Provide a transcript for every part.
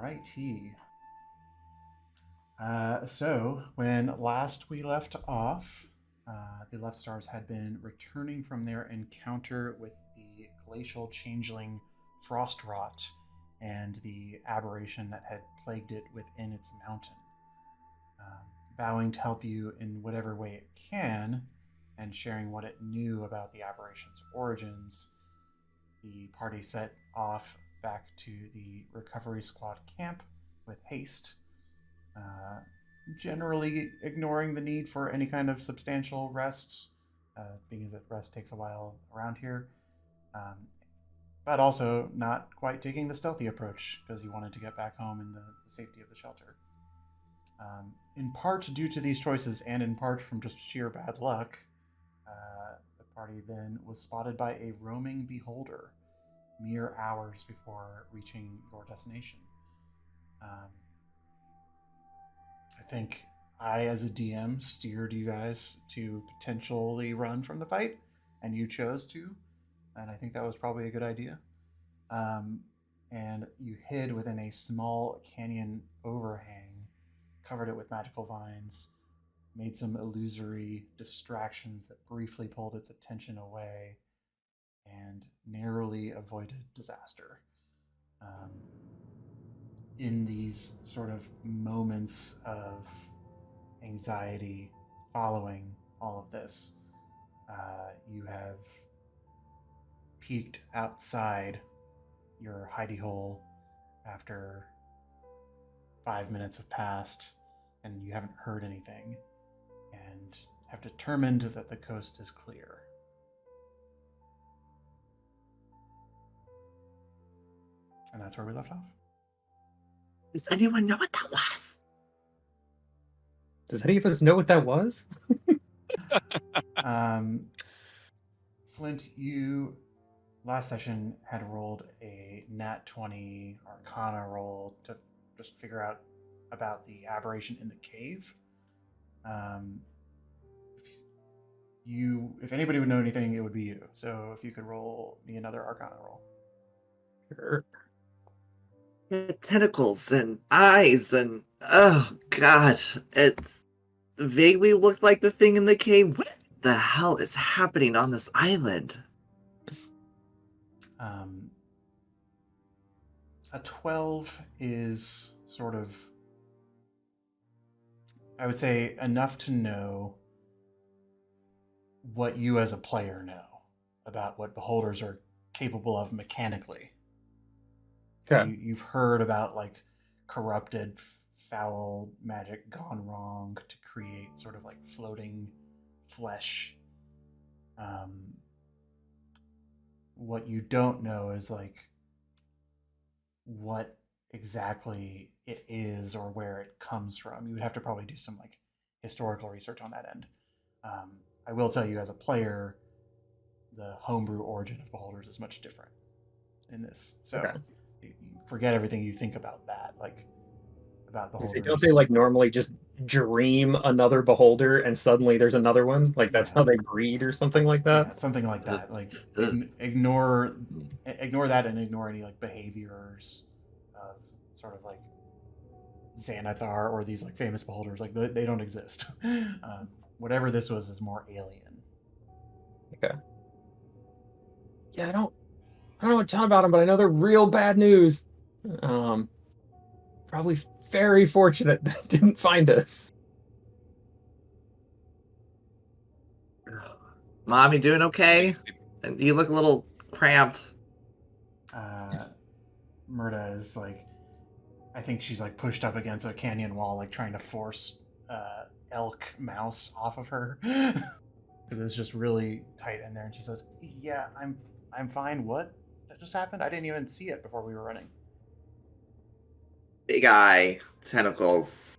Alrighty. So when last we left off, the Left Stars had been returning from their encounter with the glacial changeling Frostrot and the aberration that had plagued it within its mountain. Vowing to help you in whatever way it can, and sharing what it knew about the aberration's origins, the party set off back to the recovery squad camp with haste, generally ignoring the need for any kind of substantial rest, being as that rest takes a while around here, but also not quite taking the stealthy approach because you wanted to get back home in the safety of the shelter. In part due to these choices, and in part from just sheer bad luck, the party then was spotted by a roaming beholder mere hours before reaching your destination. I think I, as a DM, steered you guys to potentially run from the fight, and you chose to, and I think that was probably a good idea. And you hid within a small canyon overhang, covered it with magical vines, made some illusory distractions that briefly pulled its attention away, and narrowly avoided disaster. In these sort of moments of anxiety following all of this, you have peeked outside your hidey hole after 5 minutes have passed and you haven't heard anything, and have determined that the coast is clear. And that's where we left off. Does anyone know what that was? Does any of us know what that was? Flint, you last session had rolled a nat 20 Arcana roll to just figure out about the aberration in the cave. If anybody would know anything, it would be you. So if you could roll me another Arcana roll. Sure. Tentacles and eyes and oh god, it vaguely looked like the thing in the cave. What the hell is happening on this island? A 12 is sort of, I would say, enough to know what you as a player know about what beholders are capable of mechanically. Okay. You've heard about like corrupted, foul magic gone wrong to create sort of like floating flesh. What you don't know is like what exactly it is or where it comes from. You would have to probably do some like historical research on that end. I will tell you, as a player, the homebrew origin of beholders is much different in this. So. Okay. You forget everything you think about that, like about beholders. Don't they like normally just dream another beholder and suddenly there's another one? Like that's how they breed or something like that? Yeah, something like that. Like ignore that and ignore any like behaviors of sort of like Xanathar or these like famous beholders. Like they don't exist. Whatever this was is more alien. Okay. Yeah, I don't know a ton about them, but I know they're real bad news. Probably very fortunate that didn't find us. Mom, you doing okay? You look a little cramped. Murda is like, I think she's like pushed up against a canyon wall, like trying to force elk mouse off of her because it's just really tight in there. And she says, "Yeah, I'm fine. What just happened? I didn't even see it before we were running." Big eye, tentacles,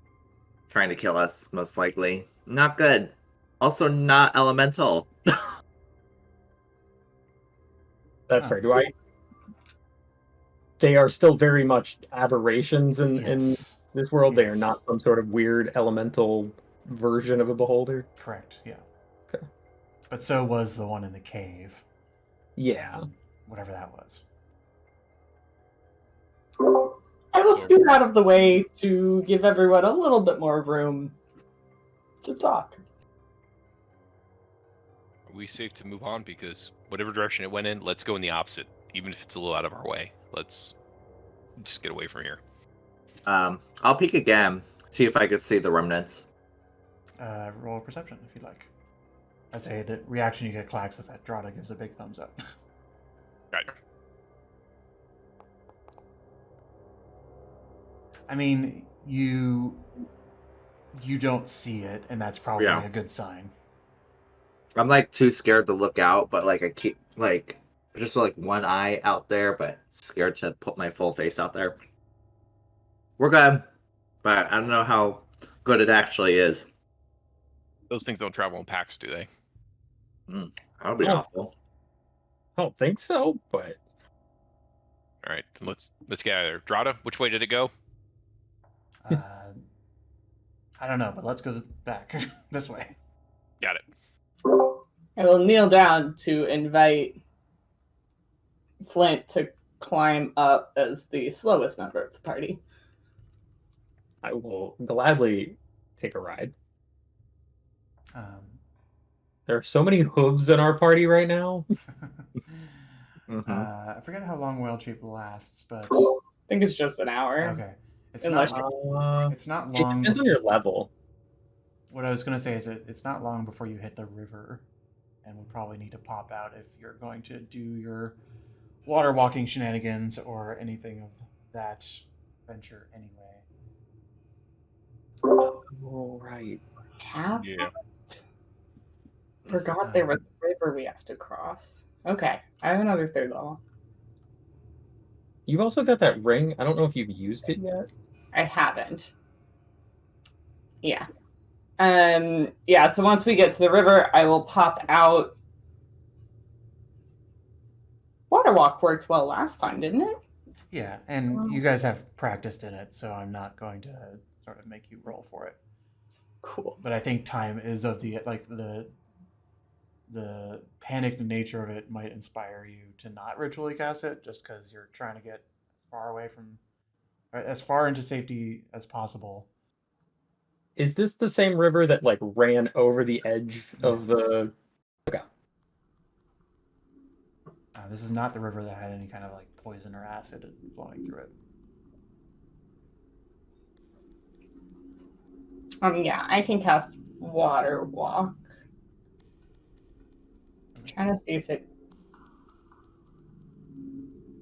trying to kill us, most likely. Not good. Also not elemental. That's fair. They are still very much aberrations in this world. Yes. They are not some sort of weird elemental version of a beholder. Correct, yeah. Okay. But so was the one in the cave. Yeah. Whatever that was. I will I'll scoot out of the way to give everyone a little bit more room to talk. Are we safe to move on? Because whatever direction it went in, let's go in the opposite. Even if it's a little out of our way. Let's just get away from here. I'll peek again, see if I can see the remnants. Roll perception if you'd like. I'd say the reaction you get, Clax, is that Drada gives a big thumbs up. Right. I mean, you don't see it, and that's probably Yeah. a good sign. I'm like too scared to look out, but like I keep like just like one eye out there, but scared to put my full face out there. We're good, but I don't know how good it actually is. Those things don't travel in packs, do they? That'll be Oh. awful. I don't think so, but All right, then let's get out of there. Drada, which way did it go? I don't know, but let's go back this way. Got it. I will kneel down to invite Flint to climb up as the slowest member of the party. I will gladly take a ride. There are so many hooves in our party right now. I forget how long Wild Shape lasts, but I think it's just an hour. okay, it's Unless not. It's not It long. depends on your level. What I was gonna say is that it's not long before you hit the river, and we'll probably need to pop out if you're going to do your water walking shenanigans or anything of that venture anyway. Oh, right. Have Yeah. forgot there was a river we have to cross. Okay, I have another third level. You've also got that ring. I don't know if you've used it yet. I haven't. Yeah. Yeah, so once we get to the river, I will pop out. Water walk worked well last time, didn't it? Yeah, and you guys have practiced in it, so I'm not going to sort of make you roll for it. Cool. But I think time is of the panicked nature of it might inspire you to not ritually cast it, just because you're trying to get as far into safety as possible. Is this the same river that like ran over the edge of the? Okay. This is not the river that had any kind of like poison or acid flowing through it. Yeah, I can cast water walk. I'm trying to see if it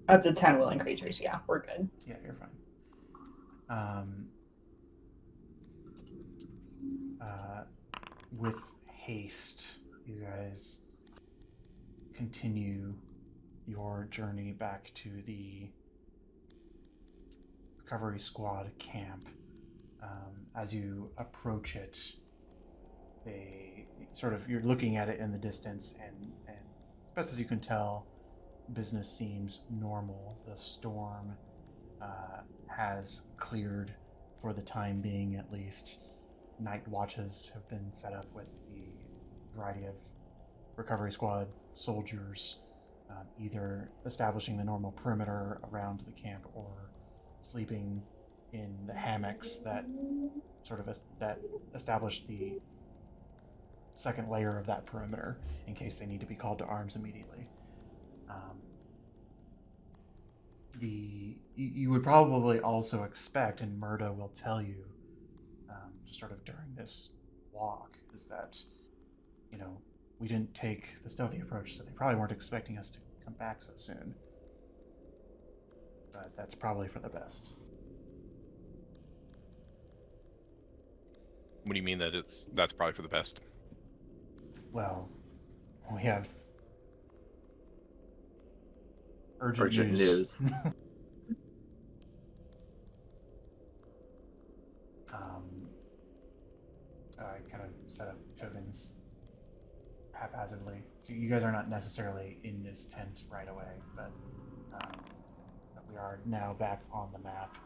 up to 10 willing creatures. Yeah, we're good. Yeah, you're fine. With haste, you guys continue your journey back to the recovery squad camp. As you approach it, you're looking at it in the distance, and as best as you can tell, business seems normal. The storm has cleared for the time being, at least. Night watches have been set up with the variety of recovery squad soldiers, either establishing the normal perimeter around the camp or sleeping in the hammocks that that establish the second layer of that perimeter in case they need to be called to arms immediately. You would probably also expect, and Murda will tell you, just sort of during this walk, is that, we didn't take the stealthy approach, so they probably weren't expecting us to come back so soon. But that's probably for the best. What do you mean that that's probably for the best? Well, we have urgent news. I kind of set up tokens haphazardly. So you guys are not necessarily in this tent right away, but we are now back on the map.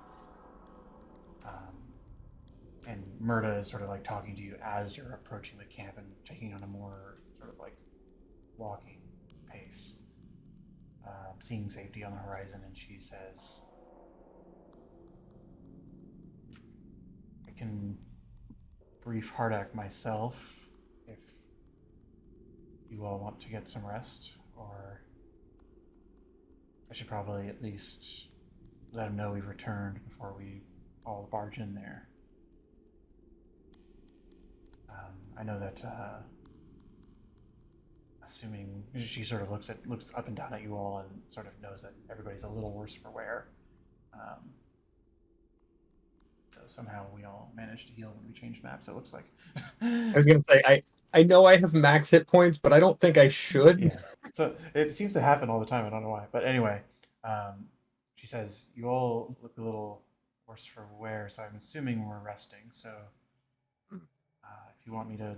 And Murda is sort of like talking to you as you're approaching the camp and taking on a more sort of like walking pace, seeing safety on the horizon, and she says, can brief Hardak myself if you all want to get some rest, or I should probably at least let him know we've returned before we all barge in there. I know that, assuming she sort of looks up and down at you all and sort of knows that everybody's a little worse for wear. So somehow we all managed to heal when we changed maps, it looks like. I was gonna say I know I have max hit points, but I don't think I should. Yeah. So it seems to happen all the time. I don't know why. But anyway, she says, you all look a little worse for wear, so I'm assuming we're resting. So if you want me to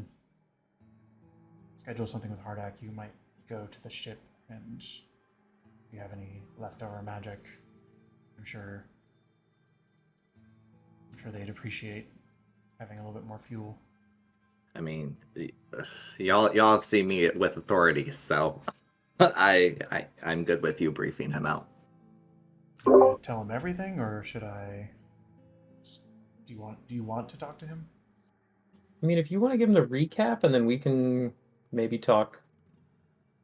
schedule something with Hardak, you might go to the ship, and if you have any leftover magic, I'm sure they'd appreciate having a little bit more fuel. I mean, y'all have seen me with authority, so I'm good with you briefing him out. Do you want to tell him everything, or should I? Do you want to talk to him? I mean, if you want to give him the recap, and then we can maybe talk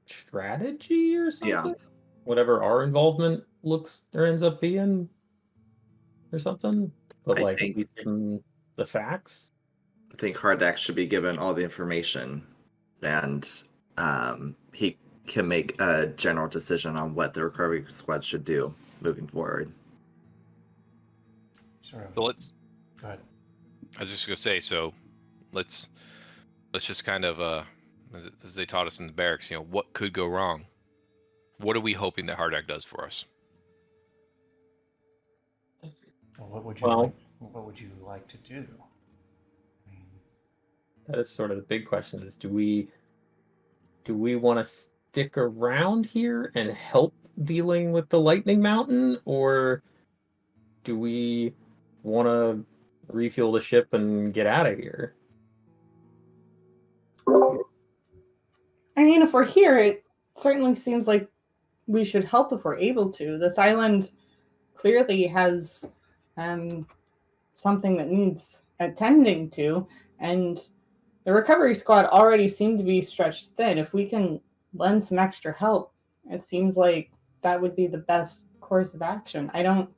strategy or something. Yeah. Whatever our involvement looks or ends up being, or something. But I think- at least give him the facts. I think Hardak should be given all the information, and he can make a general decision on what the recovery squad should do moving forward. Sort of. So let's. Go ahead. I was just gonna say, so let's just kind of as they taught us in the barracks, what could go wrong? What are we hoping that Hardak does for us? Well, what would you like to do? I mean, That is sort of the big question: is do we want to stick around here and help dealing with the Lightning Mountain, or do we want to refuel the ship and get out of here? I mean, if we're here, it certainly seems like we should help if we're able to. This island clearly has something that needs attending to, and the recovery squad already seem to be stretched thin. If we can lend some extra help, it seems like that would be the best course of action. I don't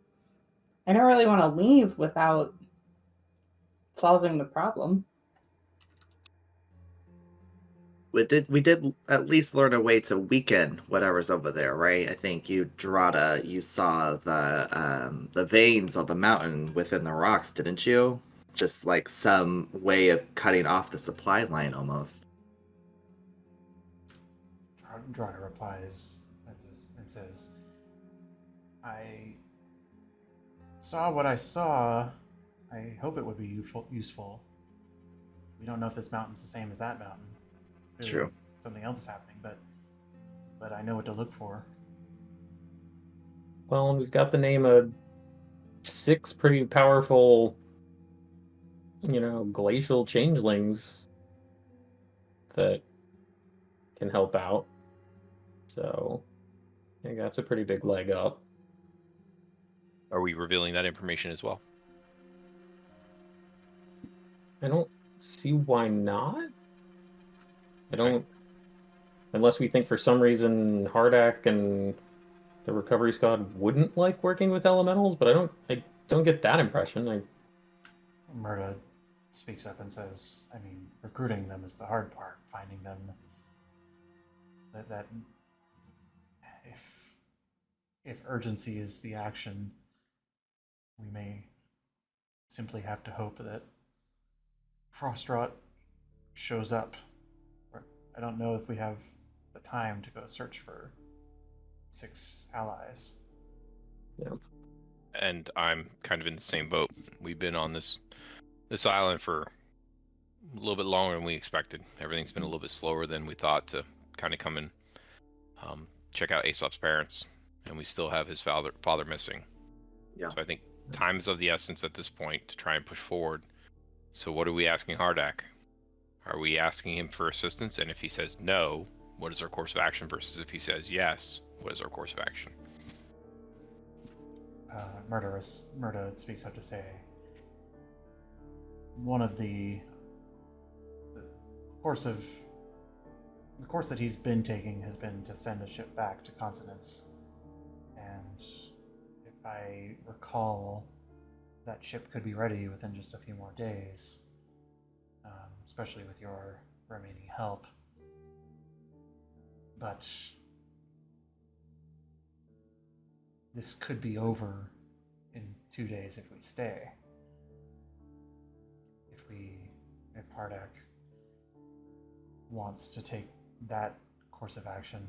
really want to leave without solving the problem. We did at least learn a way to weaken whatever's over there, right? I think you saw the veins of the mountain within the rocks, didn't you? Just like some way of cutting off the supply line almost. Drana replies and says, I saw what I saw. I hope it would be useful. We don't know if this mountain's the same as that mountain. Maybe True. Something else is happening, but I know what to look for. Well, we've got the name of 6 pretty powerful, glacial changelings that can help out. So, I think that's a pretty big leg up. Are we revealing that information as well? I don't see why not. I don't, unless we think for some reason Hardak and the recovery squad wouldn't like working with elementals, but I don't get that impression. Murda speaks up and says, I mean, recruiting them is the hard part. Finding them, that if urgency is the action, we may simply have to hope that Frostrot shows up. I don't know if we have the time to go search for 6 allies. Yeah. And I'm kind of in the same boat. We've been on this island for a little bit longer than we expected. Everything's been a little bit slower than we thought to kind of come and check out Aesop's parents, and we still have his father missing. Yeah. So I think time is of the essence at this point to try and push forward. So what are we asking Hardak? Are we asking him for assistance? And if he says no, what is our course of action? Versus if he says yes, what is our course of action? Murda speaks up to say, one of the course that he's been taking has been to send a ship back to Consonance. And if I recall, that ship could be ready within just a few more days, especially with your remaining help. But this could be over in 2 days if we stay. If Hardak wants to take that course of action,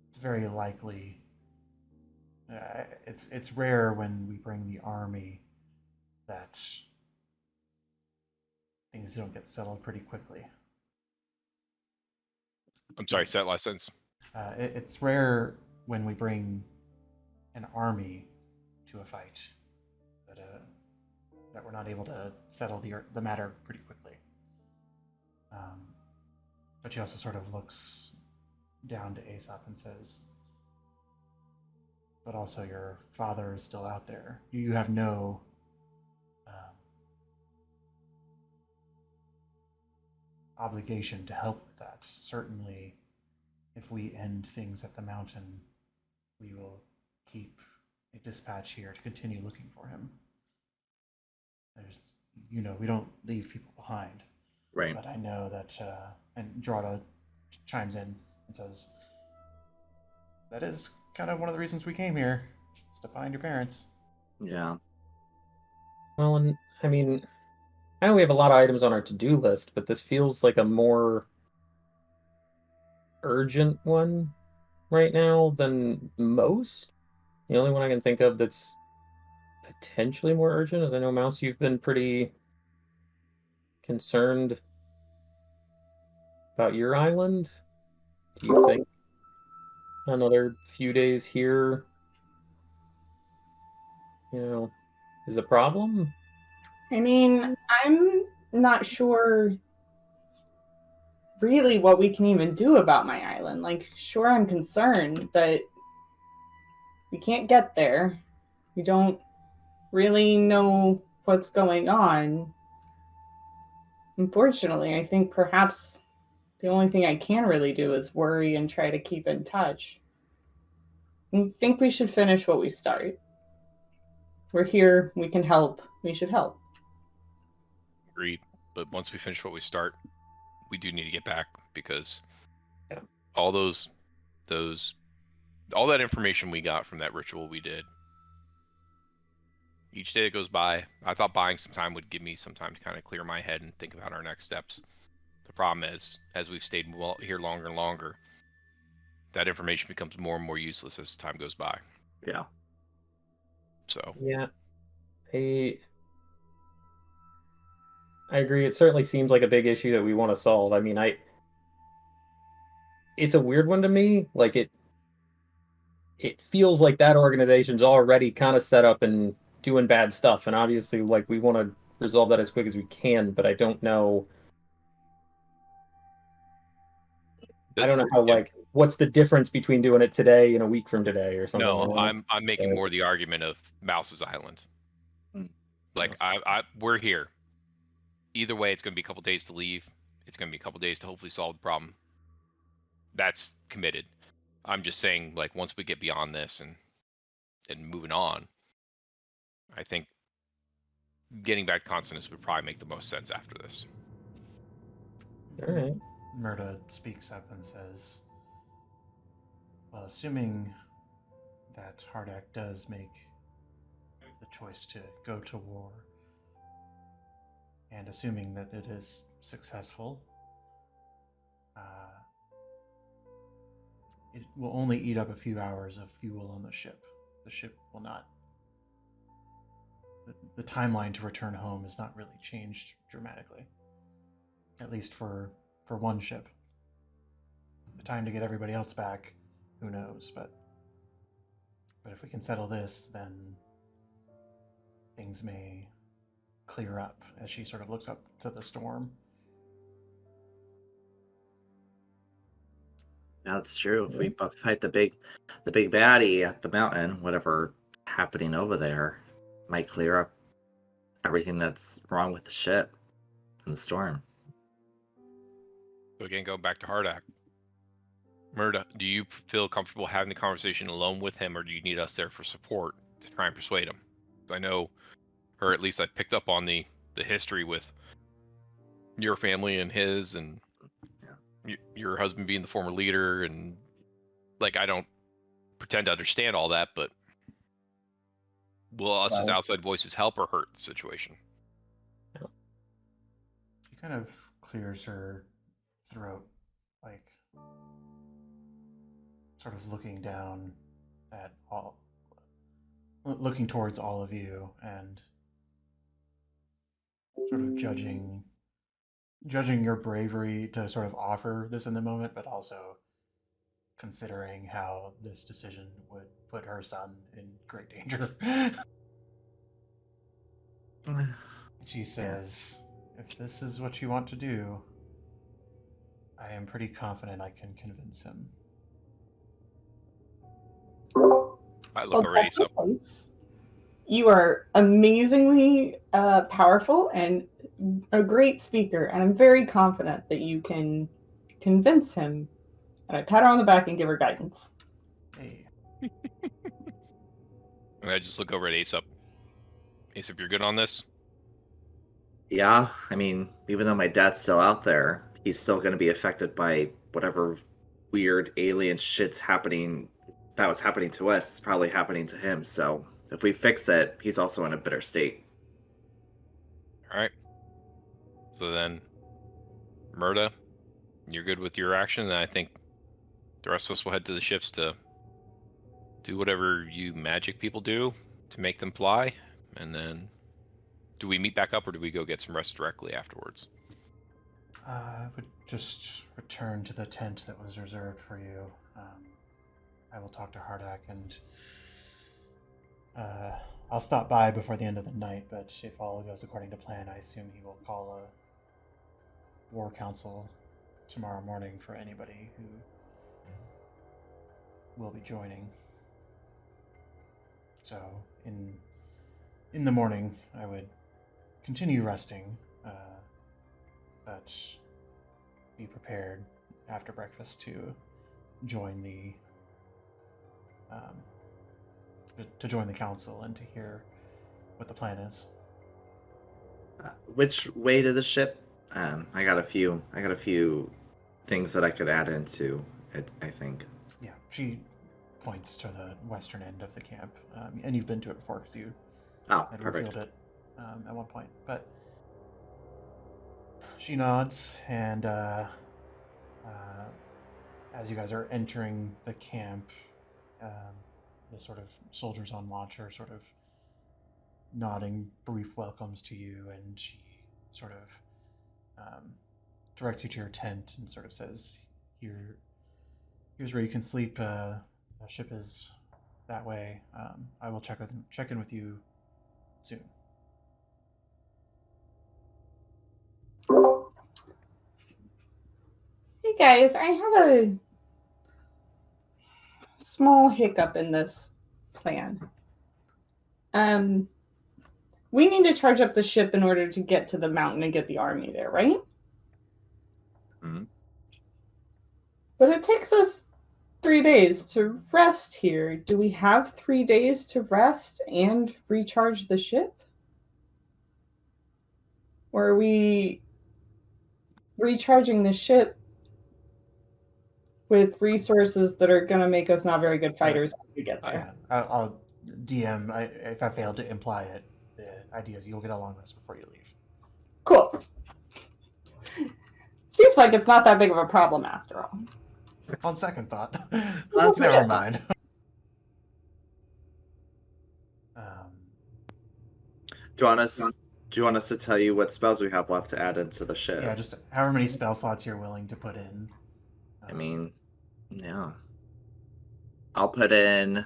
it's very likely. It's rare when we bring the army that things don't get settled pretty quickly. I'm sorry, say that last sentence. It's rare when we bring an army to a fight that we're not able to settle the matter pretty quickly. But she also sort of looks down to Aesop and says, but also your father is still out there. You have no obligation to help with that. Certainly, if we end things at the mountain, we will keep a dispatch here to continue looking for him. We don't leave people behind. Right. But I know that, and Drada chimes in and says, that is kind of one of the reasons we came here, is to find your parents. Yeah. Well, and I mean, I know we have a lot of items on our to-do list, but this feels like a more urgent one right now than most. The only one I can think of that's potentially more urgent is, I know, Mouse, you've been pretty concerned about your island. Do you think another few days here, is a problem? I mean, I'm not sure really what we can even do about my island. Like, sure, I'm concerned, but we can't get there. We don't really know what's going on. Unfortunately, I think perhaps the only thing I can really do is worry and try to keep in touch. I think we should finish what we start. We're here, we can help, we should help. Agreed. But once we finish what we start, we do need to get back, because Yeah. all all that information we got from that ritual we did, each day that goes by, I thought buying some time would give me some time to kind of clear my head and think about our next steps. The problem is, as we've stayed here longer and longer, that information becomes more and more useless as time goes by. Yeah. So Yeah, I agree. It certainly seems like a big issue that we want to solve. I mean, it's a weird one to me. Like, it feels like that organization's already kind of set up and doing bad stuff, and obviously, like, we want to resolve that as quick as we can, but I don't know. I don't know how, like, what's the difference between doing it today and a week from today or something. no, I'm making more the argument of Mouse's Island. Like, we're here. Either way, it's going to be a couple days to leave. It's going to be a couple days to hopefully solve the problem. That's committed. I'm just saying, like, once we get beyond this and moving on, I think getting back to Consonance would probably make the most sense after this. All right. Murda speaks up and says, well, assuming that Hardak does make the choice to go to war, and assuming that it is successful, it will only eat up a few hours of fuel on the ship. The ship will not. The timeline to return home has not really changed dramatically, at least for one ship. The time to get everybody else back, who knows? But if we can settle this, then things may clear up. As she sort of looks up to the storm. That's true. If we fight the big baddie at the mountain, whatever happening over there, might clear up everything that's wrong with the ship and the storm. So again, go back to Hardak. Murda, do you feel comfortable having the conversation alone with him, or do you need us there for support to try and persuade him? I know, or at least I picked up on the history with your family and his, and your husband being the former leader, and like I don't pretend to understand all that, but will us as outside voices help or hurt the situation? She kind of clears her throat, like sort of looking down at all, looking towards all of you, and sort of judging your bravery to sort of offer this in the moment, but also considering how this decision would put her son in great danger. She says, if this is what you want to do, I am pretty confident I can convince him. I look already, so you are amazingly powerful and a great speaker, and I'm very confident that you can convince him. And I pat her on the back and give her guidance. Hey. And I just look over at Aesop. Aesop, you're good on this? Yeah, I mean, even though my dad's still out there, he's still going to be affected by whatever weird alien shit's happening that was happening to us. It's probably happening to him, so if we fix it, he's also in a bitter state. Alright. So then, Murda, you're good with your action, and I think the rest of us will head to the ships to do whatever you magic people do to make them fly, and then do we meet back up or do we go get some rest directly afterwards? I would just return to the tent that was reserved for you. I will talk to Hardak, and I'll stop by before the end of the night, but if all goes according to plan, I assume he will call a war council tomorrow morning for anybody who will be joining. So, in the morning, I would continue resting, but be prepared after breakfast to join the council and to hear what the plan is. Which way to the ship? I got a few things that I could add into it, I think. Yeah, she points to the western end of the camp, and you've been to it before because you had Perfect. revealed it at one point. But she nods, and as you guys are entering the camp, the sort of soldiers on watch are sort of nodding brief welcomes to you, and she sort of directs you to your tent and sort of says, here's where you can sleep. The ship is that way. I will check in with you soon. Hey guys, I have a small hiccup in this plan. We need to charge up the ship in order to get to the mountain and get the army there, right? Mm-hmm. But it takes us 3 days to rest here. Do we have 3 days to rest and recharge the ship? Or are we recharging the ship with resources that are going to make us not very good fighters when we get there? I'll DM, if I failed to imply it, the idea is you'll get a long rest before you leave. Cool. Seems like it's not that big of a problem after all. On second thought. Never mind. Do you want us to tell you what spells we have left to add into the ship? Yeah, just however many spell slots you're willing to put in. I mean, yeah. I'll put in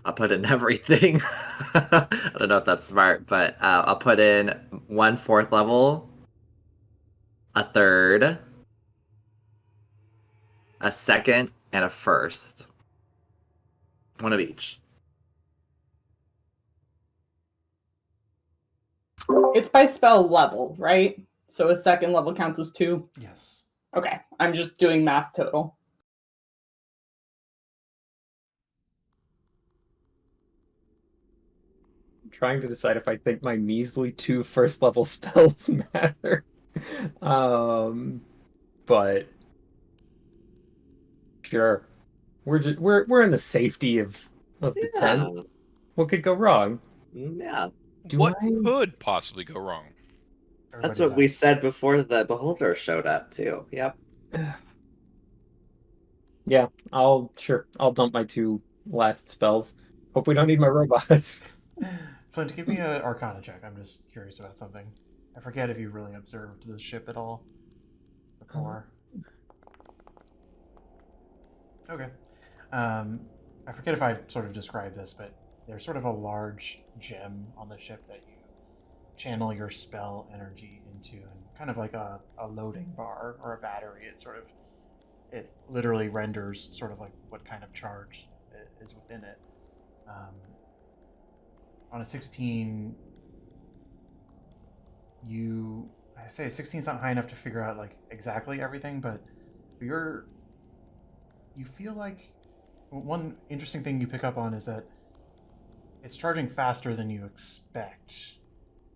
everything. I don't know if that's smart, but I'll put in 1 4th level, a 3rd, a 2nd, and a 1st. One of each. It's by spell level, right? So a second level counts as 2? Yes. Okay, I'm just doing math total. I'm trying to decide if I think my measly 2 first level spells matter. But sure. We're in the safety of the tent. Yeah. What could go wrong? Yeah. Do What I- could possibly go wrong? That's Everybody what we dies. said before the beholder showed up too. Yep. Yeah, I'll dump my 2 last spells. Hope we don't need my robots. Flint, give me an Arcana check. I'm just curious about something. I forget if you really observed the ship at all before. Okay. I forget if I sort of described this, but there's sort of a large gem on the ship that you channel your spell energy into, and kind of like a loading bar or a battery. It literally renders sort of like what kind of charge is within it. On a 16, I say 16 is not high enough to figure out like exactly everything, but you feel like one interesting thing you pick up on is that it's charging faster than you expect.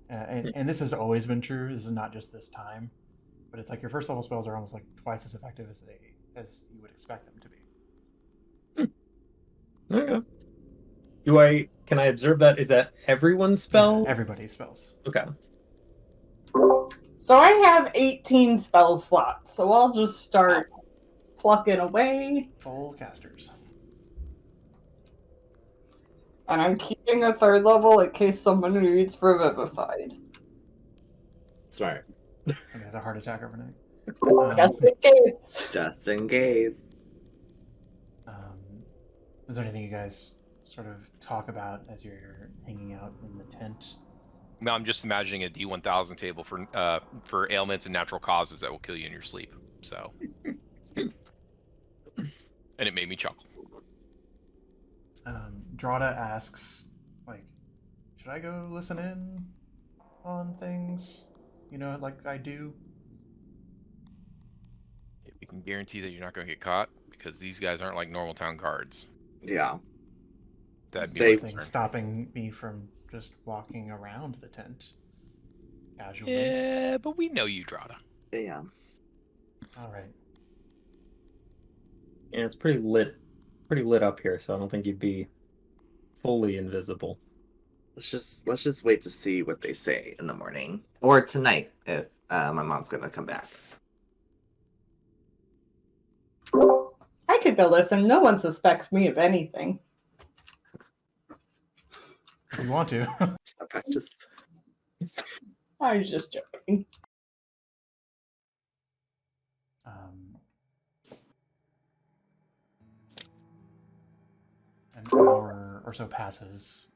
And this has always been true. This is not just this time, but it's like your first level spells are almost like twice as effective as you would expect them to be. Okay. Can I observe that? Is that everyone's spell? Yeah, everybody's spells. Okay. So I have 18 spell slots, so I'll just start plucking away. Full casters. And I'm keeping a 3rd level in case someone needs Revivified. Smart. Somebody has a heart attack overnight. Just in case. Just in case. Is there anything you guys sort of talk about as you're hanging out in the tent? No, I'm just imagining a D1000 table for ailments and natural causes that will kill you in your sleep. So, and it made me chuckle. Drada asks, like, should I go listen in on things? You know, like I do? If we can guarantee that you're not going to get caught, because these guys aren't like normal town guards. Yeah. That'd be They- my Things concern. stopping me from just walking around the tent casually. Yeah, but we know you, Drada. Yeah. All right. Yeah, it's pretty lit up here, so I don't think you'd be fully invisible. Let's just wait to see what they say in the morning or tonight if my mom's gonna come back. I could go listen. No one suspects me of anything. If you want to. Stop practice. I was just joking. An hour or so passes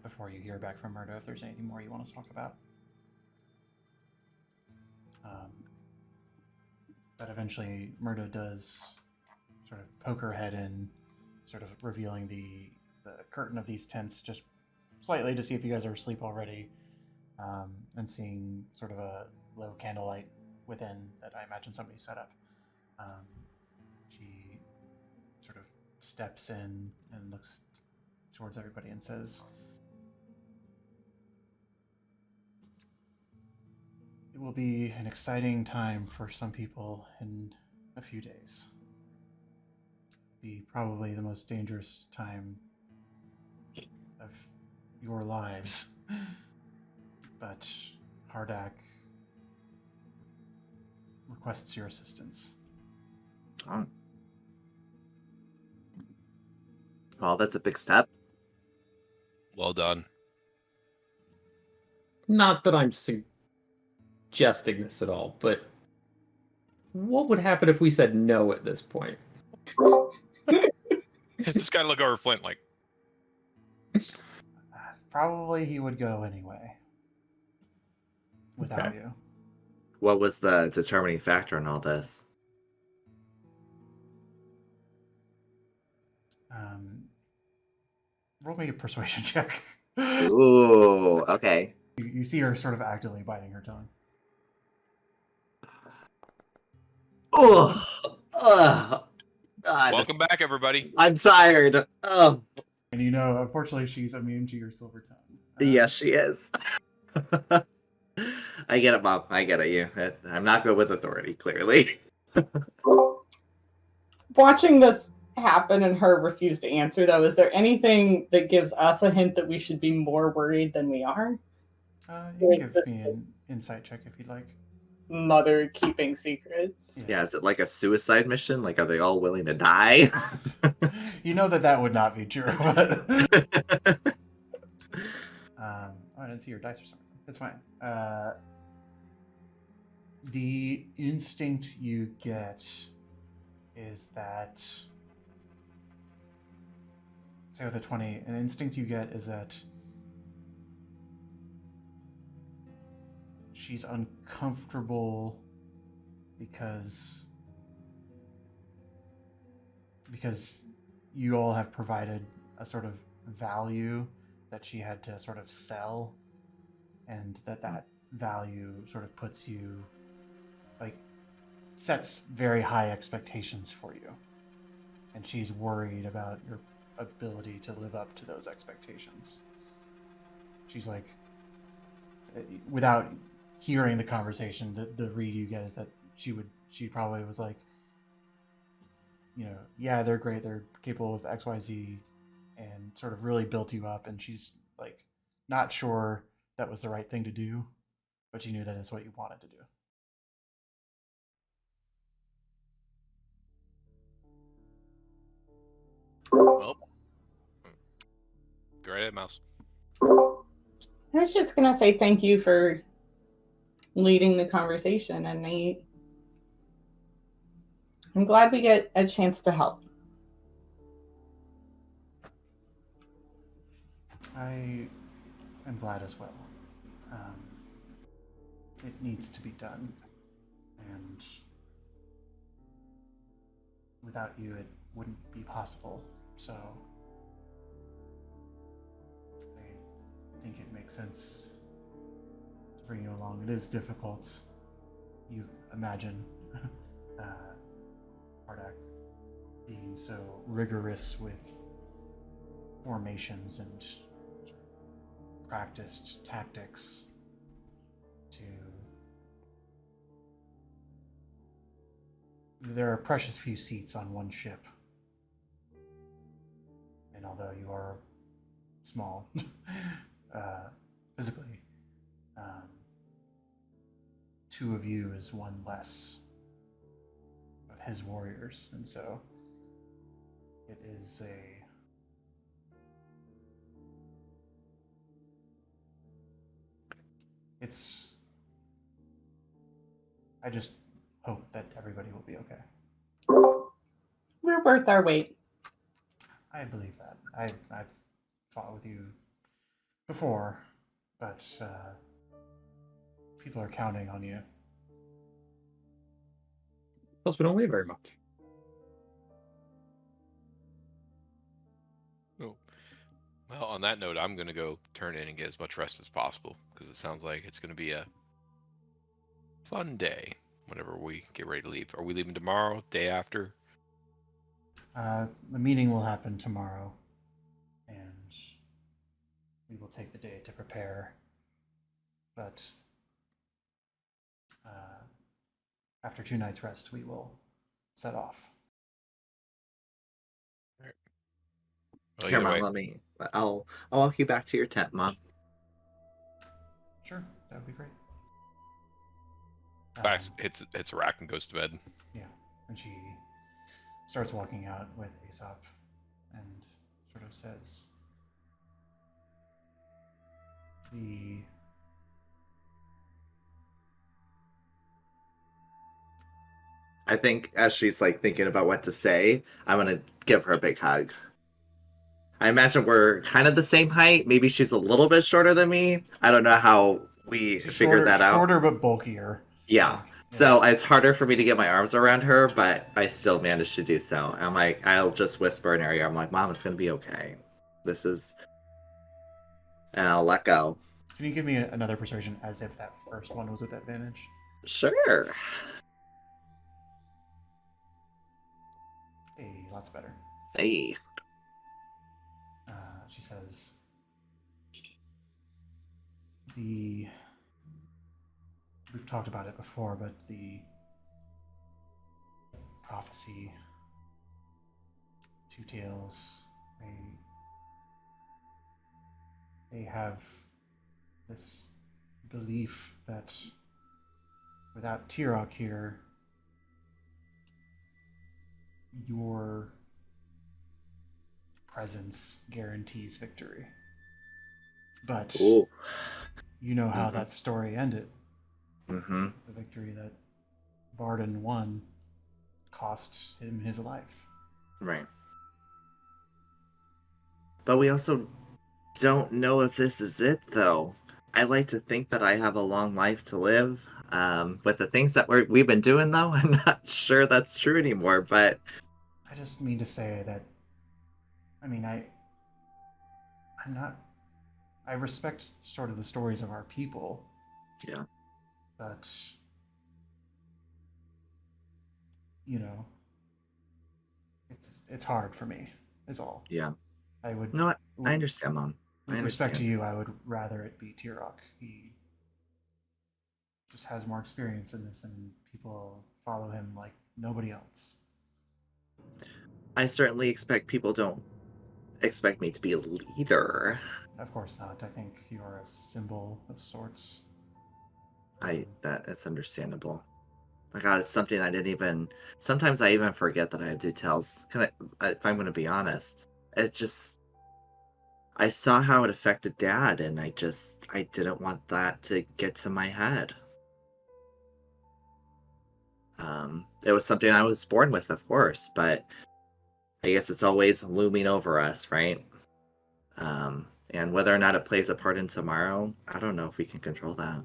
before you hear back from Murdo if there's anything more you want to talk about. But eventually, Murdo does sort of poke her head in, sort of revealing the curtain of these tents just slightly to see if you guys are asleep already, and seeing sort of a low candlelight within that I imagine somebody set up. She sort of steps in and looks towards everybody and says, "It will be an exciting time for some people in a few days. Be probably the most dangerous time of your lives. But Hardak requests your assistance." Oh. Well, that's a big step. Well done. Not that I'm suggesting this at all, but what would happen if we said no at this point? Just gotta look over Flint like, Probably he would go anyway. Without Okay. you. What was the determining factor in all this? Roll me a persuasion check. Ooh, okay. You see her sort of actively biting her tongue. Oh, God. Welcome back, everybody. I'm tired. Oh, And you know, unfortunately, she's immune to your silver tongue. yes, she is. I get it, Mom. I get it. You. I'm not good with authority, clearly. Watching this happen and her refuse to answer, though, is there anything that gives us a hint that we should be more worried than we are? You can give me an insight check if you'd like. Mother keeping secrets. Yeah, is it like a suicide mission? Like, are they all willing to die? You know that would not be true, but I didn't see your dice or something. It's fine. The instinct you get is that, say with a 20, an instinct you get is that she's uncomfortable because you all have provided a sort of value that she had to sort of sell, and that value sort of puts you, like, sets very high expectations for you, and she's worried about your ability to live up to those expectations. She's like, without hearing the conversation, the read you get is that she probably was like, you know, yeah, they're great, they're capable of XYZ, and sort of really built you up, and she's like not sure that was the right thing to do, but you knew that it's what you wanted to do. Well, go right ahead, Mouse. I was just gonna say thank you for leading the conversation, and I'm glad we get a chance to help. I am glad as well. It needs to be done, and without you, it wouldn't be possible. So I think it makes sense to bring you along. It is difficult. You imagine Ardak being so rigorous with formations and practiced tactics there are precious few seats on one ship, and although you are small physically, two of you is one less of his warriors, and so it is I just hope that everybody will be okay. We're worth our weight. I believe that. I've fought with you before, but people are counting on you. Plus, we don't weigh very much. Oh. Well, on that note, I'm going to go turn in and get as much rest as possible, because it sounds like it's going to be a fun day whenever we get ready to leave. Are we leaving tomorrow, day after? The meeting will happen tomorrow, and we will take the day to prepare. But after 2 nights rest, we will set off. All right. Well, Here, either Mom, way, let me. I'll walk you back to your tent, Mom. Sure, that would be great. Vax hits a rack and goes to bed. Yeah, and she starts walking out with Aesop and sort of says, I think as she's like thinking about what to say, I'm gonna give her a big hug. I imagine we're kind of the same height. Maybe she's a little bit shorter than me. I don't know how we figured that out. Shorter but bulkier. Yeah. So it's harder for me to get my arms around her, but I still managed to do so. I'm like, I'll just whisper in her ear. I'm like, Mom, it's gonna be okay. And I'll let go. Can you give me another persuasion as if that first one was with advantage? Sure. Hey, lots better. Hey. She says, we've talked about it before, but the prophecy, Two Tails, they have this belief that without Tirok here, your presence guarantees victory. But Ooh. you know how that story ended. Mm-hmm. The victory that Barden won cost him his life. Right. But we also don't know if this is it, though. I like to think that I have a long life to live. With the things that we've been doing, though, I'm not sure that's true anymore. But I just mean to say that, I mean, I'm not. I respect sort of the stories of our people. Yeah. But, you know, it's hard for me, is all. Yeah. I would. No, I understand, Mom. With respect to you, I would rather it be Tirok. He just has more experience in this, and people follow him like nobody else. I certainly expect people don't expect me to be a leader. Of course not. I think you are a symbol of sorts. That's understandable. My God, it's something I didn't even. Sometimes I even forget that I have details. If I'm going to be honest, it just. I saw how it affected Dad, and I didn't want that to get to my head. It was something I was born with, of course, but I guess it's always looming over us, right? And whether or not it plays a part in tomorrow, I don't know if we can control that.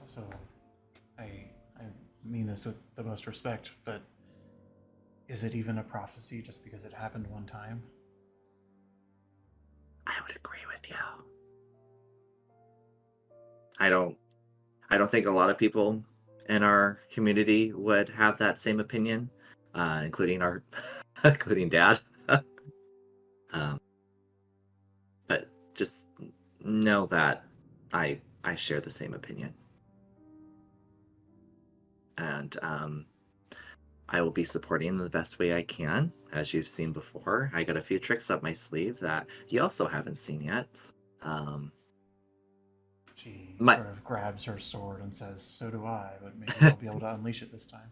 Also, I mean this with the most respect, but is it even a prophecy just because it happened one time? I would agree with you. I don't think a lot of people in our community would have that same opinion, including including Dad. But just know that I share the same opinion, and I will be supporting in the best way I can. As you've seen before, I got a few tricks up my sleeve that you also haven't seen yet. She sort of grabs her sword and says, "So do I, but maybe I'll be able to unleash it this time."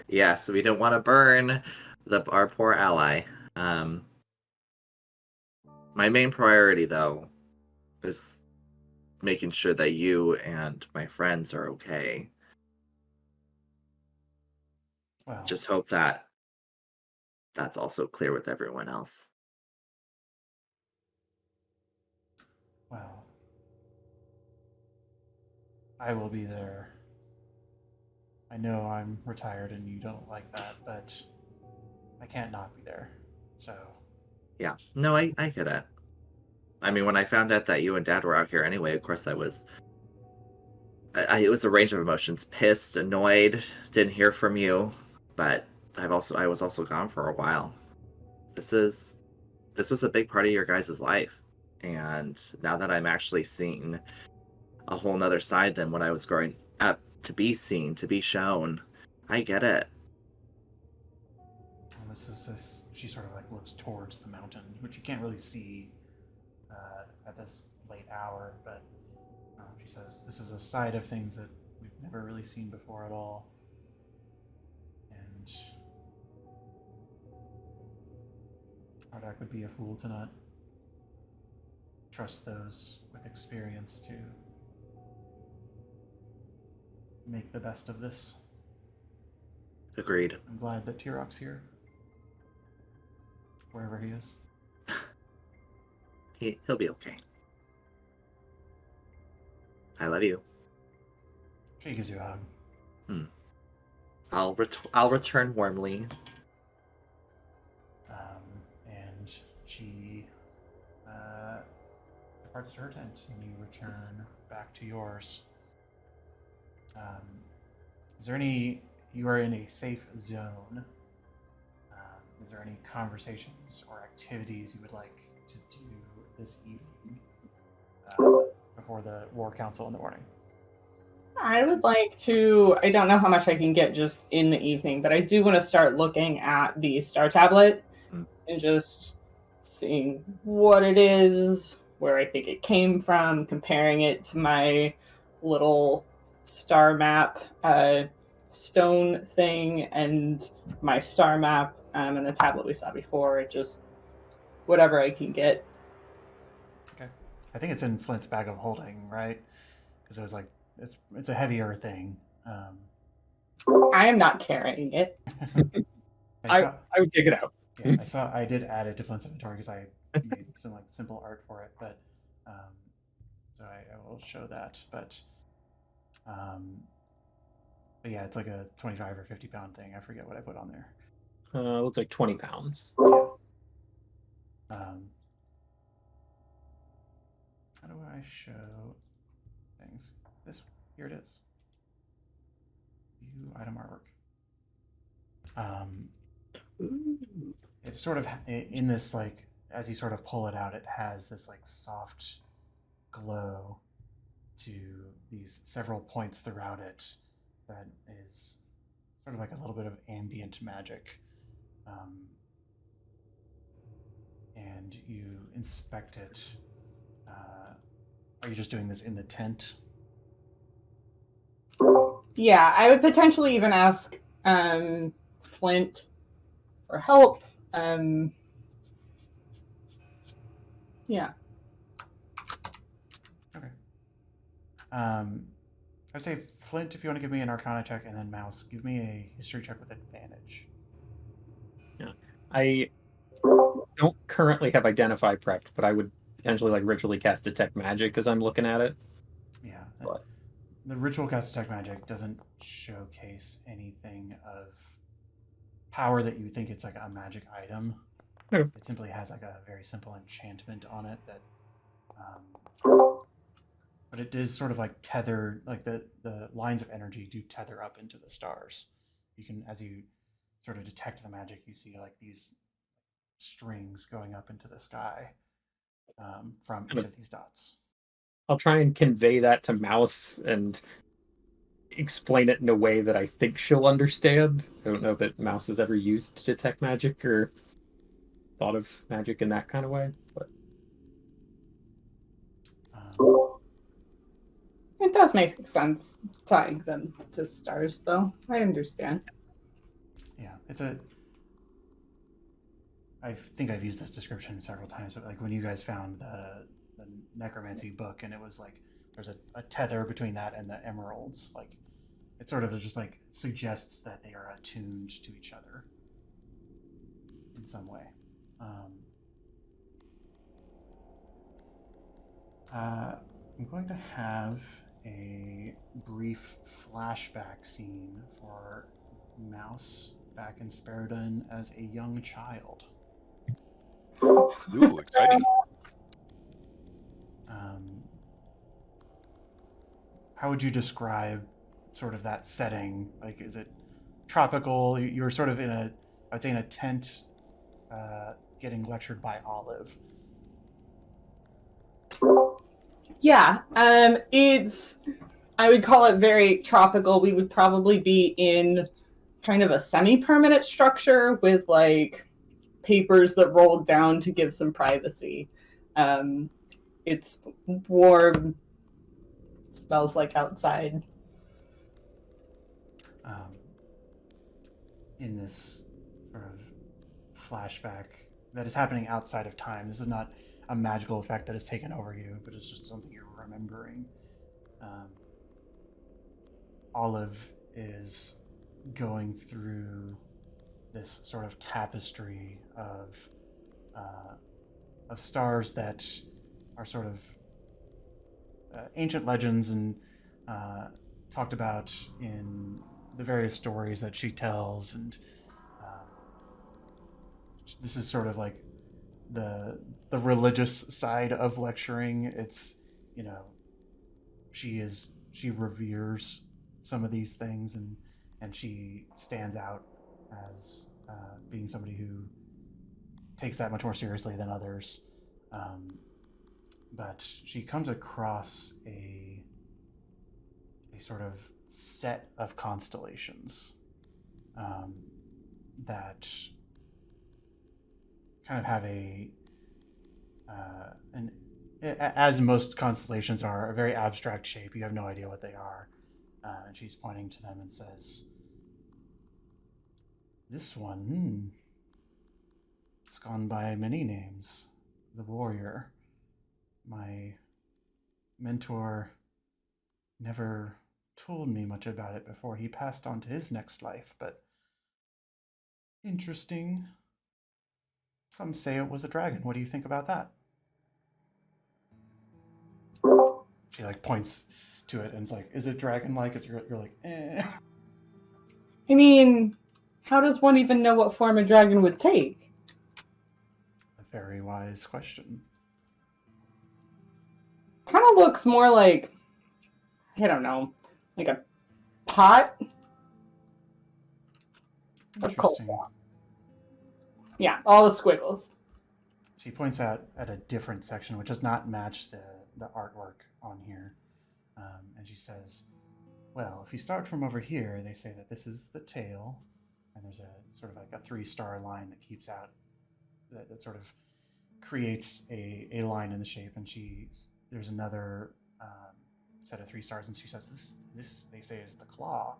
Yeah, so we don't want to burn our poor ally. My main priority, though, is making sure that you and my friends are okay. Well, Just hope that that's also clear with everyone else. well, I will be there. I know I'm retired and you don't like that, but I can't not be there. So, Yeah, no, I get it. I mean, when I found out that you and Dad were out here anyway, of course I was. It was a range of emotions: pissed, annoyed, didn't hear from you, but I was also gone for a while. This was a big part of your guys' life, and now that I'm actually seeing a whole nother side than what I was growing up to be seen, to be shown, I get it. and this is this. She sort of like looks towards the mountain, which you can't really see at this late hour, but she says, "This is a side of things that we've never really seen before at all." And Ardak would be a fool to not trust those with experience to make the best of this. Agreed. I'm glad that Tirok's here, wherever he is. He'll be okay. I love you. She gives you a hug. I'll return warmly. And she departs her tent, and you return back to yours. Is there any? You are in a safe zone. Is there any conversations or activities you would like to do this evening before the War Council in the morning? I would like to. I don't know how much I can get just in the evening, but I do want to start looking at the star tablet and just seeing what it is, where I think it came from, comparing it to my little star map stone thing and my star map and the tablet we saw before. Just whatever I can get. Okay. I think it's in Flint's bag of holding, right? Because it was like it's a heavier thing. I am not carrying it. I would take it out. Yeah, I did add it to Flint's inventory because I made some like simple art for it, but so I will show that. But yeah, it's like a 25 or 50 pound thing. I forget what I put on there. Looks like 20 pounds. Yeah. How do I show things? Here it is. View item artwork. It sort of in this like as you sort of pull it out, it has this like soft glow to these several points throughout it that is sort of like a little bit of ambient magic. And you inspect it. Are you just doing this in the tent? Yeah, I would potentially even ask Flint for help. Yeah. Okay. I'd say Flint, if you want to give me an Arcana check, and then Mouse, give me a History check with advantage. Yeah, I don't currently have Identify prepped, but I would potentially like ritually cast Detect Magic as I'm looking at it. Yeah. But the ritual cast Detect Magic doesn't showcase anything of power that you think it's like a magic item. No. It simply has like a very simple enchantment on it that but it is sort of like tethered, like the lines of energy do tether up into the stars. You can, as you sort of detect the magic, you see like these strings going up into the sky from each of these dots. I'll try and convey that to Mouse and explain it in a way that I think she'll understand. I don't know that Mouse has ever used Detect Magic or thought of magic in that kind of way, but It does make sense tying them to stars, though. I understand. Yeah, I think I've used this description several times, but like when you guys found the necromancy book, and it was like there's a tether between that and the emeralds, like it sort of just like suggests that they are attuned to each other in some way. I'm going to have a brief flashback scene for Mouse back in Speridon as a young child. Ooh, exciting. How would you describe sort of that setting? Like, is it tropical? You're sort of I'd say in a tent, getting lectured by Olive. Yeah, I would call it very tropical. We would probably be in kind of a semi-permanent structure with like papers that roll down to give some privacy. It's warm, smells like outside. In this sort of flashback that is happening outside of time. This is not a magical effect that has taken over you, but it's just something you're remembering. Olive is going through this sort of tapestry of stars that are sort of ancient legends and talked about in the various stories that she tells, and this is sort of like the religious side of lecturing. It's, you know, she reveres some of these things, and she stands out as being somebody who takes that much more seriously than others. But she comes across a sort of set of constellations that kind of have as most constellations are, a very abstract shape. You have no idea what they are. And she's pointing to them and says, "This one, it's gone by many names. The warrior. My mentor never told me much about it before he passed on to his next life, but interesting. Some say it was a dragon. What do you think about that?" She like points to it and it's like, "Is it dragon-like?" You're like, eh. I mean, how does one even know what form a dragon would take? A very wise question. Kind of looks more like, I don't know, like a pot. Interesting. Yeah, all the squiggles. She points out at a different section, which does not match the artwork on here. And she says, "Well, if you start from over here, they say that this is the tail, and there's a sort of like a 3-star line that keeps out, that sort of creates a line in the shape. And there's another set of 3 stars, and she says, this they say is the claw.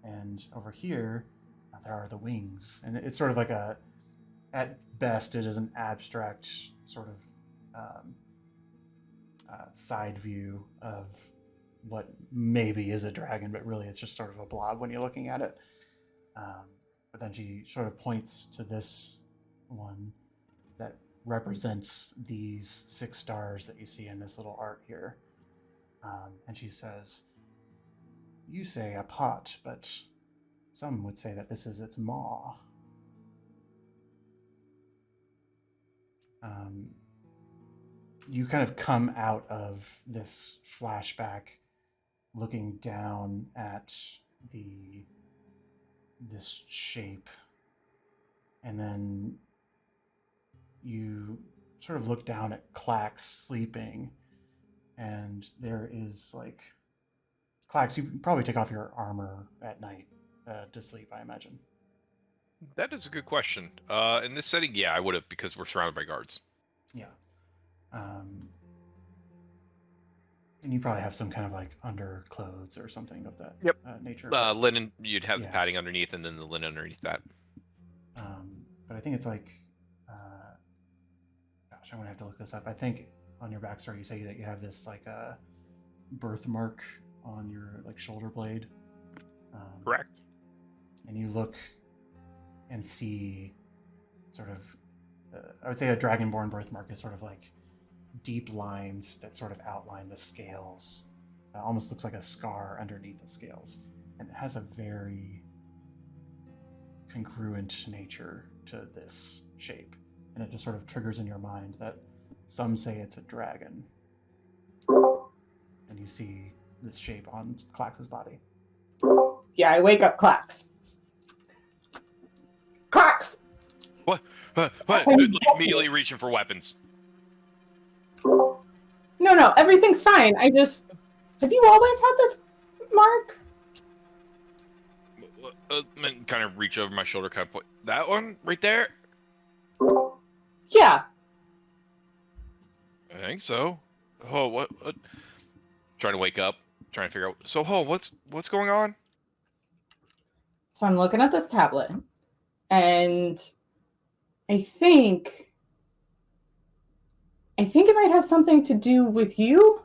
And over here, there are the wings. And it's sort of like at best, it is an abstract sort of side view of what maybe is a dragon, but really it's just sort of a blob when you're looking at it. But then she sort of points to this one that represents these 6 stars that you see in this little art here. And she says, "You say a pot, but some would say that this is its maw." You kind of come out of this flashback looking down at this shape, and then you sort of look down at Clax sleeping, and there is like, Clax, you probably take off your armor at night to sleep, I imagine. That is a good question. In this setting, yeah, I would have, because we're surrounded by guards. Yeah. And you probably have some kind of like underclothes or something of that nature. Linen, you'd have the Yeah. padding underneath, and then the linen underneath that. But I think it's like, gosh, I'm gonna have to look this up. I think on your backstory you say that you have this like a birthmark on your like shoulder blade. Correct. And you look and see sort of, I would say a dragonborn birthmark is sort of like deep lines that sort of outline the scales. Almost looks like a scar underneath the scales. And it has a very congruent nature to this shape. And it just sort of triggers in your mind that some say it's a dragon. And you see this shape on Clax's body. Yeah, I wake up Clax. Clax! What? Like, immediately reaching for weapons. No, everything's fine. Have you always had this mark? Kind of reach over my shoulder, kind of point. That one right there? Yeah. I think so. Oh, what? Trying to wake up, trying to figure out. So, what's going on? So I'm looking at this tablet, and I think it might have something to do with you,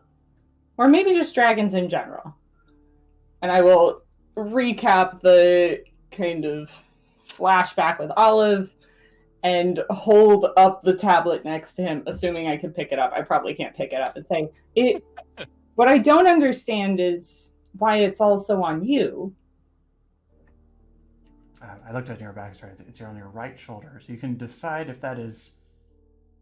or maybe just dragons in general. And I will recap the kind of flashback with Olive and hold up the tablet next to him, assuming I could pick it up. I probably can't pick it up, and say, what I don't understand is why it's also on you. I looked at your backstory. It's on your right shoulder, so you can decide if that is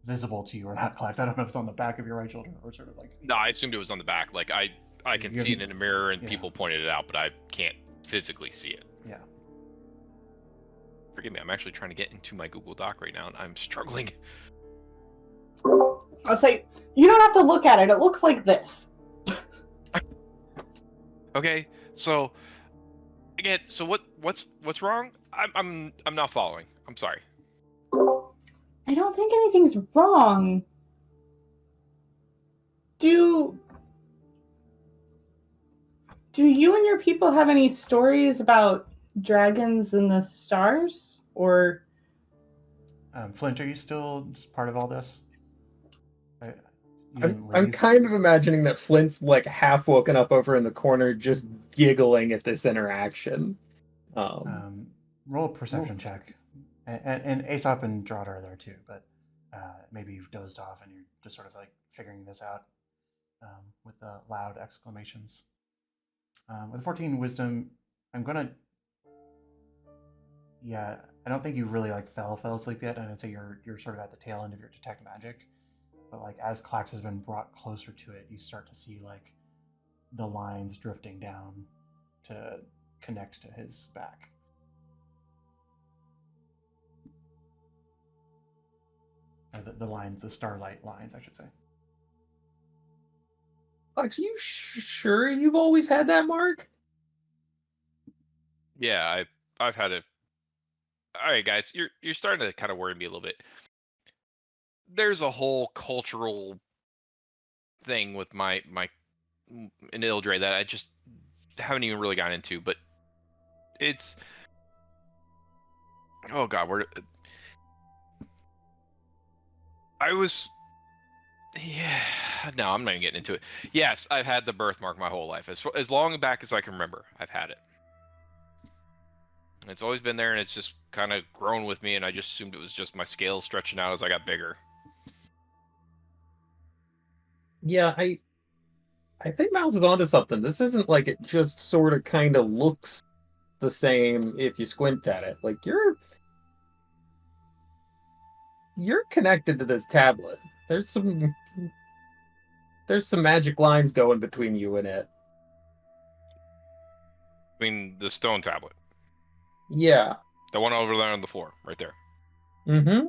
visible to you or not, Clax. I don't know if it's on the back of your right shoulder or sort of like. No, I assumed it was on the back. Like I can see it in a mirror and yeah. people pointed it out, but I can't physically see it. Yeah. Forgive me, I'm actually trying to get into my Google Doc right now and I'm struggling. I'll say, you don't have to look at it. It looks like this. Okay, so again, so what's wrong? I'm not following. I'm sorry. I don't think anything's wrong. Do you and your people have any stories about dragons in the stars? Or Flint, are you still just part of all this? I'm kind of imagining that Flint's like half woken up over in the corner, just giggling at this interaction. Roll a perception check, and Aesop and Draught are there too, but maybe you've dozed off and you're just sort of like figuring this out with the loud exclamations. With 14 wisdom, I'm gonna. Yeah, I don't think you really like fell asleep yet, and I'd say you're sort of at the tail end of your detect magic. But like as Clax has been brought closer to it, you start to see like the lines drifting down to connect to his back. The lines, the starlight lines, I should say. Alex, are you sure you've always had that mark? Yeah, I've had it. All right, guys, you're starting to kind of worry me a little bit. There's a whole cultural thing with my in Ildre that I just haven't even really gotten into, but it's oh god, no, I'm not even getting into it. Yes, I've had the birthmark my whole life, as long back as I can remember. I've had it. It's always been there, and it's just kind of grown with me, and I just assumed it was just my scales stretching out as I got bigger. Yeah, I think Mouse is onto something. This isn't like it just sort of kind of looks the same if you squint at it. Like you're connected to this tablet. There's some magic lines going between you and it. I mean, the stone tablet. Yeah. The one over there on the floor, right there. Mm-hmm.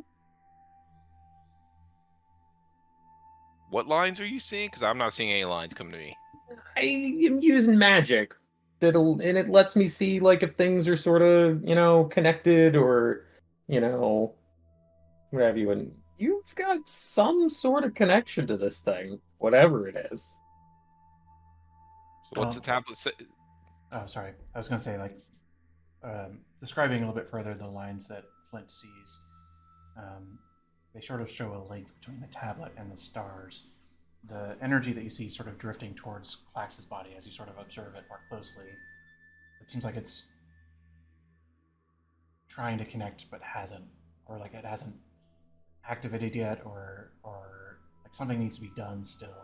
What lines are you seeing? Because I'm not seeing any lines coming to me. I am using magic and it lets me see like if things are sort of, connected or, what have you. And you've got some sort of connection to this thing, whatever it is. So what's the tablet say? Oh, sorry. I was going to say, like, describing a little bit further the lines that Flint sees, they sort of show a link between the tablet and the stars. The energy that you see sort of drifting towards Clax's body as you sort of observe it more closely, it seems like it's trying to connect but hasn't, or like it hasn't activated yet, or like something needs to be done still.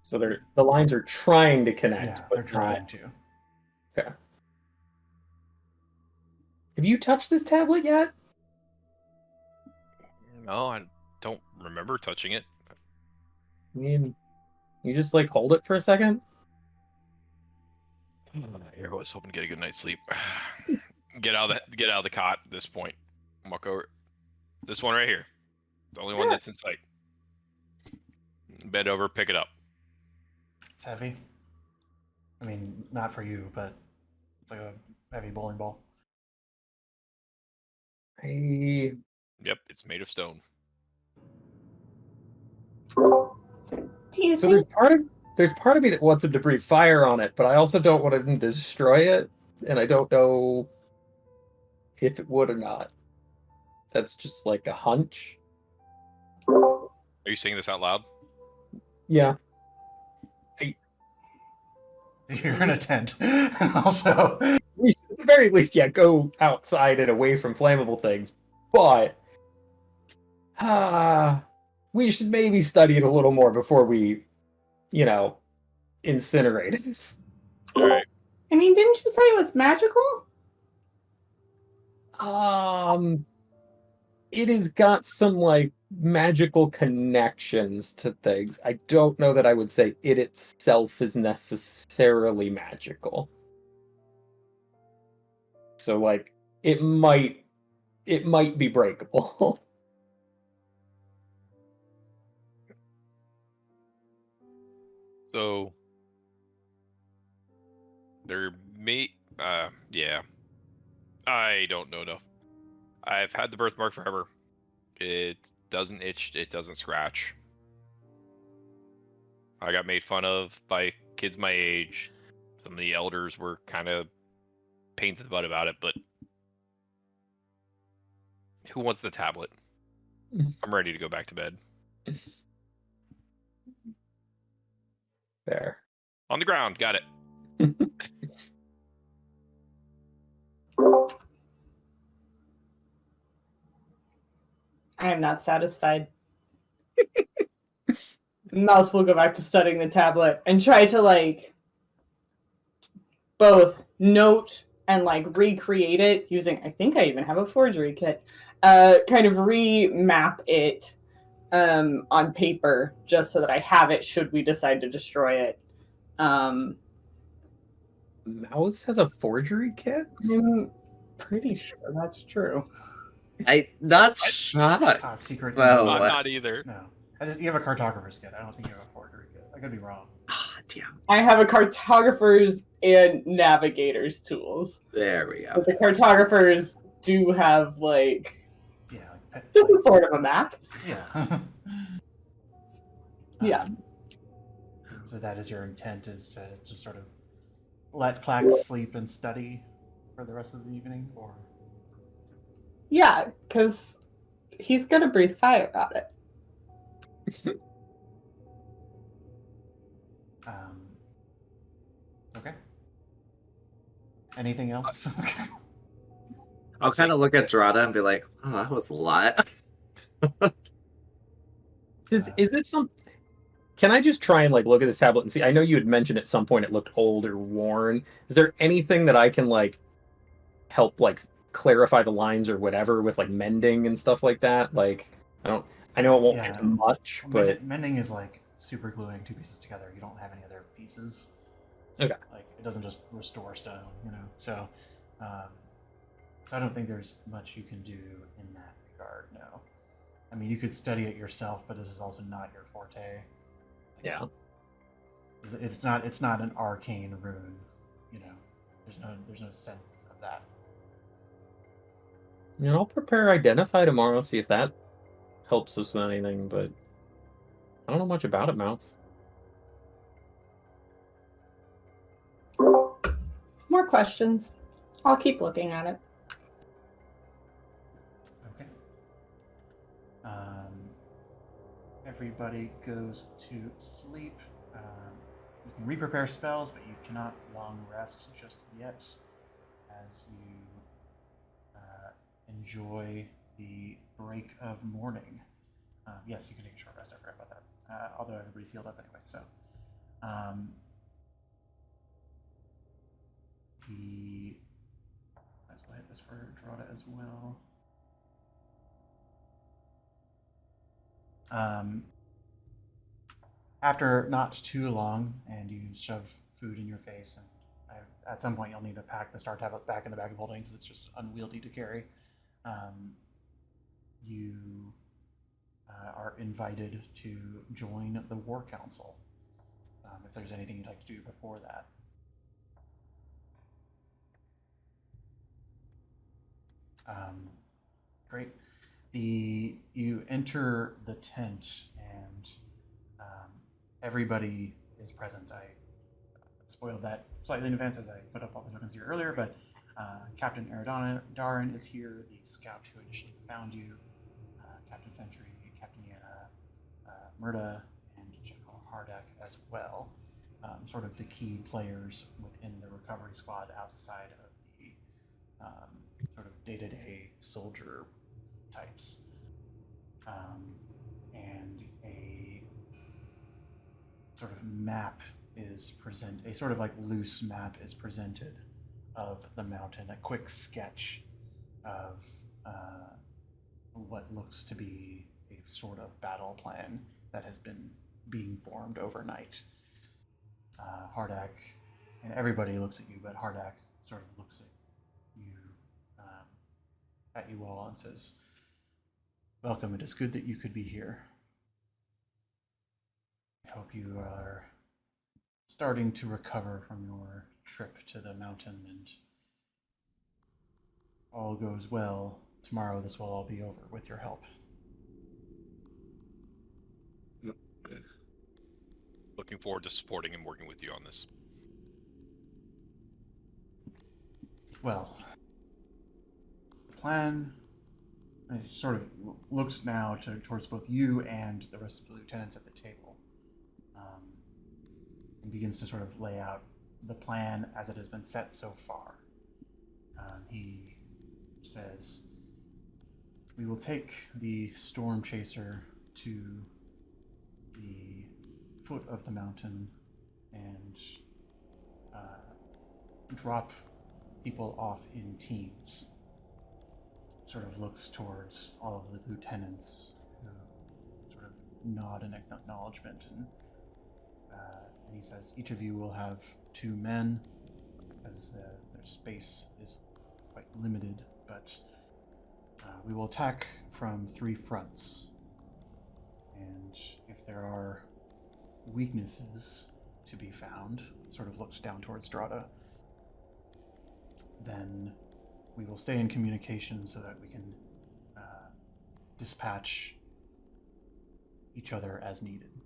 So the lines are trying to connect, Yeah, but they're trying not. to. Okay. Have you touched this tablet yet? No, I don't remember touching it. I mean, you just like hold it for a second? I was hoping to get a good night's sleep. Get out of the cot at this point. Walk over. This one right here. The only one that's in sight. Bend over, pick it up. It's heavy. I mean, not for you, but it's like a heavy bowling ball. Yep, it's made of stone. So there's part of me that wants him to breathe fire on it, but I also don't want him to destroy it, and I don't know if it would or not. That's just like a hunch. Are you saying this out loud? Yeah. You're in a tent. Also, We should, at the very least, go outside and away from flammable things. But we should maybe study it a little more before we, incinerate it. All right. I mean, didn't you say it was magical? it has got some like magical connections to things. I don't know that I would say it itself is necessarily magical. So like it might be breakable. So there may yeah. I don't know enough. I've had the birthmark forever. It doesn't itch, it doesn't scratch. I got made fun of by kids my age. Some of the elders were kind of painted the butt about it, but who wants the tablet? I'm ready to go back to bed. There. On the ground, got it. I am not satisfied. Mouse will go back to studying the tablet and try to like both note and like recreate it using, I think I even have a forgery kit, kind of remap it on paper just so that I have it should we decide to destroy it. Mouse has a forgery kit? I'm pretty sure that's true. I not shocked. Top secret. Well, I'm what? not either. No. You have a cartographer's kit. I don't think you have a forgery kit. I could be wrong. Ah, damn. I have a cartographer's and navigator's tools. There we go. But the cartographers do have like Yeah. this is sort of a map. Yeah. Yeah. So that is your intent, is to just sort of let Clack sleep and study for the rest of the evening, or? Yeah, because he's gonna breathe fire on it. Okay. Anything else? I'll kind of look at Drada and be like, "Oh, that was a lot." Is this some? Can I just try and like look at this tablet and see? I know you had mentioned at some point it looked old or worn. Is there anything that I can like help like clarify the lines or whatever with like mending and stuff like that? Like I know it won't Yeah. get much, but Mending is like super gluing two pieces together. You don't have any other pieces. Okay. Like it doesn't just restore stone, you know. So I don't think there's much you can do in that regard. No. I mean, you could study it yourself, but this is also not your forte. yeah. It's not an arcane rune, you know. There's no sense of that. You know, I'll prepare Identify tomorrow, see if that helps us with anything, but I don't know much about it, Mouth. More questions. I'll keep looking at it. Okay. Everybody goes to sleep. You can re-prepare spells, but you cannot long rest just yet, as you enjoy the break of morning. Yes, you can take a short rest. I forgot about that. Although everybody's healed up anyway, so. Might as well hit this for Drada as well. After not too long, and you shove food in your face, and at some point you'll need to pack the star tablet back in the bag of holding because it's just unwieldy to carry. You are invited to join the War Council. If there's anything you'd like to do before that. Great. You enter the tent, and everybody is present. I spoiled that slightly in advance as I put up all the tokens here earlier, but Captain Darin is here, the scout who initially found you, Captain Foundry, Captain Yana, Murda, and General Hardak as well. Sort of the key players within the recovery squad outside of the sort of day-to-day soldier types. And a sort of map is a sort of like loose map is presented of the mountain, a quick sketch of what looks to be a sort of battle plan that has been being formed overnight. Hardak, and everybody looks at you, but Hardak sort of looks at you all and says, "Welcome. It is good that you could be here. I hope you are starting to recover from your trip to the mountain and all goes well. Tomorrow this will all be over with your help." Looking forward to supporting and working with you on this. Well, the plan sort of looks now towards both you and the rest of the lieutenants at the table, and begins to sort of lay out the plan as it has been set so far. He says, "We will take the storm chaser to the foot of the mountain and drop people off in teams." Sort of looks towards all of the lieutenants who sort of nod in acknowledgement, and he says, "Each of you will have 2 men, as their space is quite limited, but we will attack from 3 fronts. And if there are weaknesses to be found," sort of looks down towards Drada, "then we will stay in communication so that we can dispatch each other as needed.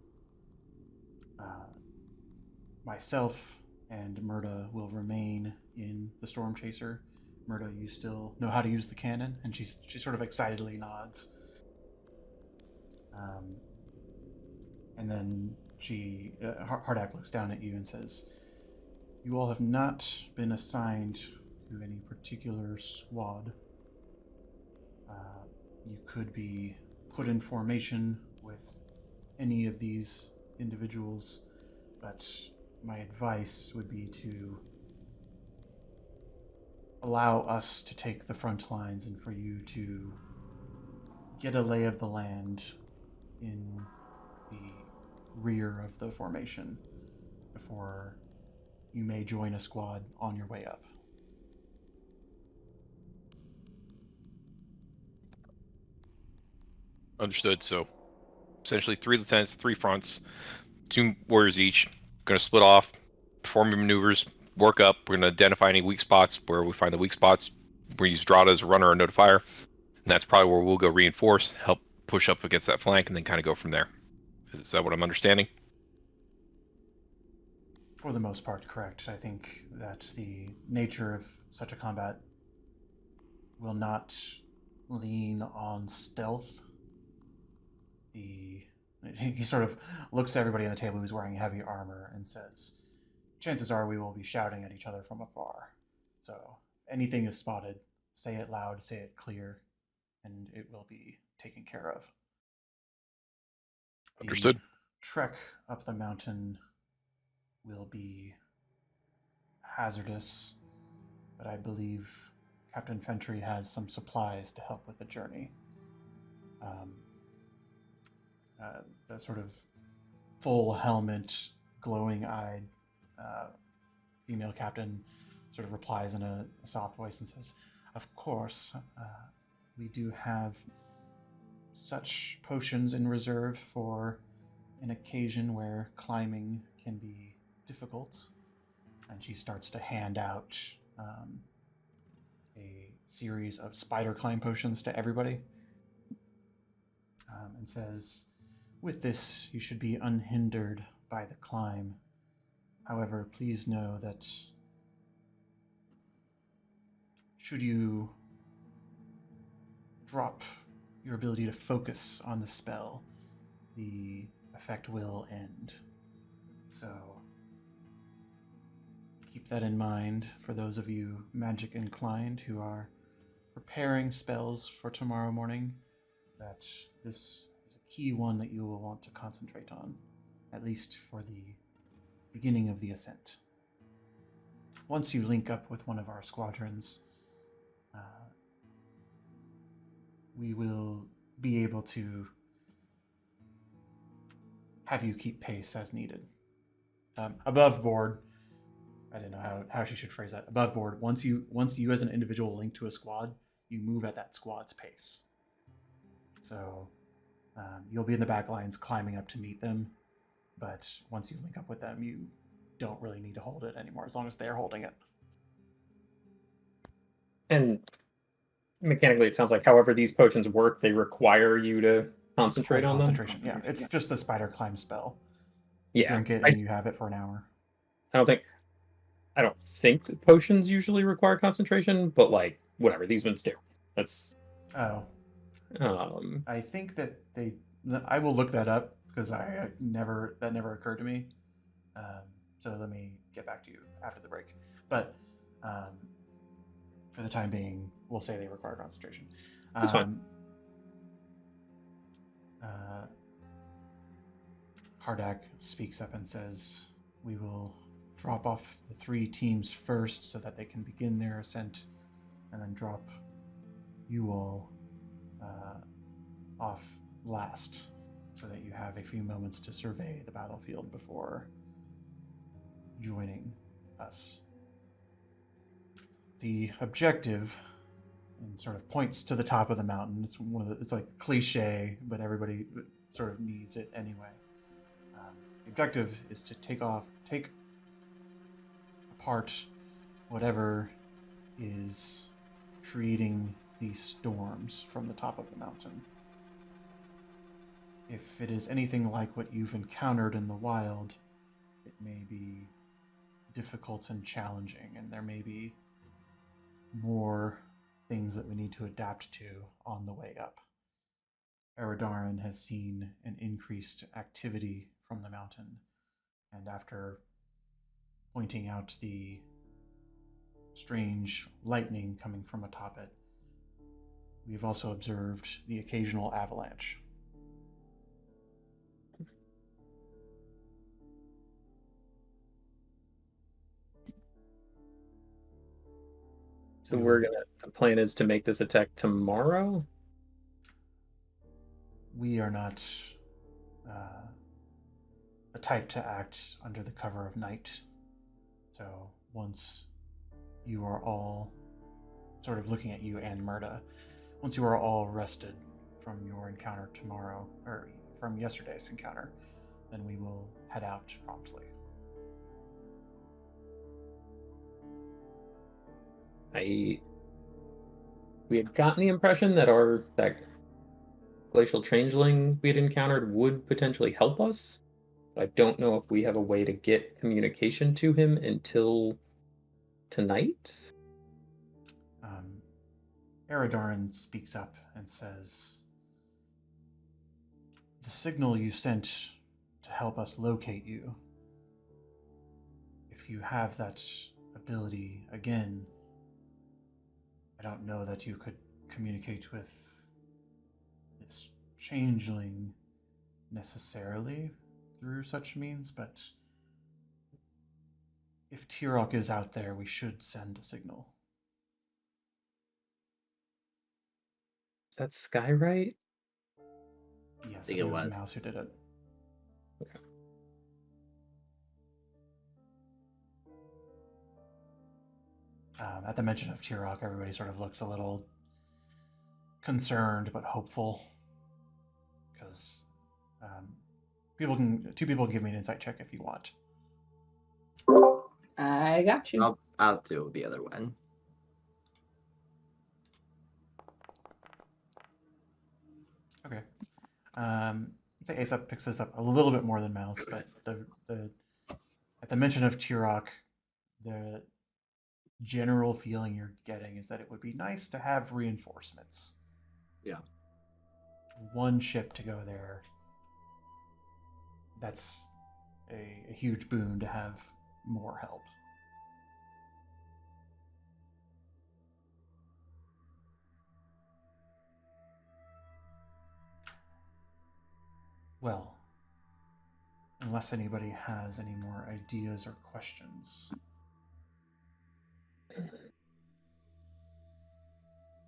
Myself and Murda will remain in the Storm Chaser. Murda, you still know how to use the cannon?" And she sort of excitedly nods. And then Hardak looks down at you and says, "You all have not been assigned to any particular squad. You could be put in formation with any of these individuals, but my advice would be to allow us to take the front lines and for you to get a lay of the land in the rear of the formation before you may join a squad on your way up." Understood. So essentially 3 lieutenants, 3 fronts, 2 warriors each. Going to split off, perform your maneuvers, work up. We're going to identify any weak spots. Where we find the weak spots, we use Drada as a runner or notifier. And that's probably where we'll go reinforce, help push up against that flank, and then kind of go from there. Is that what I'm understanding? For the most part, correct. I think that the nature of such a combat will not lean on stealth. He sort of looks to everybody on the table who's wearing heavy armor and says, "Chances are we will be shouting at each other from afar. So if anything is spotted, say it loud, say it clear, and it will be taken care of." Understood. The trek up the mountain will be hazardous, but I believe Captain Foundry has some supplies to help with the journey. The sort of full helmet, glowing-eyed female captain sort of replies in a soft voice and says, "Of course, we do have such potions in reserve for an occasion where climbing can be difficult." And she starts to hand out a series of spider climb potions to everybody, and says, "With this, you should be unhindered by the climb. However, please know that should you drop your ability to focus on the spell, the effect will end. So keep that in mind for those of you magic inclined who are preparing spells for tomorrow morning, that this is a key one that you will want to concentrate on, at least for the beginning of the ascent. Once you link up with one of our squadrons, we will be able to have you keep pace as needed. Above board, I don't know how she should phrase that. Above board, once you as an individual link to a squad, you move at that squad's pace. So you'll be in the back lines climbing up to meet them, but once you link up with them, you don't really need to hold it anymore as long as they're holding it. And mechanically, it sounds like however these potions work, they require you to concentrate on them. Concentration, yeah. It's just the spider climb spell. Yeah, Drink it and you have it for an hour. I don't think that potions usually require concentration, but like whatever, these ones do. That's Oh, um I think that I will look that up because that never occurred to me. So let me get back to you after the break. But for the time being, we'll say they require concentration. That's fine. Hardak speaks up and says, "We will drop off the 3 teams first so that they can begin their ascent, and then drop you all off last so that you have a few moments to survey the battlefield before joining us. The objective," and sort of points to the top of the mountain. It's like cliche, but everybody sort of needs it anyway. The objective is to take apart whatever is creating these storms from the top of the mountain. If it is anything like what you've encountered in the wild, it may be difficult and challenging, and there may be more things that we need to adapt to on the way up. Eridarin has seen an increased activity from the mountain, and after pointing out the strange lightning coming from atop it, we've also observed the occasional avalanche. So the plan is to make this attack tomorrow? We are not the type to act under the cover of night. So once you are all, sort of looking at you and Murda, once you are all rested from your encounter tomorrow, or from yesterday's encounter, then we will head out promptly. We had gotten the impression that that glacial changeling we had encountered would potentially help us. I don't know if we have a way to get communication to him until tonight. Eridarin speaks up and says, "The signal you sent to help us locate you, if you have that ability again, I don't know that you could communicate with this changeling necessarily through such means, but if Tirok is out there, we should send a signal." Is that Skyrite? Yes, think it it was was. Mouse who did it. Okay. At the mention of Tirok, everybody sort of looks a little concerned but hopeful, because two people can give me an insight check if you want. I got you. I'll do the other one. Okay. The Aesop picks this up a little bit more than Mouse, but at the mention of Tirok, the general feeling you're getting is that it would be nice to have reinforcements. Yeah. One ship to go there. That's a huge boon to have more help. Well, unless anybody has any more ideas or questions.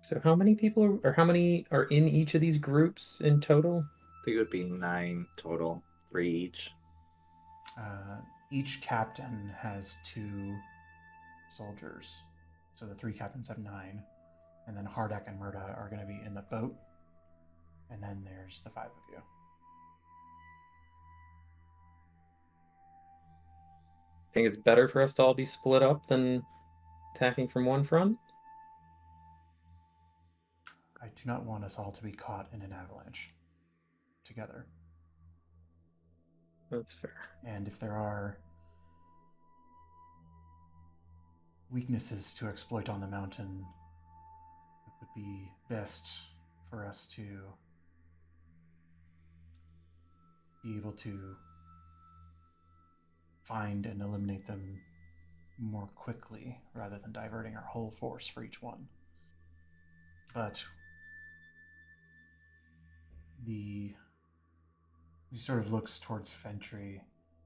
So how many people or how many are in each of these groups in total? I think it would be 9 total, 3 each. Each captain has 2 soldiers, so the 3 captains have 9, and then Hardak and Murda are going to be in the boat, and then there's the 5 of you. Think it's better for us to all be split up than attacking from one front? I do not want us all to be caught in an avalanche together. That's fair. And if there are weaknesses to exploit on the mountain, it would be best for us to be able to find and eliminate them more quickly rather than diverting our whole force for each one. But he sort of looks towards Foundry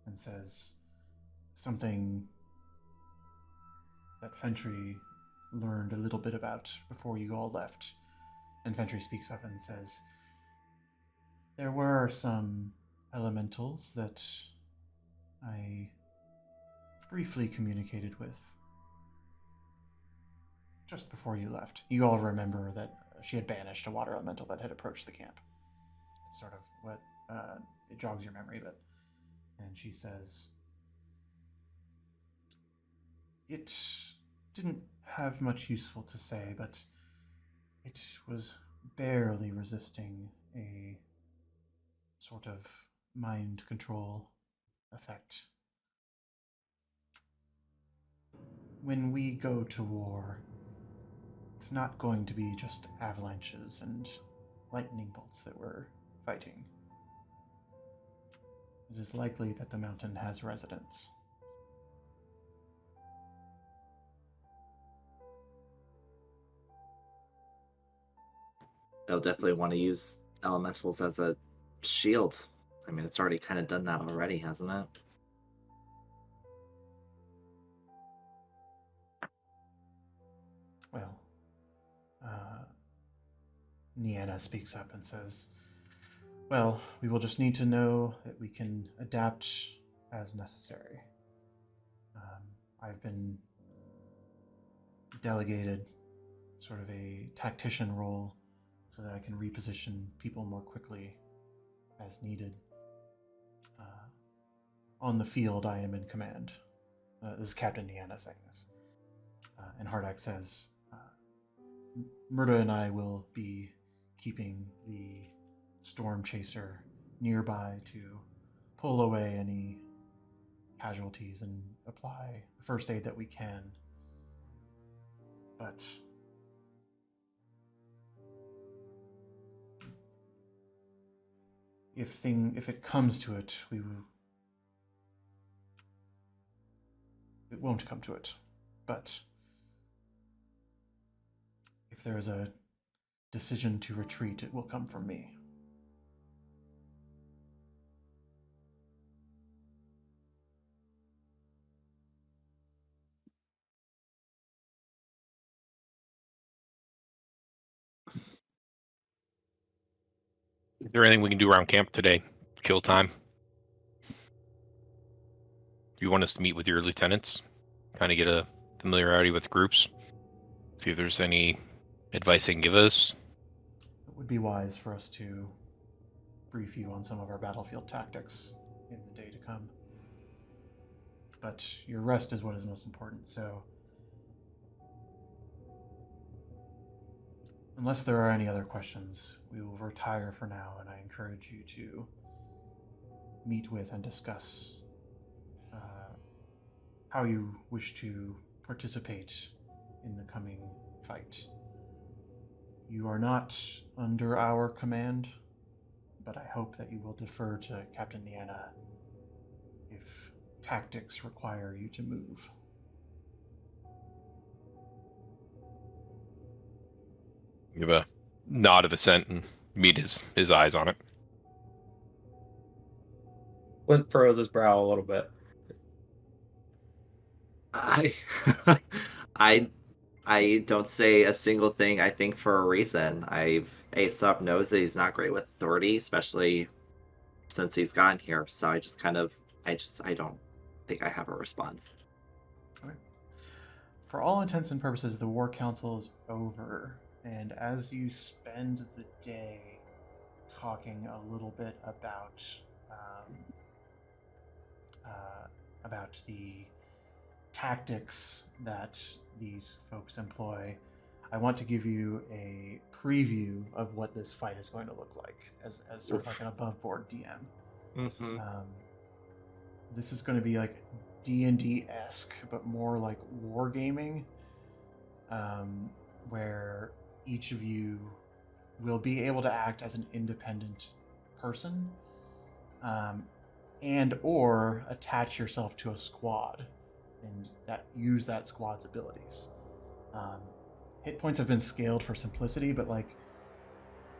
and says something that Foundry learned a little bit about before you all left. And Foundry speaks up and says, there were some elementals that I briefly communicated with just before you left. You all remember that she had banished a water elemental that had approached the camp. It's sort of what it jogs your memory, but and she says it didn't have much useful to say, but it was barely resisting a sort of mind control effect. When we go to war, it's not going to be just avalanches and lightning bolts that we're fighting. It is likely that the mountain has residents. They'll definitely want to use elementals as a shield. I mean, it's already kind of done that already, hasn't it? Well, Niana speaks up and says, well, we will just need to know that we can adapt as necessary. I've been delegated sort of a tactician role so that I can reposition people more quickly as needed. On the field, I am in command. This is Captain Niana saying this. And Hardak says, Murda and I will be keeping the storm chaser nearby to pull away any casualties and apply the first aid that we can. But if it comes to it, it won't come to it. But if there is a decision to retreat, it will come from me. Is there anything we can do around camp today? Kill time? Do you want us to meet with your lieutenants? Kind of get a familiarity with groups? See if there's any advice they can give us? It would be wise for us to brief you on some of our battlefield tactics in the day to come. But your rest is what is most important, so unless there are any other questions, we will retire for now, and I encourage you to meet with and discuss how you wish to participate in the coming fight. You are not under our command, but I hope that you will defer to Captain Niana if tactics require you to move. Give a nod of assent and meet his eyes on it. Flint furrows his brow a little bit. I I don't say a single thing, I think, for a reason. Aesop knows that he's not great with authority, especially since he's gotten here. So I just kind of, I don't think I have a response. Okay. For all intents and purposes, the War Council is over, and as you spend the day talking a little bit about the tactics that these folks employ, I want to give you a preview of what this fight is going to look like as sort of like an above board DM. Mm-hmm. This is going to be like D&D-esque, but more like wargaming, where each of you will be able to act as an independent person, and or attach yourself to a squad and use that squad's abilities. Hit points have been scaled for simplicity, but like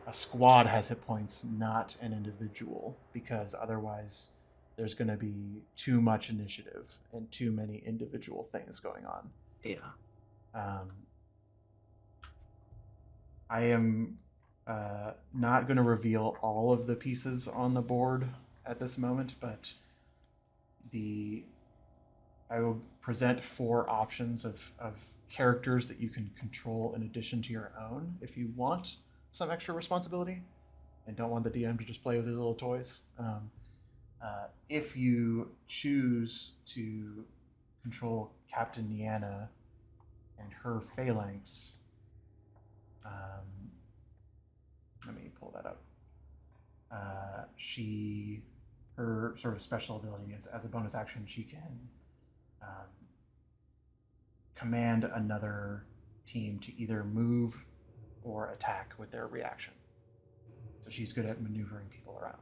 a squad has hit points, not an individual, because otherwise there's going to be too much initiative and too many individual things going on. Yeah. I am not going to reveal all of the pieces on the board at this moment, but I will present 4 options of characters that you can control in addition to your own if you want some extra responsibility and don't want the DM to just play with his little toys. If you choose to control Captain Niana and her phalanx, let me pull that up. Her sort of special ability is, as a bonus action, she can command another team to either move or attack with their reaction. So she's good at maneuvering people around.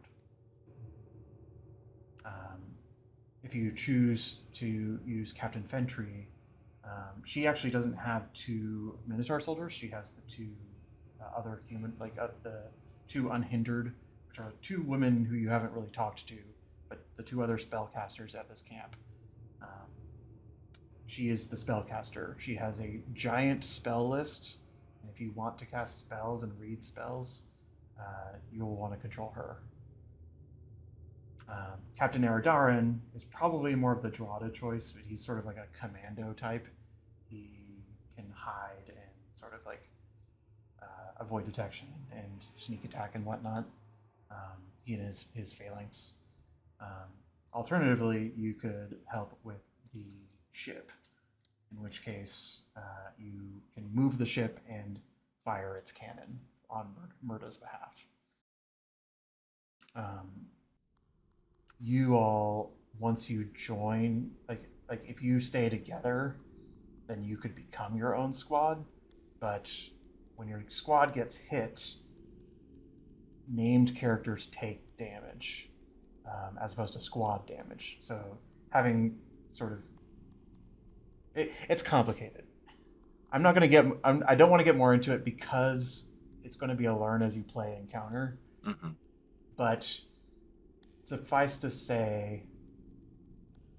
If you choose to use Captain Foundry, she actually doesn't have 2 Minotaur soldiers. She has the 2 other human, the 2 unhindered, which are 2 women who you haven't really talked to, but the 2 other spellcasters at this camp. She is the spellcaster. She has a giant spell list, and if you want to cast spells and read spells, you'll want to control her. Captain Eradarin is probably more of the Drada choice, but he's sort of like a commando type. He can hide and sort of like avoid detection and sneak attack and whatnot. He and his phalanx. Alternatively, you could help with the ship, in which case you can move the ship and fire its cannon on Murda's behalf. You all, once you join, like if you stay together, then you could become your own squad. But when your squad gets hit, named characters take damage, as opposed to squad damage. So having sort of it's complicated. I don't want to get more into it because it's going to be a learn as you play encounter. Mm-hmm. But suffice to say,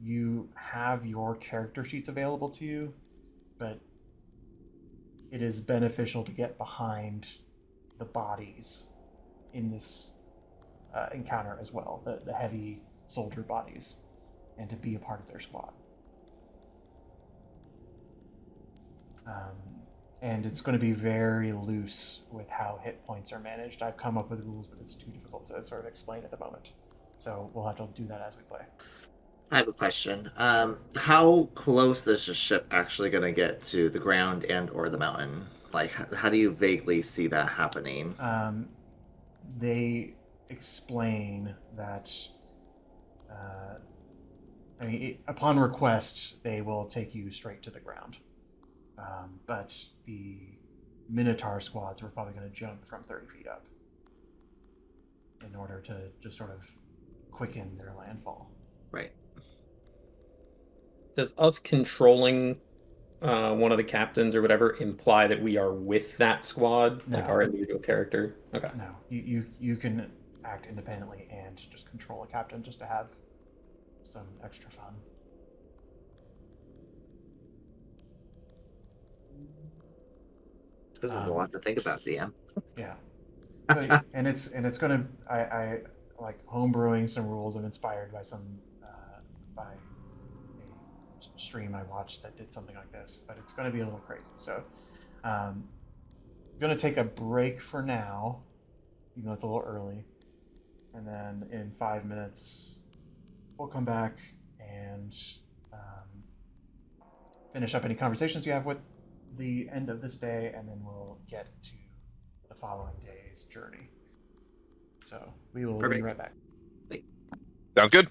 you have your character sheets available to you, but it is beneficial to get behind the bodies in this encounter as well, the heavy soldier bodies, and to be a part of their squad. And it's going to be very loose with how hit points are managed. I've come up with rules, but it's too difficult to sort of explain at the moment. So we'll have to do that as we play. I have a question. How close is the ship actually going to get to the ground and or the mountain? Like, how do you vaguely see that happening? They explain that, upon request, they will take you straight to the ground. But the Minotaur squads were probably going to jump from 30 feet up in order to just sort of quicken their landfall. Right. Does us controlling one of the captains or whatever imply that we are with that squad, No. like our individual character? Okay. No, you can act independently and just control a captain just to have some extra fun. This is a lot to think about, DM. Yeah. So, and it's gonna I like homebrewing some rules I'm inspired by some by a stream I watched that did something like this, but it's gonna be a little crazy. So I'm gonna take a break for now, even though it's a little early, and then in 5 minutes we'll come back and finish up any conversations you have with the end of this day, and then we'll get to the following day's journey. So we will be right back. Sounds good.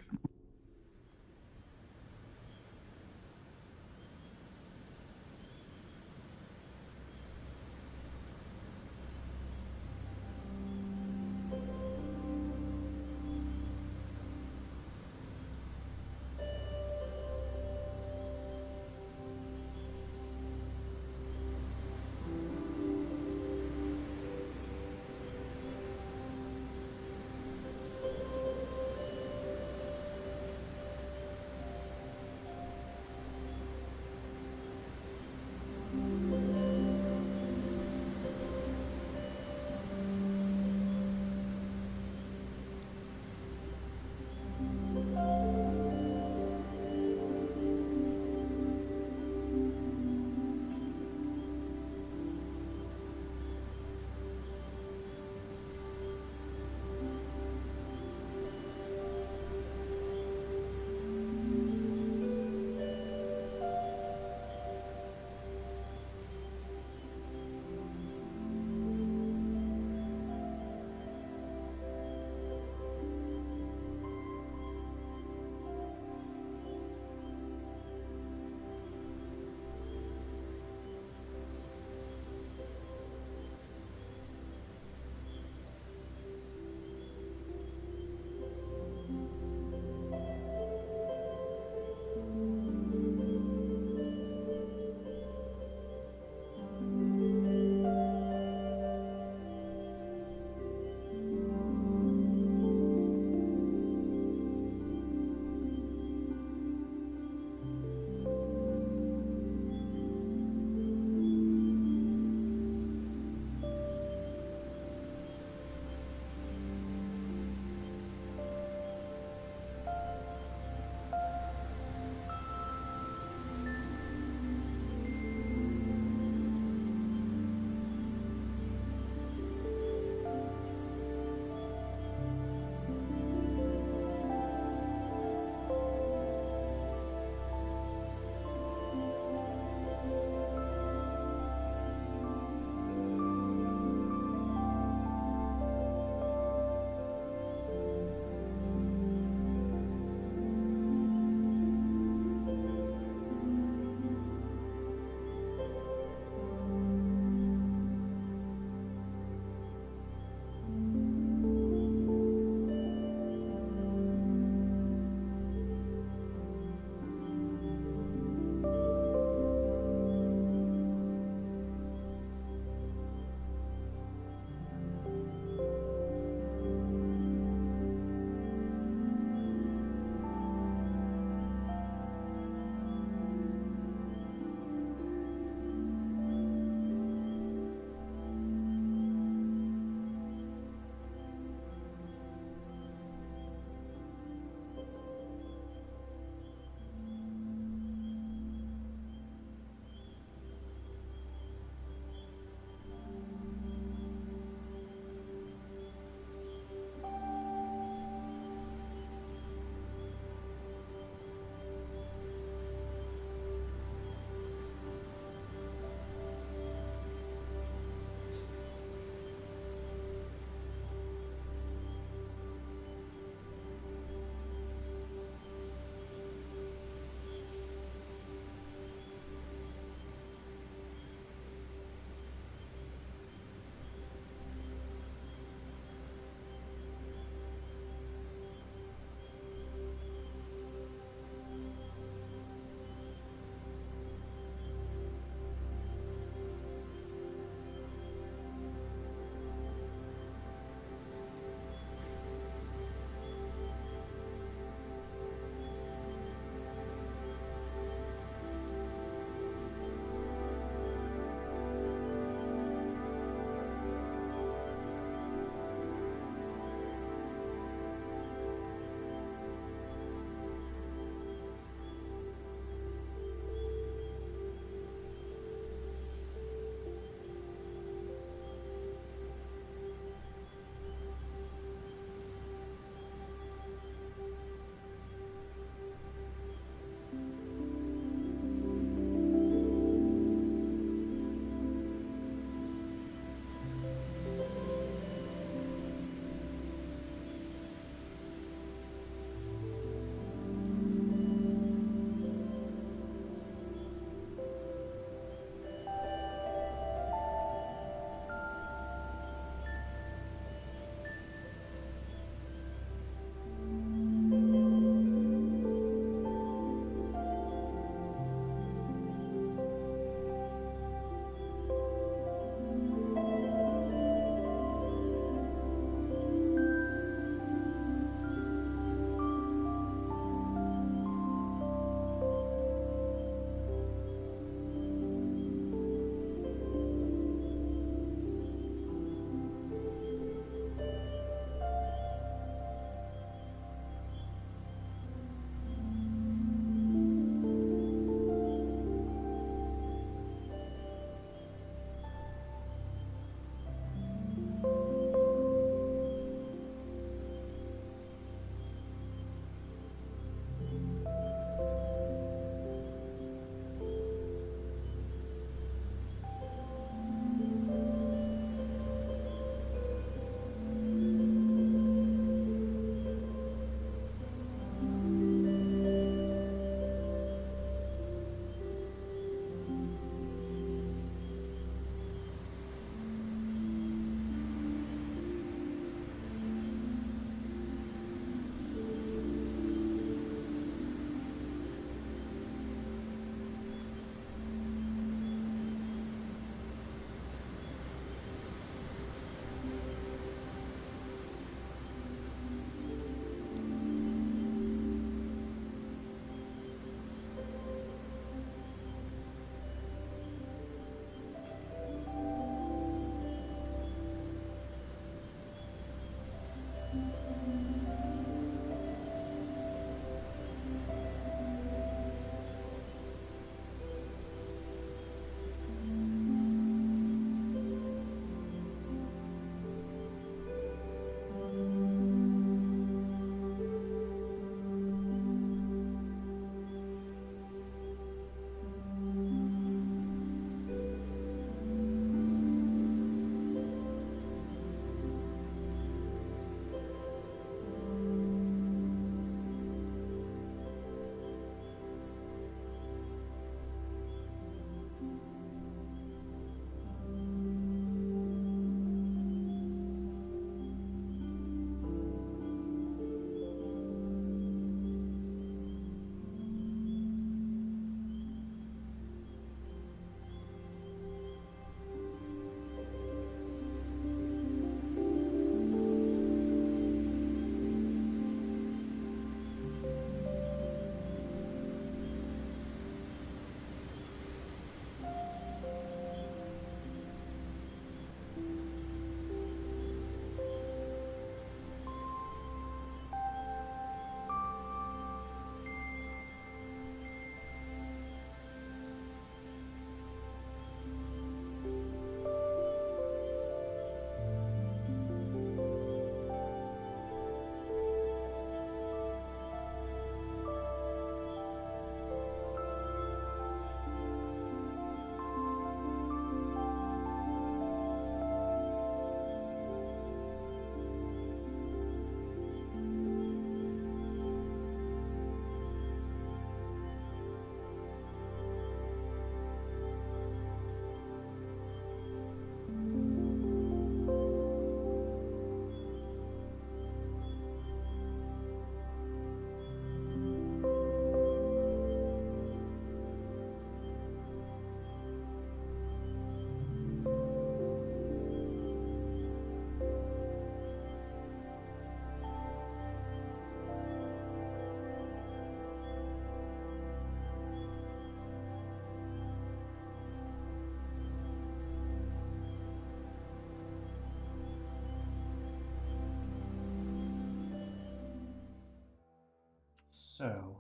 So,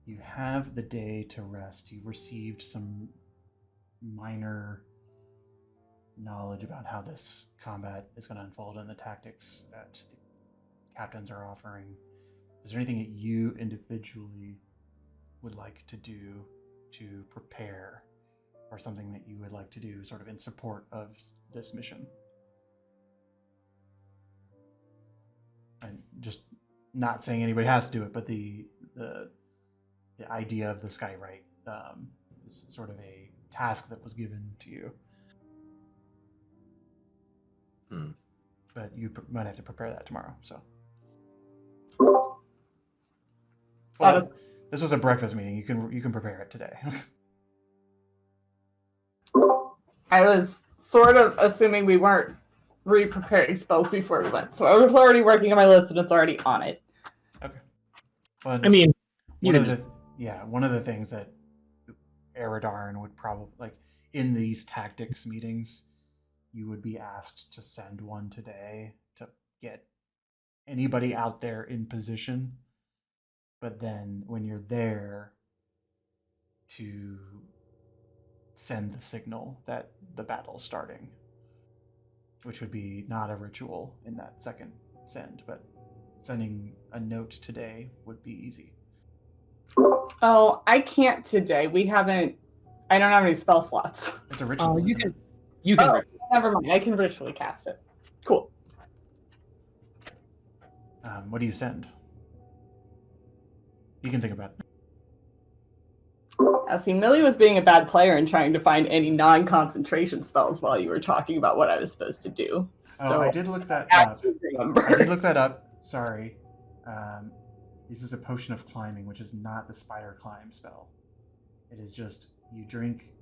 you have the day to rest. You've received some minor knowledge about how this combat is going to unfold and the tactics that the captains are offering. Is there anything that you individually would like to do to prepare, or something that you would like to do sort of in support of this mission? And just not saying anybody has to do it, but the idea of the Skywrite is sort of a task that was given to you. But you might have to prepare that tomorrow. So, well, this was a breakfast meeting. You can prepare it today. I was sort of assuming we weren't re-preparing spells before we went, so I was already working on my list and it's already on it. Okay. Well, I mean, one of the things that Eridarn would probably, like, in these tactics meetings, you would be asked to send one today to get anybody out there in position, but then when you're there, to send the signal that the battle's starting, which would be not a ritual in that second send, but sending a note today would be easy. Oh, I can't today. I don't have any spell slots. It's a ritual. you isn't can. it? Never mind. I can ritually cast it. Cool. What do you send? You can think about it. See, Millie was being a bad player and trying to find any non-concentration spells while you were talking about what I was supposed to do. So I did look that I up. remember. I did look that up. Sorry. This is a potion of climbing, which is not the spider climb spell. It is just you drink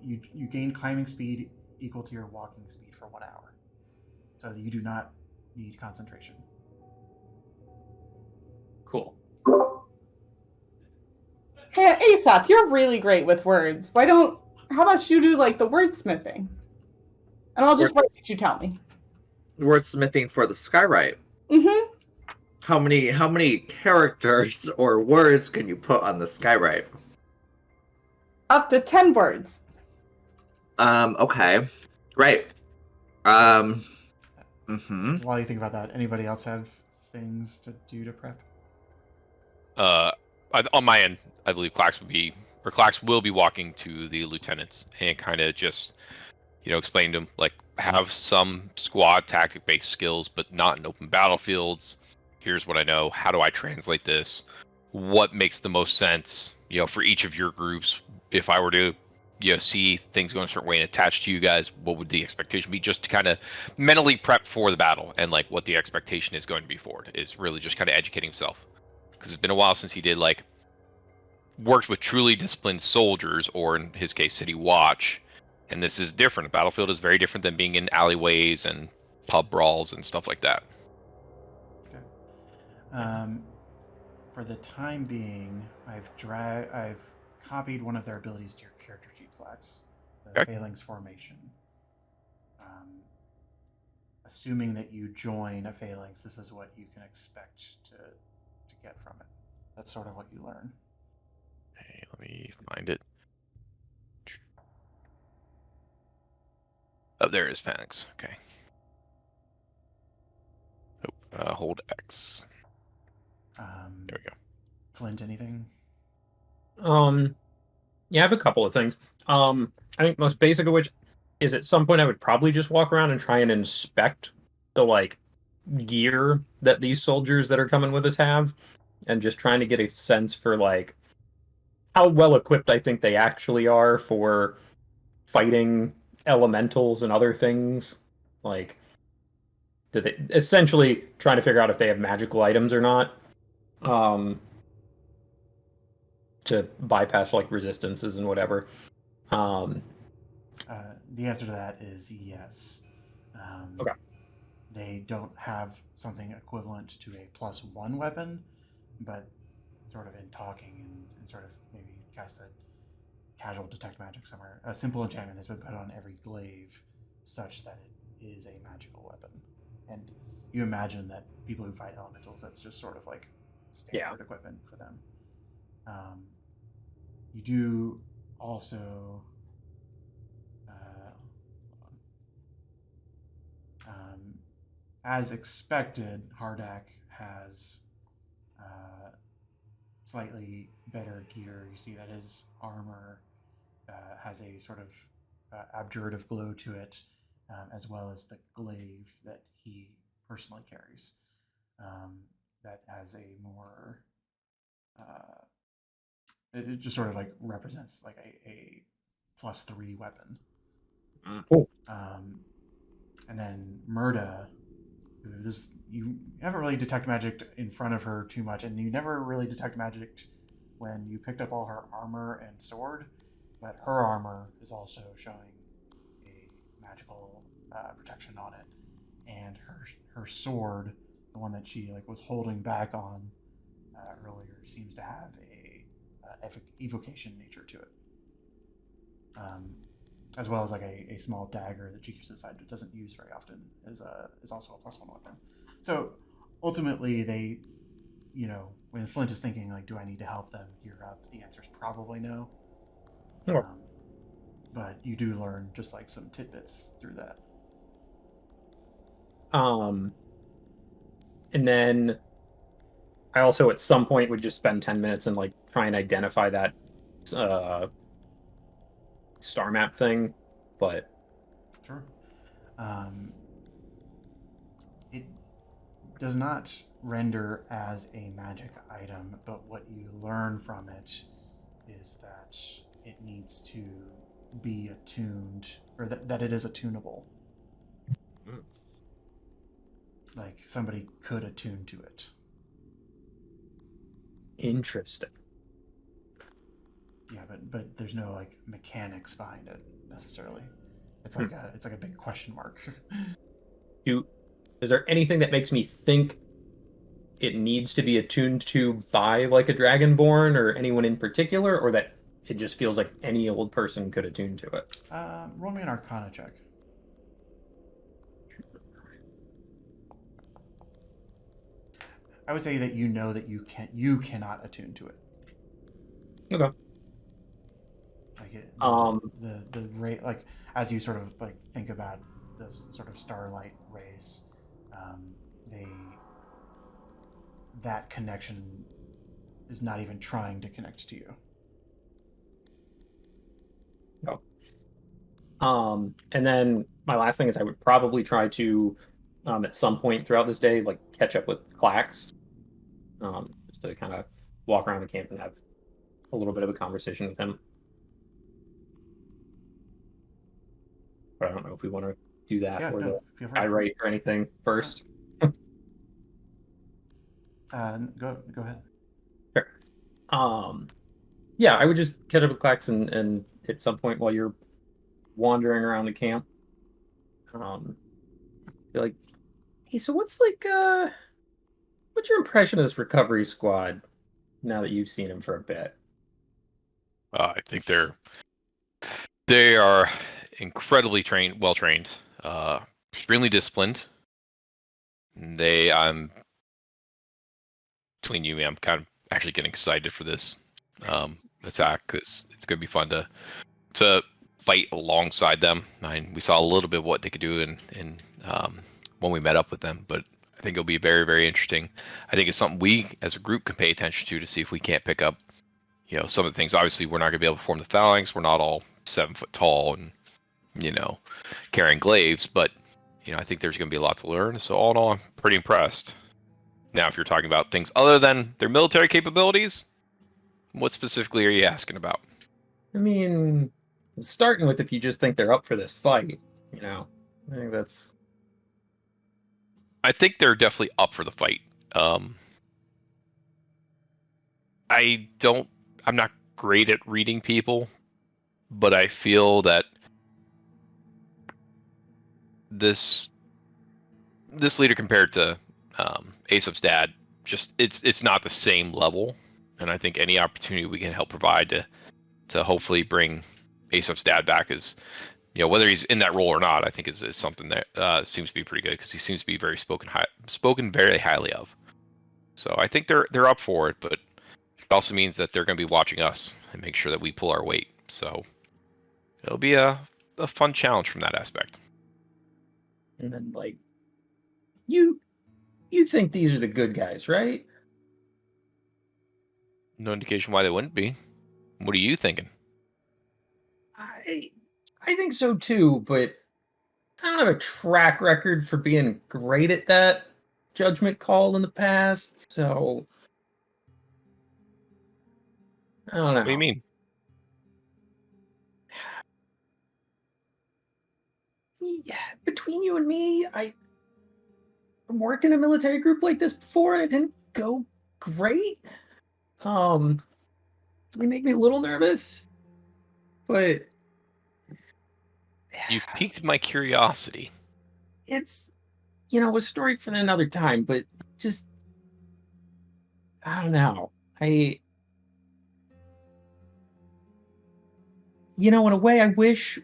you gain climbing speed equal to your walking speed for 1 hour. So you do not need concentration. Cool. Hey, Aesop, you're really great with words. How about you do like the wordsmithing? And I'll just write what you tell me. Wordsmithing for the Skywrite. Mm-hmm. How many characters or words can you put on the Skywrite? Up to 10 words. Okay. Great. While you think about that, anybody else have things to do to prep? On my end, I believe Clax will be walking to the lieutenants and kind of just, explain to them, like, have some squad tactic based skills, but not in open battlefields. Here's what I know. How do I translate this? What makes the most sense, for each of your groups? If I were to, see things going a certain way and attached to you guys, what would the expectation be? Just to kind of mentally prep for the battle and like what the expectation is going to be for it. Is really just kind of educating himself, because it's been a while since he did like worked with truly disciplined soldiers, or in his case, City Watch. And this is different. A battlefield is very different than being in alleyways and pub brawls and stuff like that. Okay. For the time being, I've copied one of their abilities to your character sheet, Clax. The Okay. Phalanx Formation. Assuming that you join a phalanx, this is what you can expect to get from it. That's sort of what you learn. Hey, let me find it. Oh, there is Phalanx. Okay. Oh, hold X. There we go. Flint, anything? Yeah, I have a couple of things. I think most basic of which is at some point I would probably just walk around and try and inspect the like gear that these soldiers that are coming with us have, and just trying to get a sense for like how well equipped I think they actually are for fighting elementals and other things. Like, do they essentially trying to figure out if they have magical items or not, to bypass like resistances and whatever. The answer to that is yes. Okay. They don't have something equivalent to a +1 weapon, but sort of in talking and sort of maybe cast a casual detect magic somewhere. A simple enchantment has been put on every glaive such that it is a magical weapon. And you imagine that people who fight elementals, that's just sort of like standard equipment for them. You do also as expected, Hardak has slightly better gear. You see that his armor has a sort of abjurative glow to it, as well as the glaive that he personally carries. That has a more it just sort of like represents like a +3 weapon. Cool. And then Murda, you haven't really detect magic in front of her too much, and you never really detect magic when you picked up all her armor and sword, but her armor is also showing a magical protection on it, and her sword, the one that she like was holding back on earlier, seems to have a evocation nature to it, as well as like a small dagger that she keeps aside but doesn't use very often is also a +1 weapon. So ultimately, they, when Flint is thinking like, do I need to help them gear up, the answer is probably no. Sure. But you do learn just like some tidbits through that. And then I also at some point would just spend 10 minutes and like try and identify that star map thing, but sure. It does not render as a magic item, but what you learn from it is that it needs to be attuned, or that it is attunable. Like somebody could attune to it. Interesting. Yeah, but there's no like mechanics behind it necessarily. It's like a big question mark. Is there anything that makes me think it needs to be attuned to by like a Dragonborn or anyone in particular, or that it just feels like any old person could attune to it? Roll me an Arcana check. I would say that you know that you cannot attune to it. Okay. Like the ray, like as you sort of like think about this sort of starlight rays, that connection is not even trying to connect to you. No. And then my last thing is I would probably try to, at some point throughout this day, like catch up with Clax, just to kind of walk around the camp and have a little bit of a conversation with him. But I don't know if we want to do that or the I write or anything first. Go ahead. Sure. Yeah, I would just catch up with Clax and at some point while you're wandering around the camp, be like, hey, so what's your impression of this recovery squad now that you've seen them for a bit? I think they are incredibly well trained, extremely disciplined. I'm between you, man, I'm kind of actually getting excited for this attack because it's going to be fun to fight alongside them. I mean, we saw a little bit of what they could do in when we met up with them, but I think it'll be very, very interesting. I think it's something we as a group can pay attention to see if we can't pick up, some of the things. Obviously, we're not going to be able to form the phalanx. We're not all 7 foot tall and, carrying glaives, but, I think there's going to be a lot to learn. So all in all, I'm pretty impressed. Now, if you're talking about things other than their military capabilities, what specifically are you asking about? I mean, starting with if you just think they're up for this fight, I think that's... I think they're definitely up for the fight. I'm not great at reading people, but I feel that this leader compared to Asap's dad, just it's not the same level, and I think any opportunity we can help provide to hopefully bring Asap's dad back is, whether he's in that role or not, I think is something that seems to be pretty good because he seems to be very spoken very highly of. So I think they're up for it, but it also means that they're going to be watching us and make sure that we pull our weight. So it'll be a fun challenge from that aspect. And then, like, you think these are the good guys, right? No indication why they wouldn't be. What are you thinking? I think so too, but I don't have a track record for being great at that judgment call in the past, so I don't know. What do you mean? Yeah, between you and me, I've worked in a military group like this before, and it didn't go great. They make me a little nervous, but You've piqued my curiosity. it's, a story for another time. But just, I don't know. In a way, I wish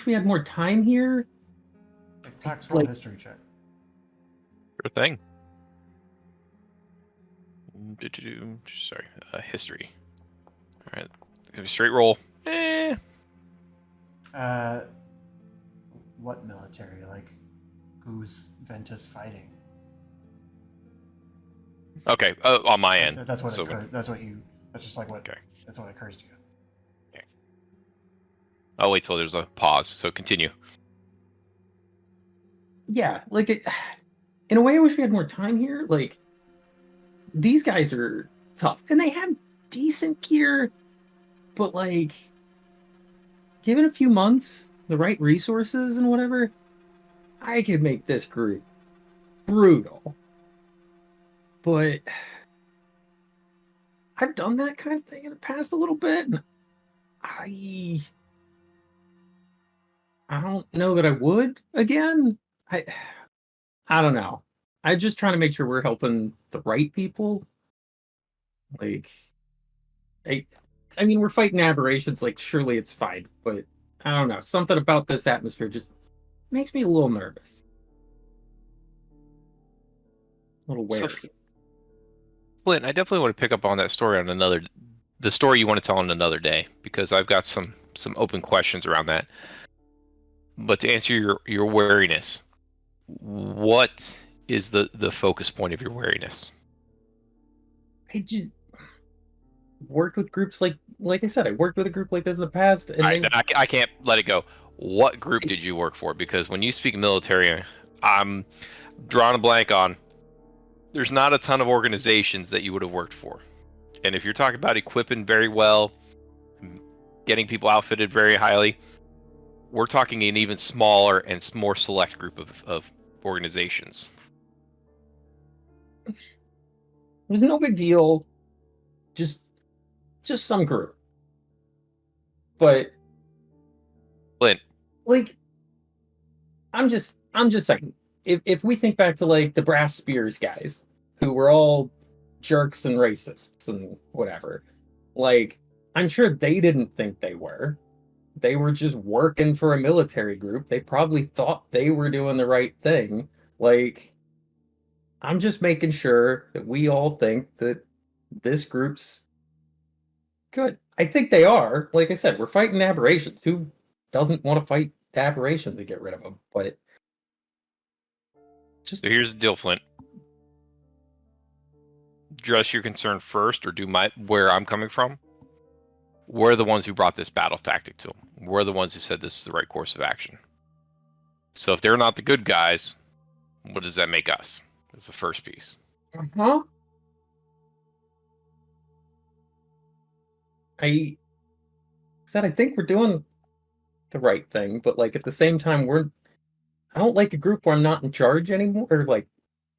we had more time here. Like, Pax, roll a history check. Sure thing. Sorry, history. All right, straight roll. What military? Like, who's Ventus fighting? Okay, on my end. That's what So occurred. That's just like what. Okay. That's what occurs to you. I'll wait till there's a pause. So continue. Yeah, like in a way, I wish we had more time here. Like, these guys are tough, and they have decent gear, but like, given a few months, the right resources and whatever, I could make this group brutal. But I've done that kind of thing in the past a little bit, and I don't know that I would again. I don't know. I'm just trying to make sure we're helping the right people. Like, I mean, we're fighting aberrations. Like, surely it's fine, but I don't know. Something about this atmosphere just makes me a little nervous, a little wary. So, Flint, I definitely want to pick up on that story on the story you want to tell on another day, because I've got some open questions around that. But to answer your wariness, what is the focus point of your wariness? I just worked with groups like I said, I worked with a group like this in the past, and I can't let it go. What group did you work for? Because when you speak military, I'm drawing a blank on. There's not a ton of organizations that you would have worked for, and if you're talking about equipping very well, getting people outfitted very highly, we're talking an even smaller and more select group of organizations. it was no big deal. Just some group. But Flint, like, I'm just saying, if we think back to like the Brass Spears guys, who were all jerks and racists and whatever, like, I'm sure they didn't think they were. They were just working for a military group. They probably thought they were doing the right thing. Like, I'm just making sure that we all think that this group's good. I think they are. Like I said, we're fighting aberrations. Who doesn't want to fight aberrations to get rid of them? But just, so here's the deal, Flint. Address your concern first, or do where I'm coming from. We're the ones who brought this battle tactic to them. We're the ones who said this is the right course of action. So if they're not the good guys, what does that make us? That's the first piece. I said I think we're doing the right thing, but like at the same time, I don't like a group where I'm not in charge anymore, or like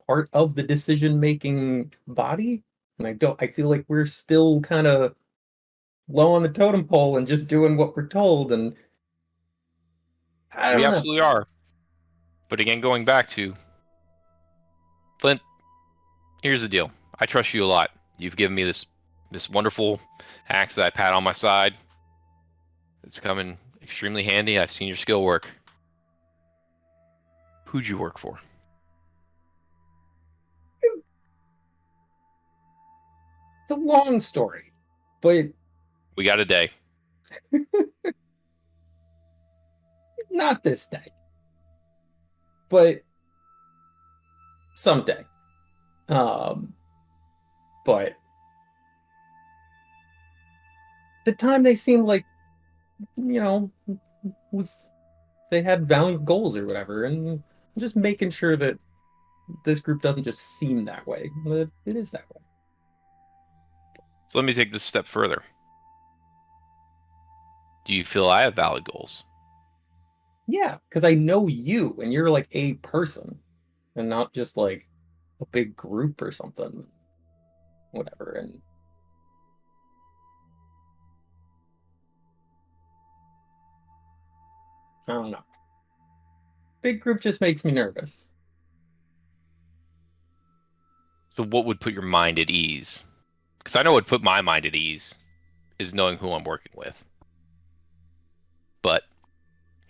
part of the decision-making body. And I feel like we're still kind of low on the totem pole and just doing what we're told. And I don't We know. absolutely are. But again, going back to Flint, here's the deal. I trust you a lot. You've given me this wonderful axe that I pat on my side. It's coming extremely handy. I've seen your skill work. Who'd you work for? It's a long story, but We got a day. not this day. But someday. But the time they seemed like, was they had valiant goals or whatever, and just making sure that this group doesn't just seem that way. That it is that way. So let me take this a step further. Do you feel I have valid goals? Yeah, because I know you, and you're like a person, and not just like a big group or something. Whatever, and I don't know. Big group just makes me nervous. So what would put your mind at ease? Because I know what would put my mind at ease is knowing who I'm working with. But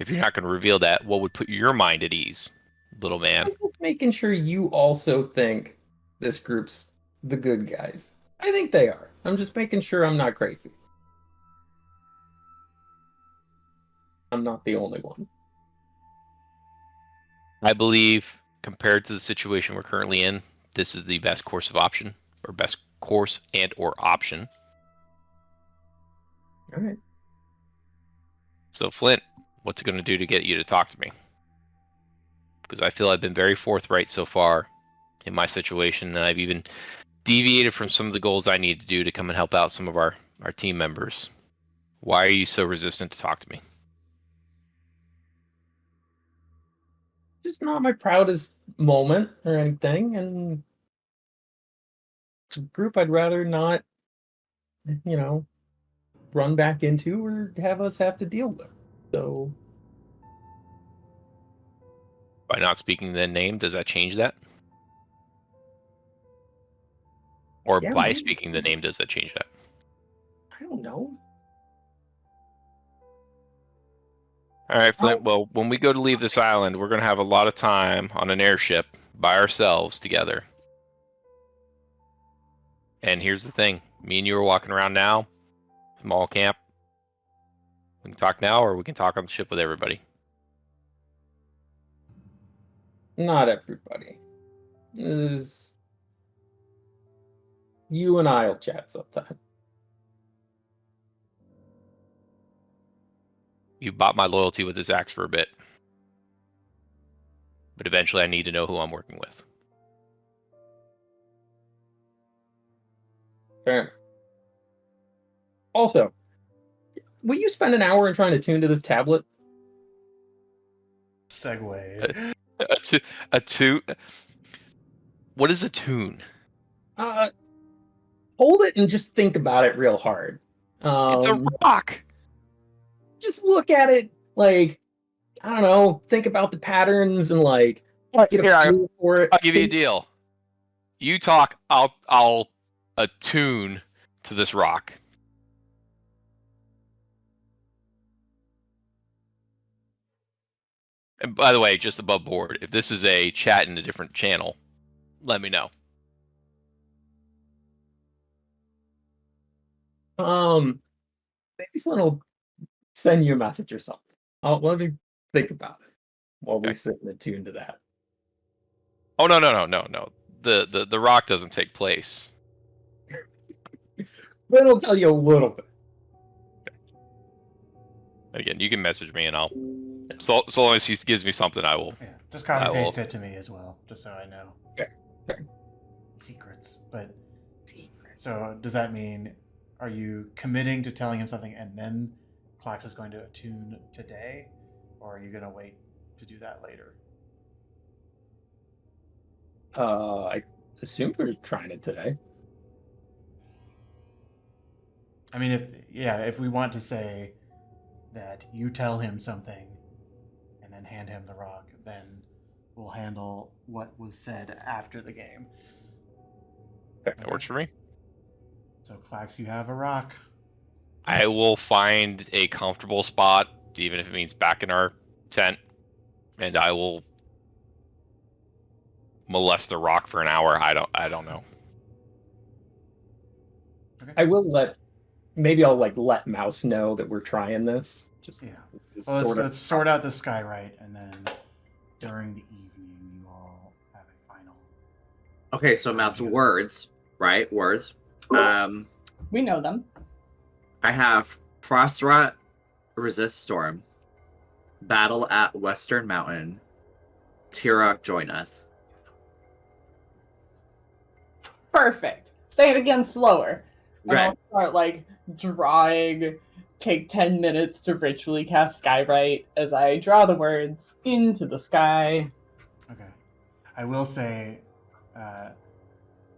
if you're not going to reveal that, what would put your mind at ease, little man? I'm just making sure you also think this group's the good guys. I think they are. I'm just making sure I'm not crazy. I'm not the only one. I believe, compared to the situation we're currently in, this is the best course of option, or best course and or option. All right. So Flint, what's it going to do to get you to talk to me? Because I feel I've been very forthright so far in my situation, and I've even deviated from some of the goals I need to do to come and help out some of our team members. Why are you so resistant to talk to me? Just not my proudest moment or anything, and it's a group I'd rather not, run back into or have us have to deal with. So By not speaking the name, does that change that? Or yeah, by maybe. speaking the name, does that change that? I don't know. All right, Flint. Well, when we go to leave this island, we're going to have a lot of time on an airship by ourselves together. And here's the thing. Me and you are walking around now, small camp. We can talk now, or we can talk on the ship with everybody. Not everybody. This you and I'll chat sometime. You bought my loyalty with this axe for a bit. But eventually I need to know who I'm working with. Fair enough. Also, will you spend an hour in trying to tune to this tablet? Segue. A tune? What is a tune? Hold it and just think about it real hard. It's a rock! Just look at it, like, I don't know, think about the patterns and, like, get a feel for it. I'll give you a deal. You talk, I'll attune to this rock. And by the way, just above board, if this is a chat in a different channel, let me know. Maybe Flynn will send you a message or something. Let me think about it while we sit and attune to that. Oh no. The rock doesn't take place. Then I'll tell you a little bit. Again, you can message me and I'll. So long as he gives me something, I will. Yeah, just copy paste it to me as well, just so I know. Okay. Secrets, but so does that mean, are you committing to telling him something and then Clax is going to attune today, or are you going to wait to do that later? I assume we're trying it today. I mean, if we want to say that you tell him something and then hand him the rock, then we'll handle what was said after the game. That works for me. So, Clax, you have a rock. I will find a comfortable spot, even if it means back in our tent, and I will molest the rock for an hour. I don't know. Okay. I will maybe I'll let Mouse know that we're trying this. Just Yeah. it's Well, sort of let's sort out the skywrite, and then during the evening, you all have a final. Okay, so Mouse words, right? Words. We know them. I have Frostrot, Resist Storm, Battle at Western Mountain, Tirok join us. Perfect. Say it again slower. And Right. I'll start drawing. Take 10 minutes to ritually cast Skywrite as I draw the words into the sky. Okay. I will say,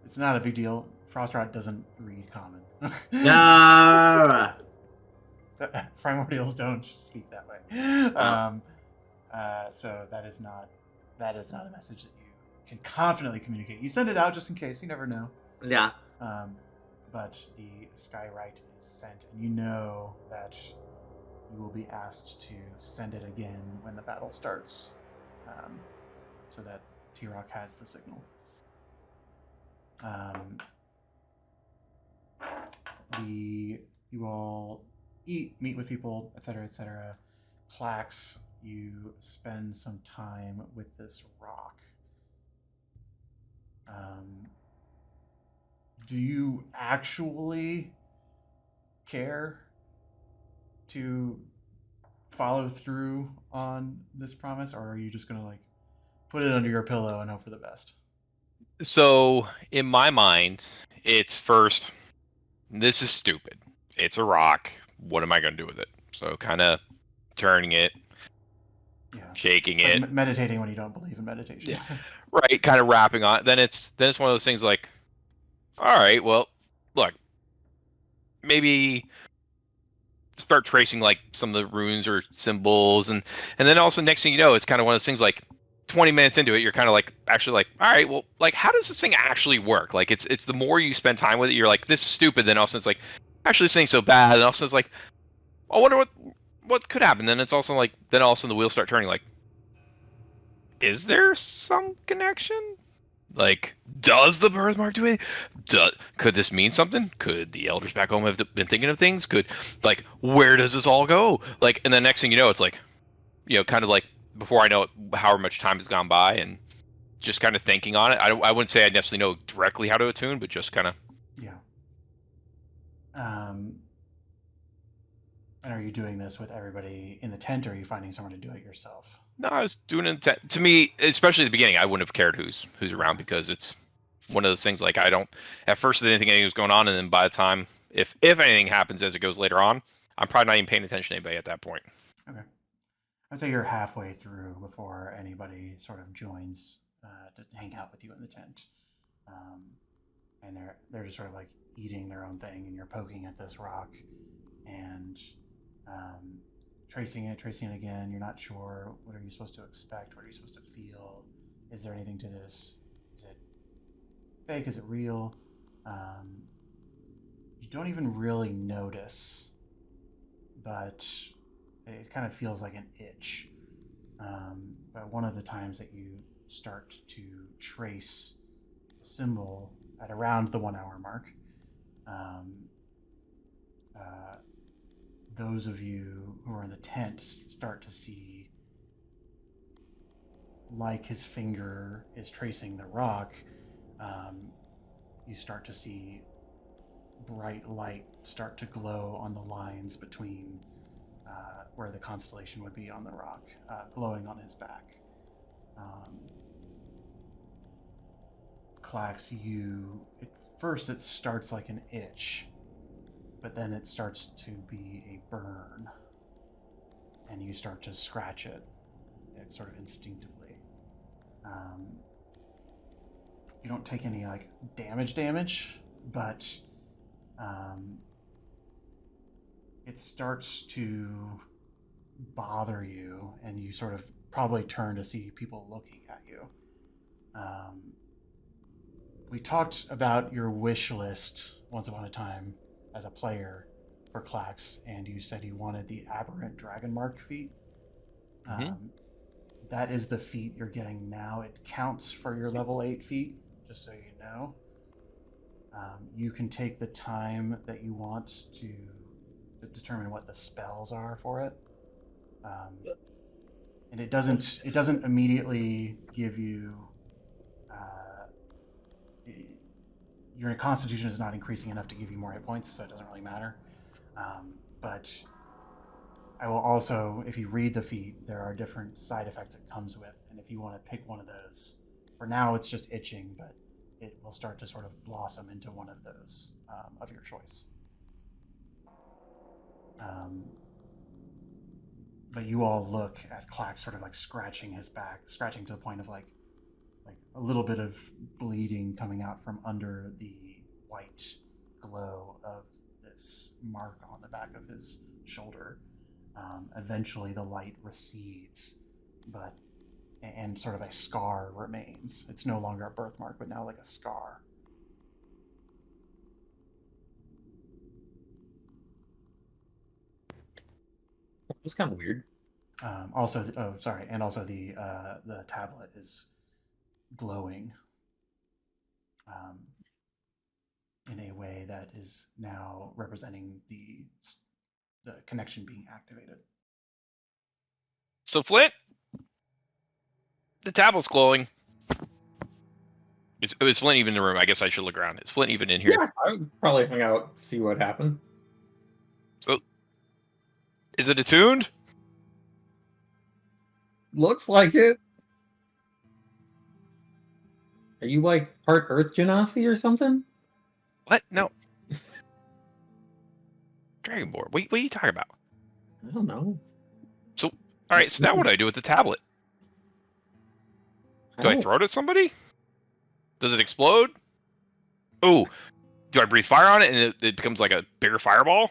it's not a big deal. Frostrot doesn't read common. Ah! Primordials don't speak that way. Oh. So that is not a message that you can confidently communicate. You send it out just in case. You never know. Yeah. But the skywrite is sent, and you know that you will be asked to send it again when the battle starts, so that Tirok has the signal. You all eat, meet with people, etc., etc. Plax, you spend some time with this rock. Do you actually care to follow through on this promise, or are you just gonna put it under your pillow and hope for the best? So in my mind, it's first, this is stupid. It's a rock. What am I going to do with it? So kind of turning it, shaking It's it, like meditating when you don't believe in meditation. Yeah. Right? Kind of wrapping on. Then it's one of those things like, all right, well, look, maybe start tracing some of the runes or symbols, and then also next thing you know, it's kind of one of those things 20 minutes into it, you're kind of all right, well, how does this thing actually work? It's the more you spend time with it, you're like, this is stupid. Then all of a sudden it's actually this thing's so bad. And all of a sudden it's I wonder what could happen. Then it's also then all of a sudden the wheels start turning. Is there some connection? Does the birthmark do it? Could this mean something? Could the elders back home have been thinking of things? Could where does this all go? And then next thing you know, it's kind of before I know it, however much time has gone by, and just kind of thinking on it. I wouldn't say I necessarily know directly how to attune, but just kind of. Yeah. And are you doing this with everybody in the tent, or are you finding someone to do it yourself? No, I was doing it. To me, especially at the beginning, I wouldn't have cared who's around, because it's one of those things. I don't. At first, I didn't think anything was going on, and then by the time, if anything happens as it goes later on, I'm probably not even paying attention to anybody at that point. Okay. I'd say you're halfway through before anybody sort of joins to hang out with you in the tent, and they're just sort of eating their own thing, and you're poking at this rock, and tracing it again. You're not sure. What are you supposed to expect? What are you supposed to feel? Is there anything to this? Is it fake? Is it real? You don't even really notice, but it kind of feels like an itch. But one of the times that you start to trace the symbol at around the 1 hour mark, those of you who are in the tent start to see, his finger is tracing the rock, you start to see bright light start to glow on the lines between where the constellation would be on the rock, glowing on his back. Clax, at first it starts like an itch, but then it starts to be a burn, and you start to scratch it sort of instinctively. You don't take any damage, but it starts to bother you, and you sort of probably turn to see people looking at you. We talked about your wish list once upon a time as a player for Clax, and you said you wanted the Aberrant Dragon Mark feat. That is the feat you're getting now. It counts for your level 8 feat, just so you know. You can take the time that you want to determine what the spells are for it, and it doesn't immediately give you. Your constitution is not increasing enough to give you more hit points, so it doesn't really matter. But I will also, if you read the feat, there are different side effects it comes with, and if you want to pick one of those, for now it's just itching, but it will start to sort of blossom into one of those of your choice. But you all look at Clack sort of like scratching his back, scratching to the point of like a little bit of bleeding coming out from under the white glow of this mark on the back of his shoulder. Eventually the light recedes, and sort of a scar remains. It's no longer a birthmark, but now like a scar. It's kind of weird. Also the tablet is glowing in a way that is now representing the connection being activated. So Flint, the tablet's glowing. Is Flint even in the room? I guess I should look around. Is Flint even in here? Yeah, I would probably hang out to see what happened. So, is it attuned? Looks like it. Are you like part Earth Genasi or something? What? No. Dragonborn. What are you talking about? I don't know. So, all right. So now what do I do with the tablet? Do I throw it at somebody? Does it explode? Oh, do I breathe fire on it and it becomes like a bigger fireball?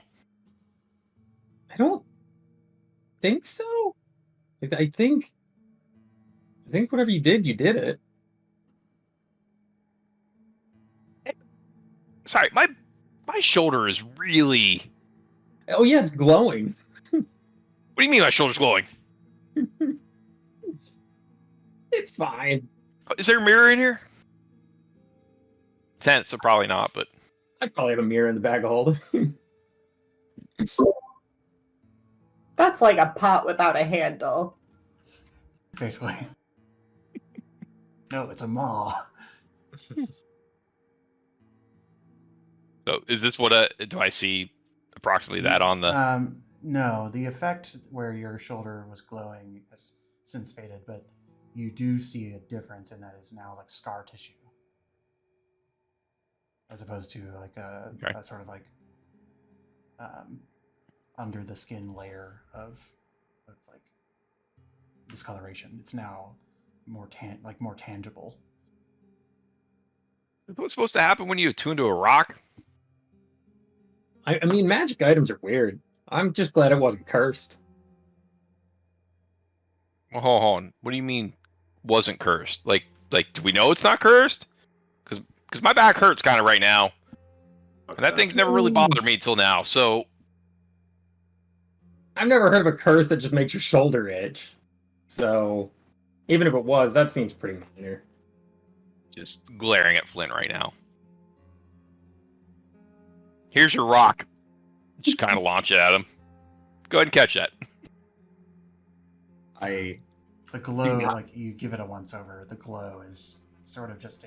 I don't think so. I think whatever you did it. Sorry, my shoulder is really. Oh yeah, it's glowing. What do you mean my shoulder's glowing? It's fine. Is there a mirror in here? Tense, so probably not, but I probably have a mirror in the bag of holding. That's like a pot without a handle. Basically. No, it's a maw. so is this what do I see approximately that on the? No, the effect where your shoulder was glowing has since faded, but you do see a difference in that it's now like scar tissue, as opposed to like a sort of like under the skin layer of like discoloration. It's now more tangible. What's supposed to happen when you attune to a rock? I mean, magic items are weird. I'm just glad it wasn't cursed. Well, hold on. What do you mean wasn't cursed? Like, do we know it's not cursed? Because my back hurts kind of right now, and that thing's never really bothered me till now. So I've never heard of a curse that just makes your shoulder itch. So even if it was, that seems pretty minor. just glaring at Flint right now. Here's your rock. Just kind of launch it at him. Go ahead and catch that. The glow, like you give it a once over. The glow is sort of just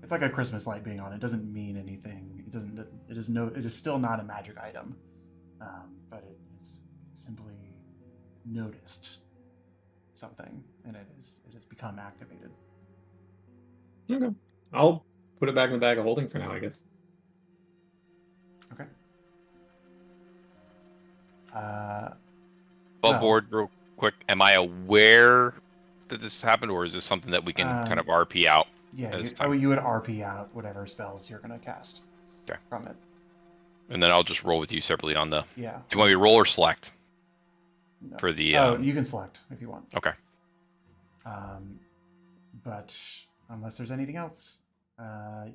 it's like a Christmas light being on. It doesn't mean anything. It is still not a magic item, but it is simply noticed something, and it has become activated. Okay, I'll put it back in the bag of holding for now, I guess. Okay. Above board, real quick. Am I aware that this happened, or is this something that we can kind of RP out? Yeah, you would RP out whatever spells you're going to cast from it. And then I'll just roll with you separately on the... Yeah. Do you want me to roll or select? No. For the... you can select if you want. Okay. But unless there's anything else,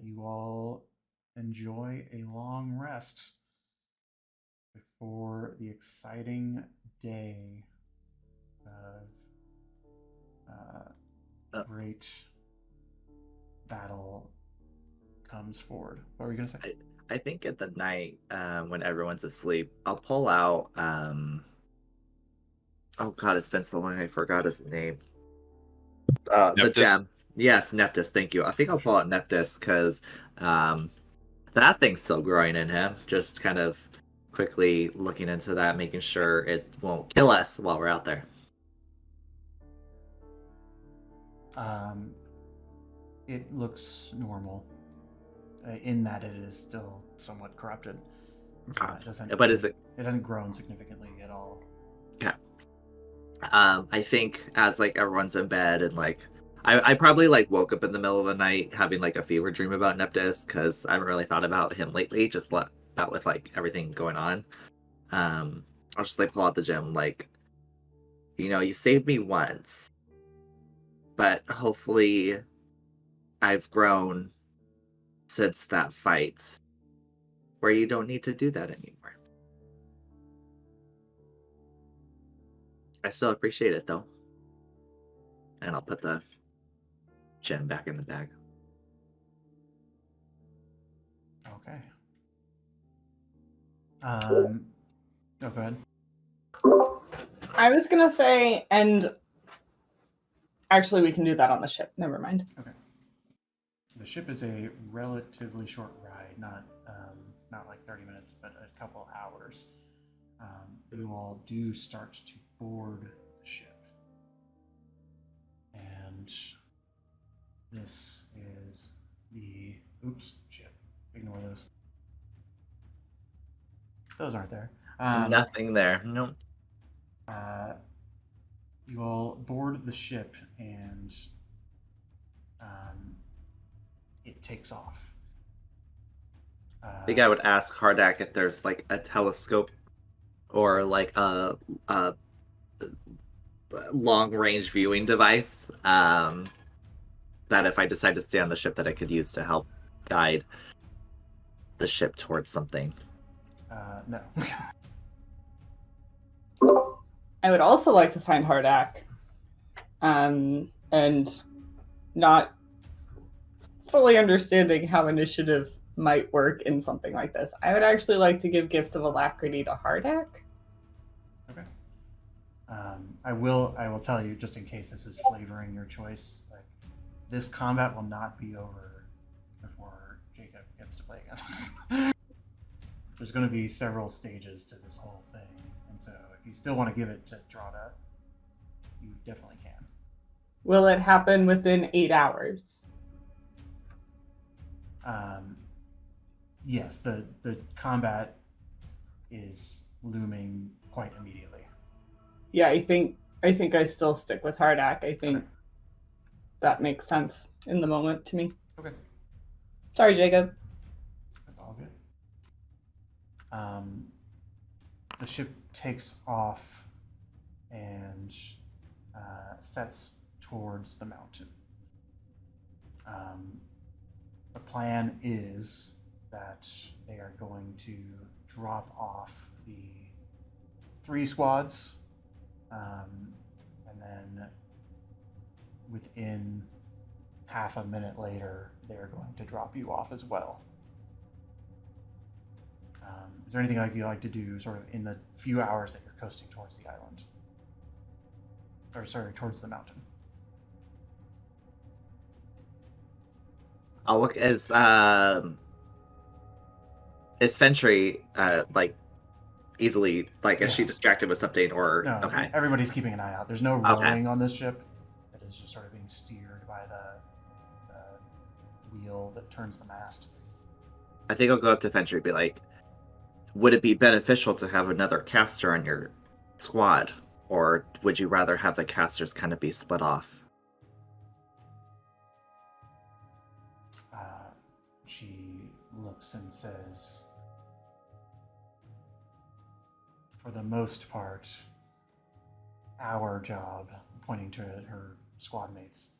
you all enjoy a long rest before the exciting day of great battle comes forward. What were you gonna say? I think at the night, when everyone's asleep, I'll pull out. Oh God, it's been so long. I forgot his name. The Neptus? gem. Yes, Neptus. Thank you. I think I'll pull out Neptus because that thing's still growing in him. Just kind of quickly looking into that, making sure it won't kill us while we're out there. It looks normal in that it is still somewhat corrupted. But is it? It hasn't grown significantly at all. Yeah. I think as like everyone's in bed and like I probably like woke up in the middle of the night having like a fever dream about Neptus because I haven't really thought about him lately. Just about with like everything going on. I'll just like pull out the gem like, you saved me once, but hopefully I've grown since that fight where you don't need to do that anymore. I still appreciate it though. And I'll put the gem back in the bag. Okay. Oh, go ahead. I was gonna say, and actually, we can do that on the ship. Never mind. Okay. The ship is a relatively short ride, not like 30 minutes, but a couple hours. You all do start to board the ship, and this is the ship. Ignore those. Those aren't there. Nothing there. Nope. You all board the ship, and it takes off. I think I would ask Hardak if there's like a telescope or like a long-range viewing device that if I decide to stay on the ship that I could use to help guide the ship towards something. No. I would also like to find Hardak, and not fully understanding how initiative might work in something like this. I would actually like to give Gift of Alacrity to Hardak. Okay. I will tell you, just in case this is flavoring your choice, like this combat will not be over before Jacob gets to play again. There's going to be several stages to this whole thing, and so if you still want to give it to Drada, you definitely can. Will it happen within 8 hours? Yes, the combat is looming quite immediately. Yeah, I think I still stick with Hardak. I think that makes sense in the moment to me. Okay. Sorry, Jacob. That's all good. The ship takes off and sets towards the mountain. The plan is that they are going to drop off the 3 squads, and then within half a minute later, they're going to drop you off as well. Is there anything you'd like to do sort of in the few hours that you're coasting towards the island? Or sorry, towards the mountain? I'll look as is Foundry like easily like is she distracted with something or No, okay. Everybody's keeping an eye out. There's no rowing on this ship. It is just sort of being steered by the wheel that turns the mast. I think I'll go up to Foundry and be like, would it be beneficial to have another caster on your squad? Or would you rather have the casters kind of be split off? She looks and says, for the most part, our job, pointing to her squad mates,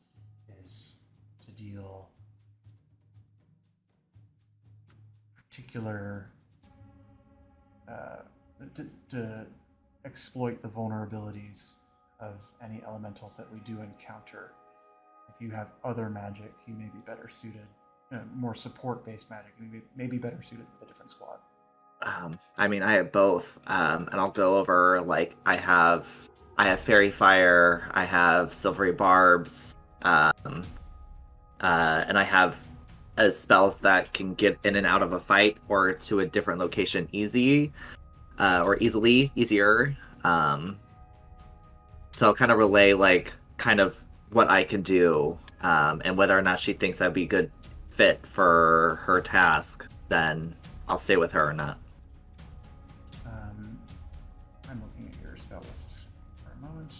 is to deal particular to exploit the vulnerabilities of any elementals that we do encounter. If you have other magic, you may be better suited. More support-based magic, you may be better suited with a different squad. I mean, I have both, and I'll go over, like, I have Fairy Fire, I have Silvery Barbs, and I have spells that can get in and out of a fight or to a different location easier. So I'll kind of relay, like, kind of what I can do, and whether or not she thinks that'd be a good fit for her task, then I'll stay with her or not. I'm looking at your spell list for a moment.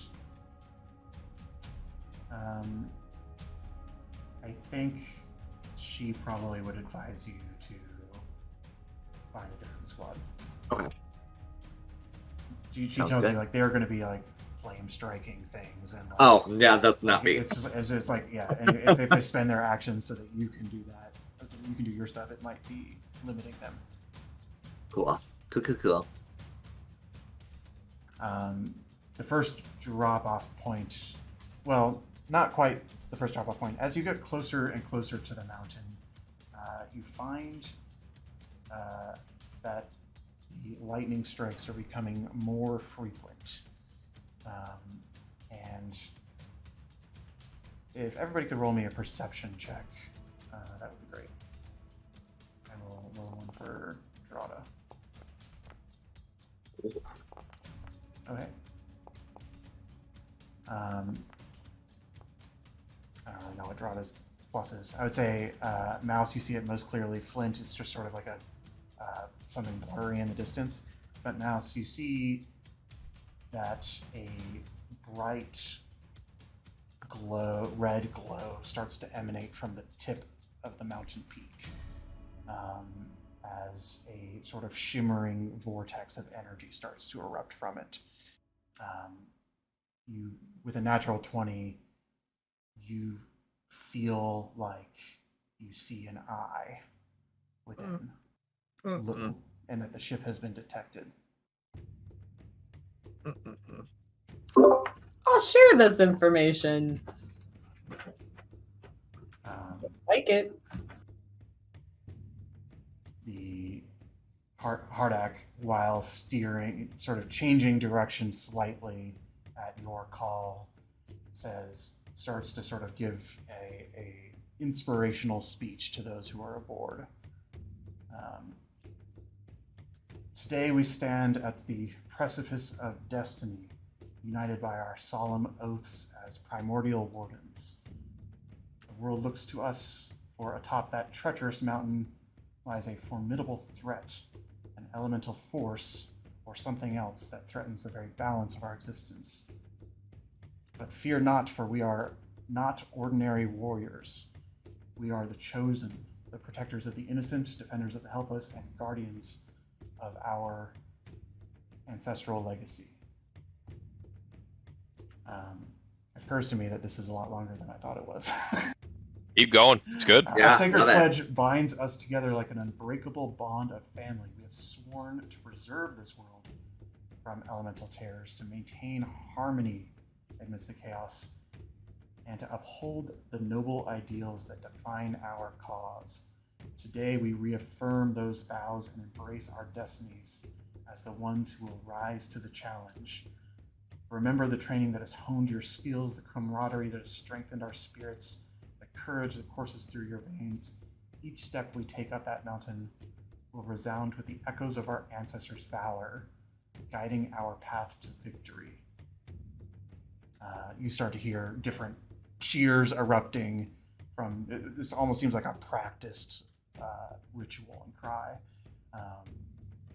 I think she probably would advise you to find a different squad. Okay. She Sounds tells good. you, like, they're going to be like flame striking things, and like, Oh, yeah, that's not me. It's like, yeah, and if they spend their actions so that you can do that, so that you can do your stuff, it might be limiting them. Cool. The first drop-off point, well, not quite the first drop-off point. As you get closer and closer to the mountain, you find that the lightning strikes are becoming more frequent. And if everybody could roll me a perception check, that would be great. And we'll roll one for Drada. Okay. I don't really know what Drada's plus is. I would say Mouse, you see it most clearly. Flint, it's just sort of like a something blurry in the distance. But Mouse, you see that a bright red glow starts to emanate from the tip of the mountain peak, as a sort of shimmering vortex of energy starts to erupt from it. You, with a natural 20, you feel like you see an eye within, and that the ship has been detected. I'll share this information. Like it. The Hardak, while steering, sort of changing direction slightly at your call, starts to sort of give a inspirational speech to those who are aboard. Today we stand at the precipice of destiny, united by our solemn oaths as Primordial Wardens. The world looks to us, for atop that treacherous mountain lies a formidable threat, an elemental force, or something else that threatens the very balance of our existence. But fear not, for we are not ordinary warriors. We are the chosen, the protectors of the innocent, defenders of the helpless, and guardians of our ancestral legacy. It occurs to me that this is a lot longer than I thought it was. Keep going. It's good. Yeah, Our sacred love it. pledge binds us together like an unbreakable bond of family. We have sworn to preserve this world from elemental terrors, to maintain harmony amidst the chaos, and to uphold the noble ideals that define our cause. Today we reaffirm those vows and embrace our destinies as the ones who will rise to the challenge. Remember the training that has honed your skills, the camaraderie that has strengthened our spirits, the courage that courses through your veins. Each step we take up that mountain will resound with the echoes of our ancestors' valor, guiding our path to victory. You start to hear different cheers erupting from, this almost seems like a practiced ritual and cry,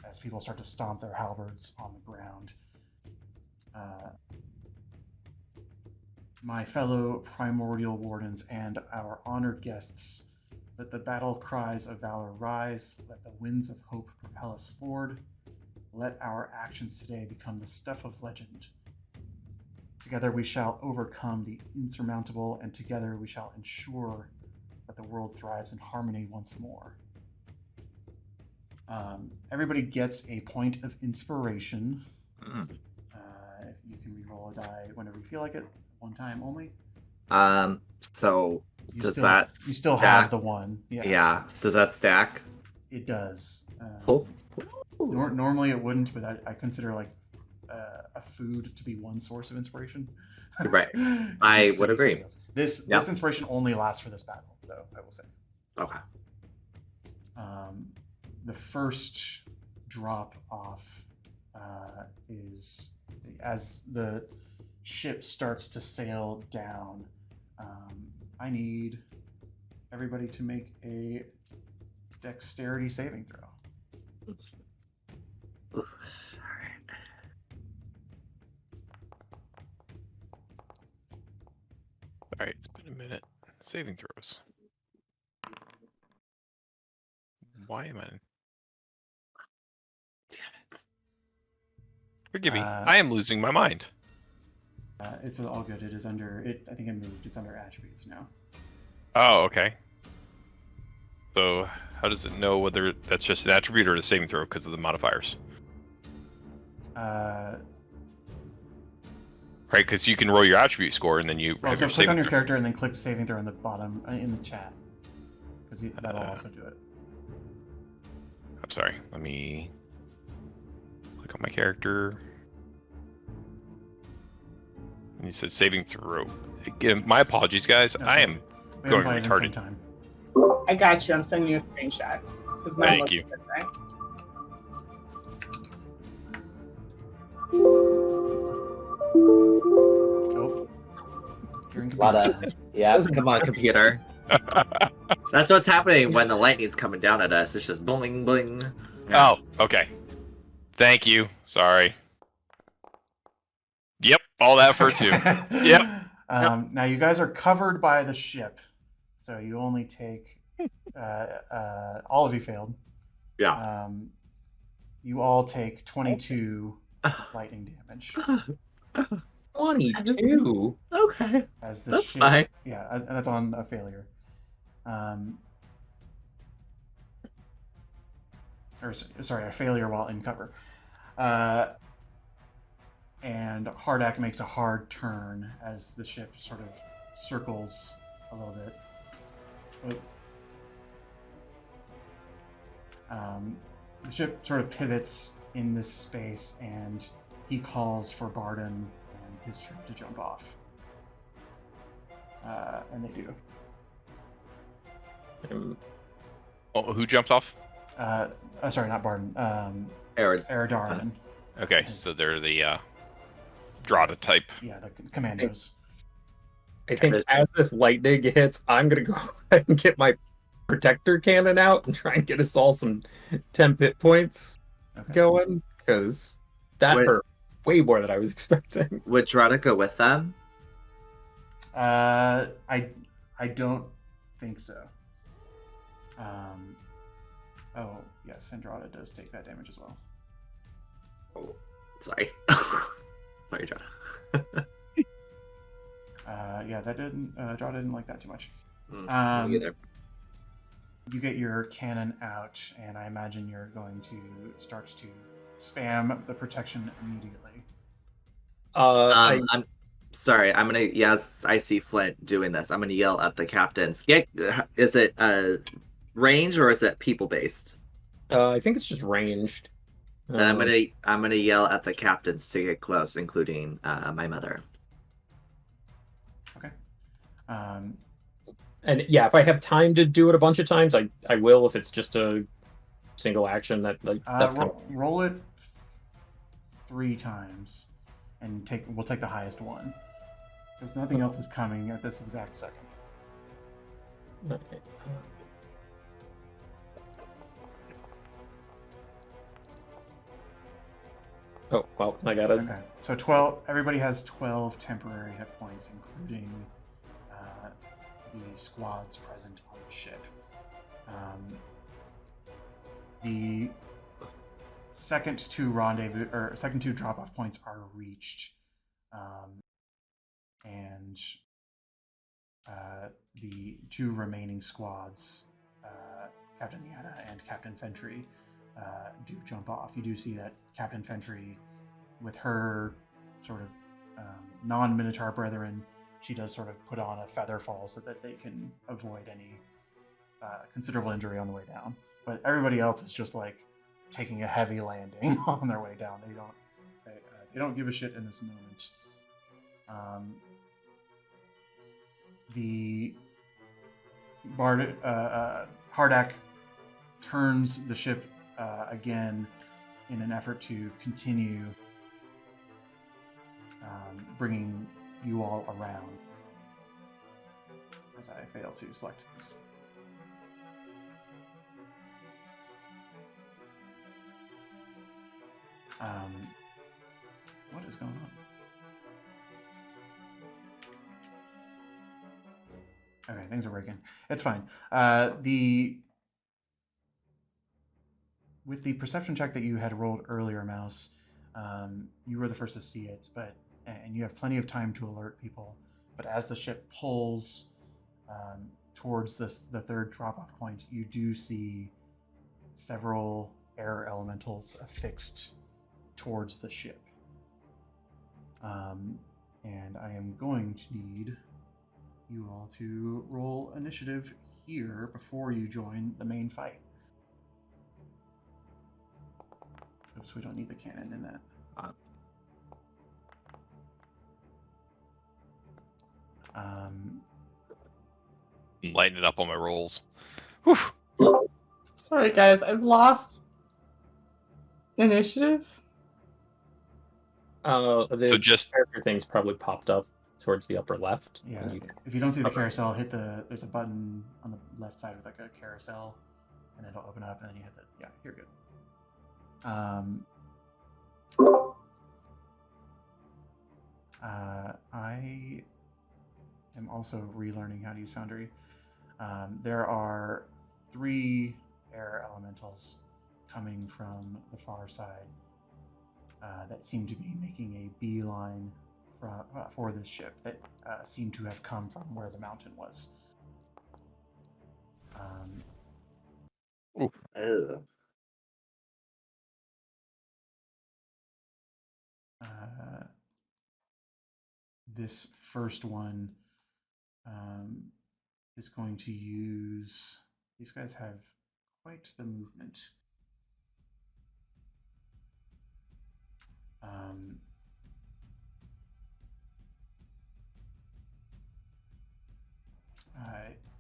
as people start to stomp their halberds on the ground. My fellow Primordial Wardens and our honored guests, let the battle cries of valor rise, let the winds of hope propel us forward, let our actions today become the stuff of legend. Together we shall overcome the insurmountable, and together we shall ensure that the world thrives in harmony once more. Everybody gets a point of inspiration. You can reroll a die whenever you feel like it, one time only. So You does still, that you still stack? have the one. Yeah. Yeah. Does that stack? It does. Oh. Normally it wouldn't, but I consider like a food to be one source of inspiration. Right. It I used to would be agree. something else. This Yep. this inspiration only lasts for this battle, though, I will say. Okay. The first drop off is as the ship starts to sail down. I need everybody to make a dexterity saving throw. All Alright, it's been a minute. Saving throws. Why am I... Damn it. Forgive me. I am losing my mind. It's all good. It is under it. I think it moved. It's under attributes now. Oh, okay. So, how does it know whether that's just an attribute or a saving throw because of the modifiers? Right, because you can roll your attribute score and then you have So your click on saving your throw. character and then click saving throw in the bottom in the chat, because that'll also do it. I'm sorry. Let me click on my character. And you said saving throw. Again, my apologies, guys. No, I am we going haven't played it in retarded. some time. I got you. I'm sending you a screenshot. 'Cause mine Thank looks you. good, right? Oh, you're in Lot computer of science. yeah. Come on, computer. That's what's happening when the lightning's coming down at us. It's just bling bling. Oh, okay. Thank you. Sorry. Yep, all that for two. Yep. Now you guys are covered by the ship, so you only take. All of you failed. Yeah. You all take 22 lightning damage 22. Okay. as the That's ship. fine. Yeah, and that's on a failure. Sorry, a failure while in cover. And Hardak makes a hard turn as the ship sort of circles a little bit. The ship sort of pivots in this space, and he calls for Barden and his troop to jump off. And they do. Oh, who jumped off? Sorry, not Barden. Aaron. Eridarin. Okay, so they're the Drata type. Yeah, the commandos. I think as this lightning hits, I'm gonna go ahead and get my protector cannon out and try and get us all some 10 hit points Okay. going, because that Wait. hurt way more than I was expecting. Would Drata go with them? I don't think so. Oh yes, Andrada does take that damage as well. Oh, sorry. Sorry, Drata. Yeah, that didn't. Andrada didn't like that too much. Me You get your cannon out, and I imagine you're going to start to spam the protection immediately. I I'm sorry. I'm gonna. Yes, I see Flint doing this. I'm gonna yell at the captains. Is it range or is it people based? think it's just ranged. Then I'm gonna yell at the captains to get close, including my mother. Okay. And yeah, if I have time to do it a bunch of times, I will. If it's just a single action, that's kind of... roll it 3 times, and we'll take the highest one, because nothing else is coming at this exact second. Okay. Oh well, I got it. Okay, so 12. Everybody has 12 temporary hit points, including the squads present on the ship. The second 2 drop-off points are reached, and the 2 remaining squads, Captain Yana and Captain Fentry, do jump off. You do see that Captain Fentry, with her sort of non-Minotaur brethren, she does sort of put on a feather fall so that they can avoid any considerable injury on the way down. But everybody else is just like taking a heavy landing on their way down. They don't give a shit in this moment. The Hardak turns the ship again in an effort to continue bringing you all around. As I fail to select this. What is going on? Okay, things are breaking. It's fine. With the perception check that you had rolled earlier, Mouse, you were the first to see it, and you have plenty of time to alert people. But as the ship pulls towards the third drop-off point, you do see several air elementals affixed towards the ship. And I am going to need you all to roll initiative here before you join the main fight. Oops, we don't need the cannon in that. Lighting it up on my rolls. Whew. Sorry, guys, I've lost initiative. The So just character thing's probably popped up towards the upper left. Yeah, and you- if you don't see the carousel, there's a button on the left side with like a carousel, and it'll open up, and then you hit yeah, you're good. I am also relearning how to use Foundry. There are 3 air elementals coming from the far side that seem to be making a beeline for this ship that seem to have come from where the mountain was. This first one is going to use... These guys have quite the movement.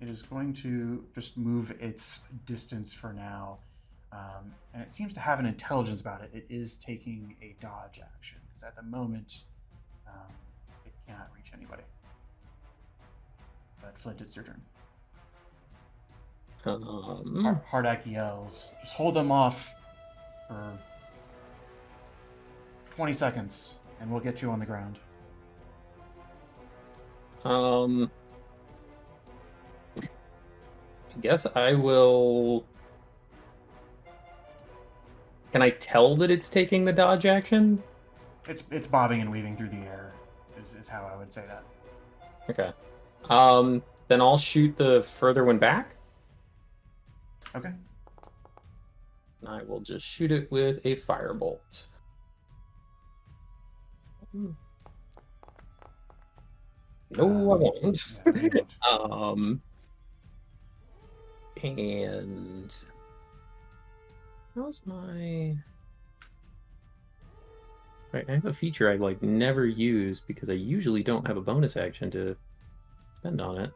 It is going to just move its distance for now. And it seems to have an intelligence about it. It is taking a dodge action, because at the moment, it cannot reach anybody. But Flint, it's your turn. Hardak yells, just hold them off for 20 seconds, and we'll get you on the ground. I guess I will... Can I tell that it's taking the dodge action? It's bobbing and weaving through the air, is how I would say that. Okay. Then I'll shoot the further one back. Okay. And I will just shoot it with a firebolt. No, I won't. Yeah, you won't. And how's my... Right, I have a feature I like never use because I usually don't have a bonus action to spend on it.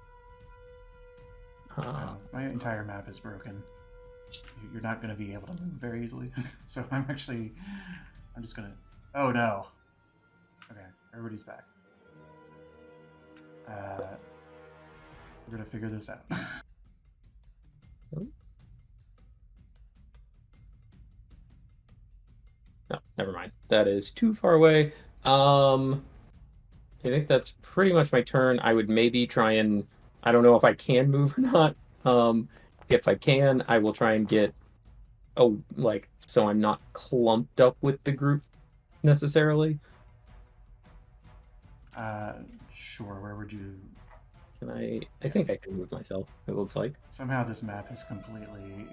My entire map is broken. You're not going to be able to move very easily. So I'm just going to... Oh no. Okay, everybody's back. We're going to figure this out. No, never mind. That is too far away. I think that's pretty much my turn. I would maybe try and... I don't know if I can move or not. If I can, I will try and get... so I'm not clumped up with the group necessarily. Sure, where would you... Can I think I can move myself, it looks like. Somehow this map is completely...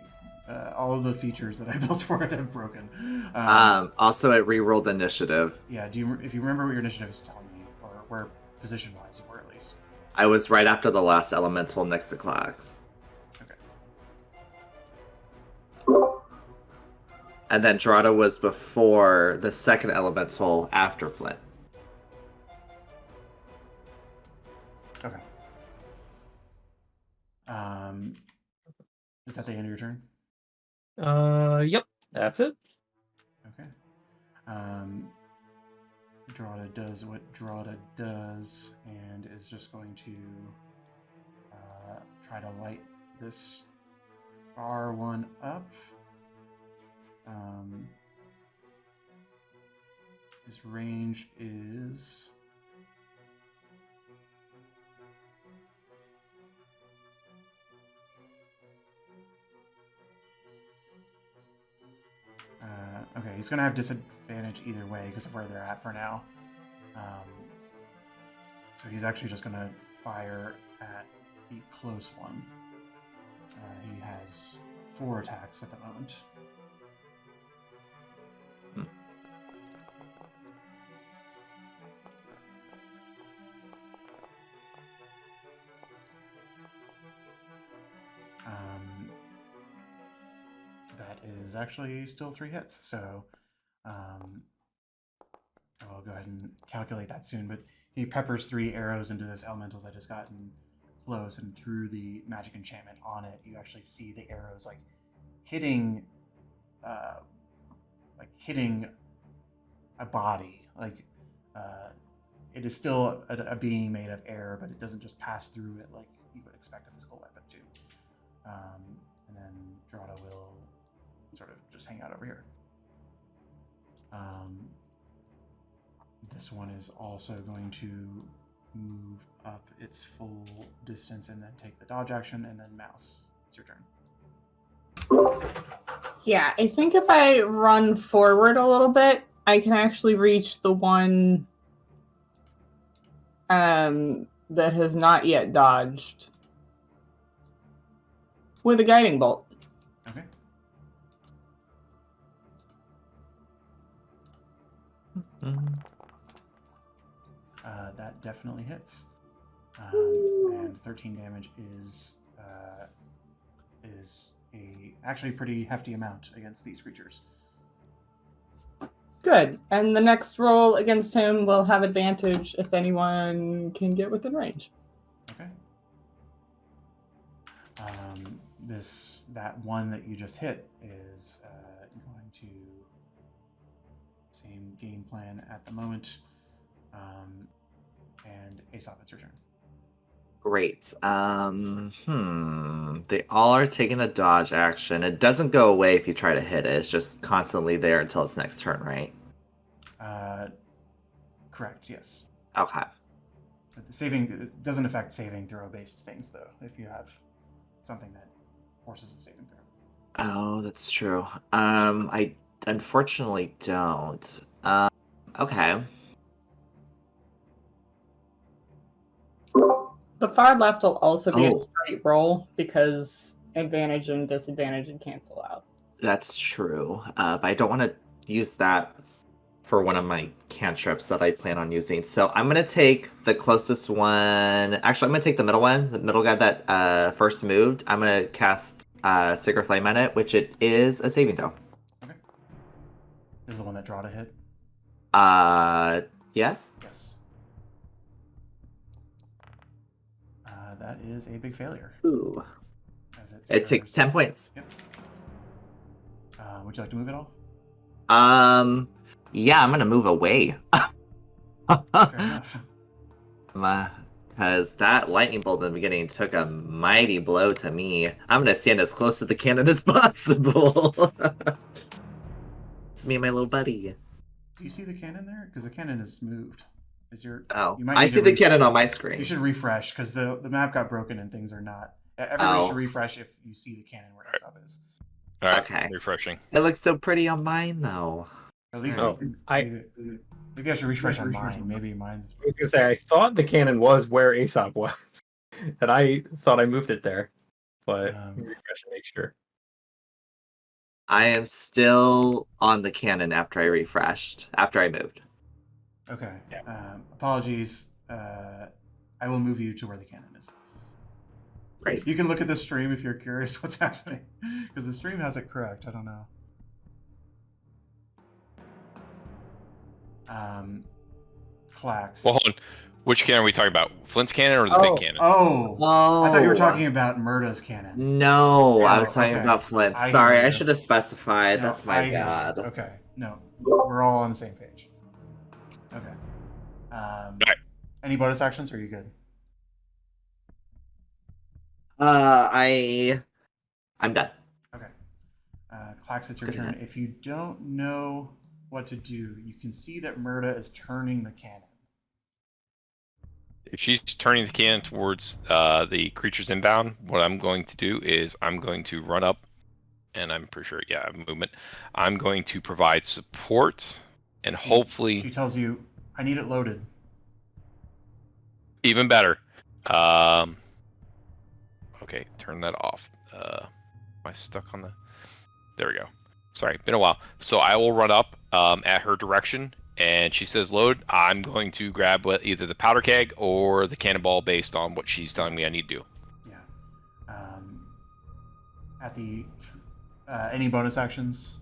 all of the features that I built for it have broken. Also, it rerolled initiative. Yeah, if you remember what your initiative is telling me, or where position-wise you were at least. I was right after the last elemental next to Klax. Okay. And then Dorada was before the second elemental after Flint. Okay. Is that the end of your turn? Yep, that's it. Okay. Dorada does what Dorada does and is just going to try to light this R1 up. His range is okay, he's gonna have disadvantage either way because of where they're at for now. So he's actually just gonna fire at the close one. He has 4 attacks at the moment. That is actually still 3 hits, so I'll go ahead and calculate that soon, but he peppers 3 arrows into this elemental that has gotten close, and through the magic enchantment on it, you actually see the arrows hitting a body. It is still a being made of air, but it doesn't just pass through it like you would expect a physical weapon to. And then Dorada will sort of just hang out over here. This one is also going to move up its full distance and then take the dodge action, and then Mouse, it's your turn. Yeah, I think if I run forward a little bit, I can actually reach the one that has not yet dodged with a guiding bolt. Okay. That definitely hits. And 13 damage is a actually pretty hefty amount against these creatures. Good. And the next roll against him will have advantage if anyone can get within range. Okay. That one that you just hit is going to same game plan at the moment. And Aesop, it's your turn. Great. They all are taking the dodge action. It doesn't go away if you try to hit it. It's just constantly there until its next turn, right? Correct, yes. Okay. But the saving, it doesn't affect saving throw based things, though, if you have something that forces a saving throw. Oh, that's true. I unfortunately don't. Okay. The far left will also be a Oh. straight roll because advantage and disadvantage and cancel out. That's true. But I don't want to use that for one of my cantrips that I plan on using. So I'm going to take the closest one. Actually, I'm going to take the middle one, the middle guy that first moved. I'm going to cast Sacred Flame on it, which it is a saving throw. Okay. This is the one that Dorada hit? Yes? Yes. That is a big failure. Ooh. As It takes 10 points. Yep. Would you like to move at all? Yeah, I'm going to move away. Fair enough. Because that lightning bolt in the beginning took a mighty blow to me. I'm going to stand as close to the cannon as possible. It's me and my little buddy. Do you see the cannon there? Because the cannon is moved. Oh, you might I need see to the cannon on my screen. You should refresh, because the map got broken and things are not... Everybody should refresh if you see the cannon where Aesop is. All right, Okay. refreshing. It looks so pretty on mine, though. At least maybe I should refresh on mine. Maybe mine's... I was gonna say I thought the cannon was where Aesop was, and I thought I moved it there, but refresh and make sure. I am still on the cannon after I refreshed, after I moved. Okay. Apologies. I will move you to where the cannon is. Great. You can look at the stream if you're curious what's happening, because the stream has it correct. I don't know. Clax. Well, hold on. Which cannon are we talking about? Flint's cannon or the big cannon? Oh, Oh, I thought you were talking about Murda's cannon. No, I was Oh, talking okay. about Flint. I Sorry, hear I you. should have specified. No, That's my I hear you. bad. Okay, no, we're all on the same page. Okay. Right. Any bonus actions? Or are you good? I'm done. Okay. Clax, it's your Good turn. enough. If you don't know what to do, you can see that Murda is turning the cannon. If she's turning the cannon towards the creatures inbound, what I'm going to do is I'm going to run up, and I'm pretty sure, yeah, I have movement. I'm going to provide support, and She hopefully, tells you, I need it loaded. even better. Okay, turn that off. Am I stuck on the? There we go. Sorry, been a while. So I will run up at her direction, and she says load. I'm going to grab either the powder keg or the cannonball based on what she's telling me I need to do. Yeah. At the any bonus actions?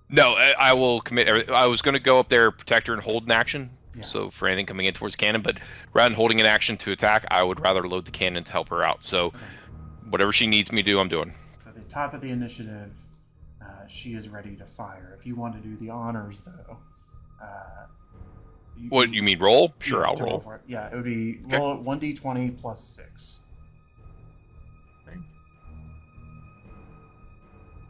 No, I will commit. I was going to go up there, protect her, and hold an action. Yeah. So for anything coming in towards the cannon, but rather than holding an action to attack, I would rather load the cannon to help her out. So Okay. whatever she needs me to do, I'm doing. So at the top of the initiative, she is ready to fire. If you want to do the honors, though, What you mean, roll? Sure, yeah, I'll to roll. for it. Yeah, it would be Okay. roll at 1d20 plus 6. Okay.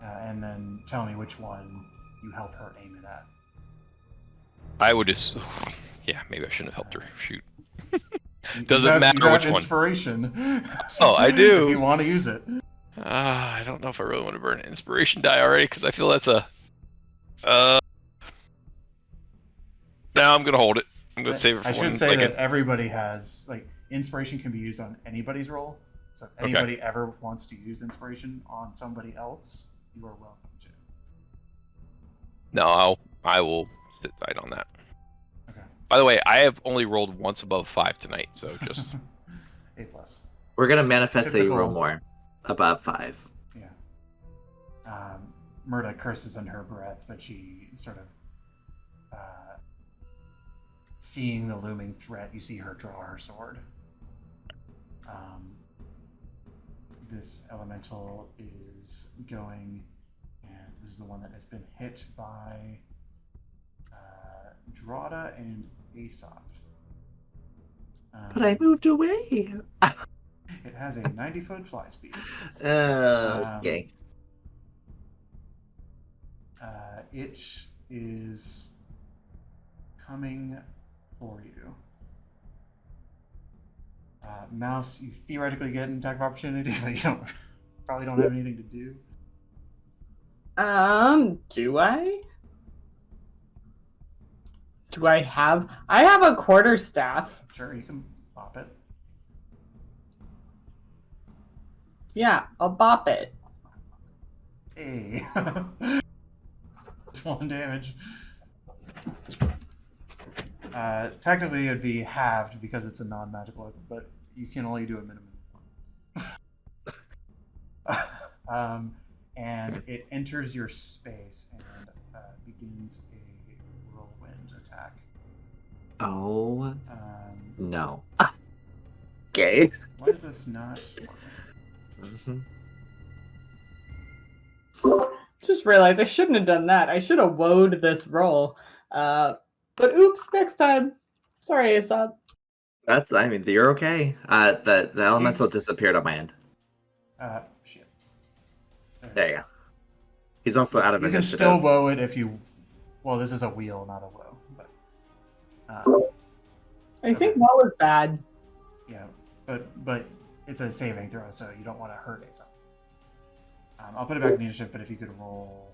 And then tell me which one you help her aim it at. I would just, yeah, maybe I shouldn't have helped her. Shoot. You Doesn't have- matter you have which one. inspiration. Oh, I do. If you want to use it. I don't know if I really want to burn an inspiration die already, because I feel that's a. Now I'm gonna hold it. I'm gonna save it for I one should say second. that everybody has, like, inspiration can be used on anybody's roll. So if anybody ever wants to use inspiration on somebody else, you are welcome to. No, I will sit tight on that. Okay. By the way, I have only rolled once above 5 tonight, so just A plus. We're gonna manifest that you Typical. roll more. Above 5. Yeah. Murda curses in her breath, but she sort of, seeing the looming threat, you see her draw her sword. This elemental is going, and this is the one that has been hit by Drada and Aesop. But I moved away. It has a 90-foot fly speed. Okay. It is coming for you. Mouse, you theoretically get an attack of opportunity, but you probably don't have anything to do. Do I? Do I have? I have a quarterstaff. Sure, you can bop it. Yeah, I'll bop it. Hey. It's 1 damage. Technically, it'd be halved because it's a non-magical weapon, but you can only do a minimum of 1. And it enters your space and begins a whirlwind attack. Oh no. Okay. Why is this not working? Just realized I shouldn't have done that. I should have woed this roll. But oops, next time. Sorry, Aesop. I mean, you're okay. The elemental disappeared on my end. Shit. There you go. He's also out of You can initiative. still woe it if you. Well, this is a wheel, not a woe. But I think that was bad. yeah, but it's a saving throw, so you don't want to hurt Aesop. I'll put it back in the initiative, but if you could roll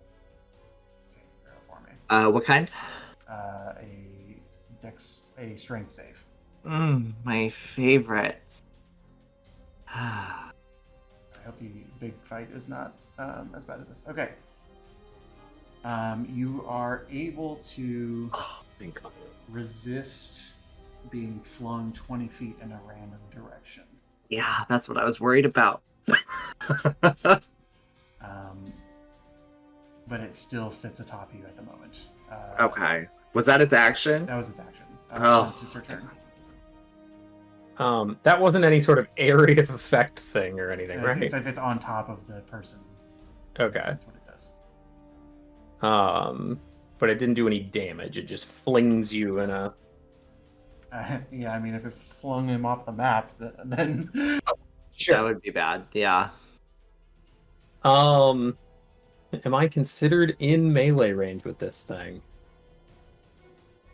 a saving throw for me. What kind? A strength save. My favorite. I hope the big fight is not as bad as this. Okay. You are able to Oh, thank God. resist being flung 20 feet in a random direction. Yeah, that's what I was worried about. But it still sits atop you at the moment. Okay. Was that its action? That was its action. Oh. It's your turn. That wasn't any sort of area of effect thing or anything, right? It's if it's on top of the person. Okay. That's what it does. But it didn't do any damage. It just flings you in a... Yeah, I mean, if it flung him off the map, then... That would be bad, yeah. Am I considered in melee range with this thing?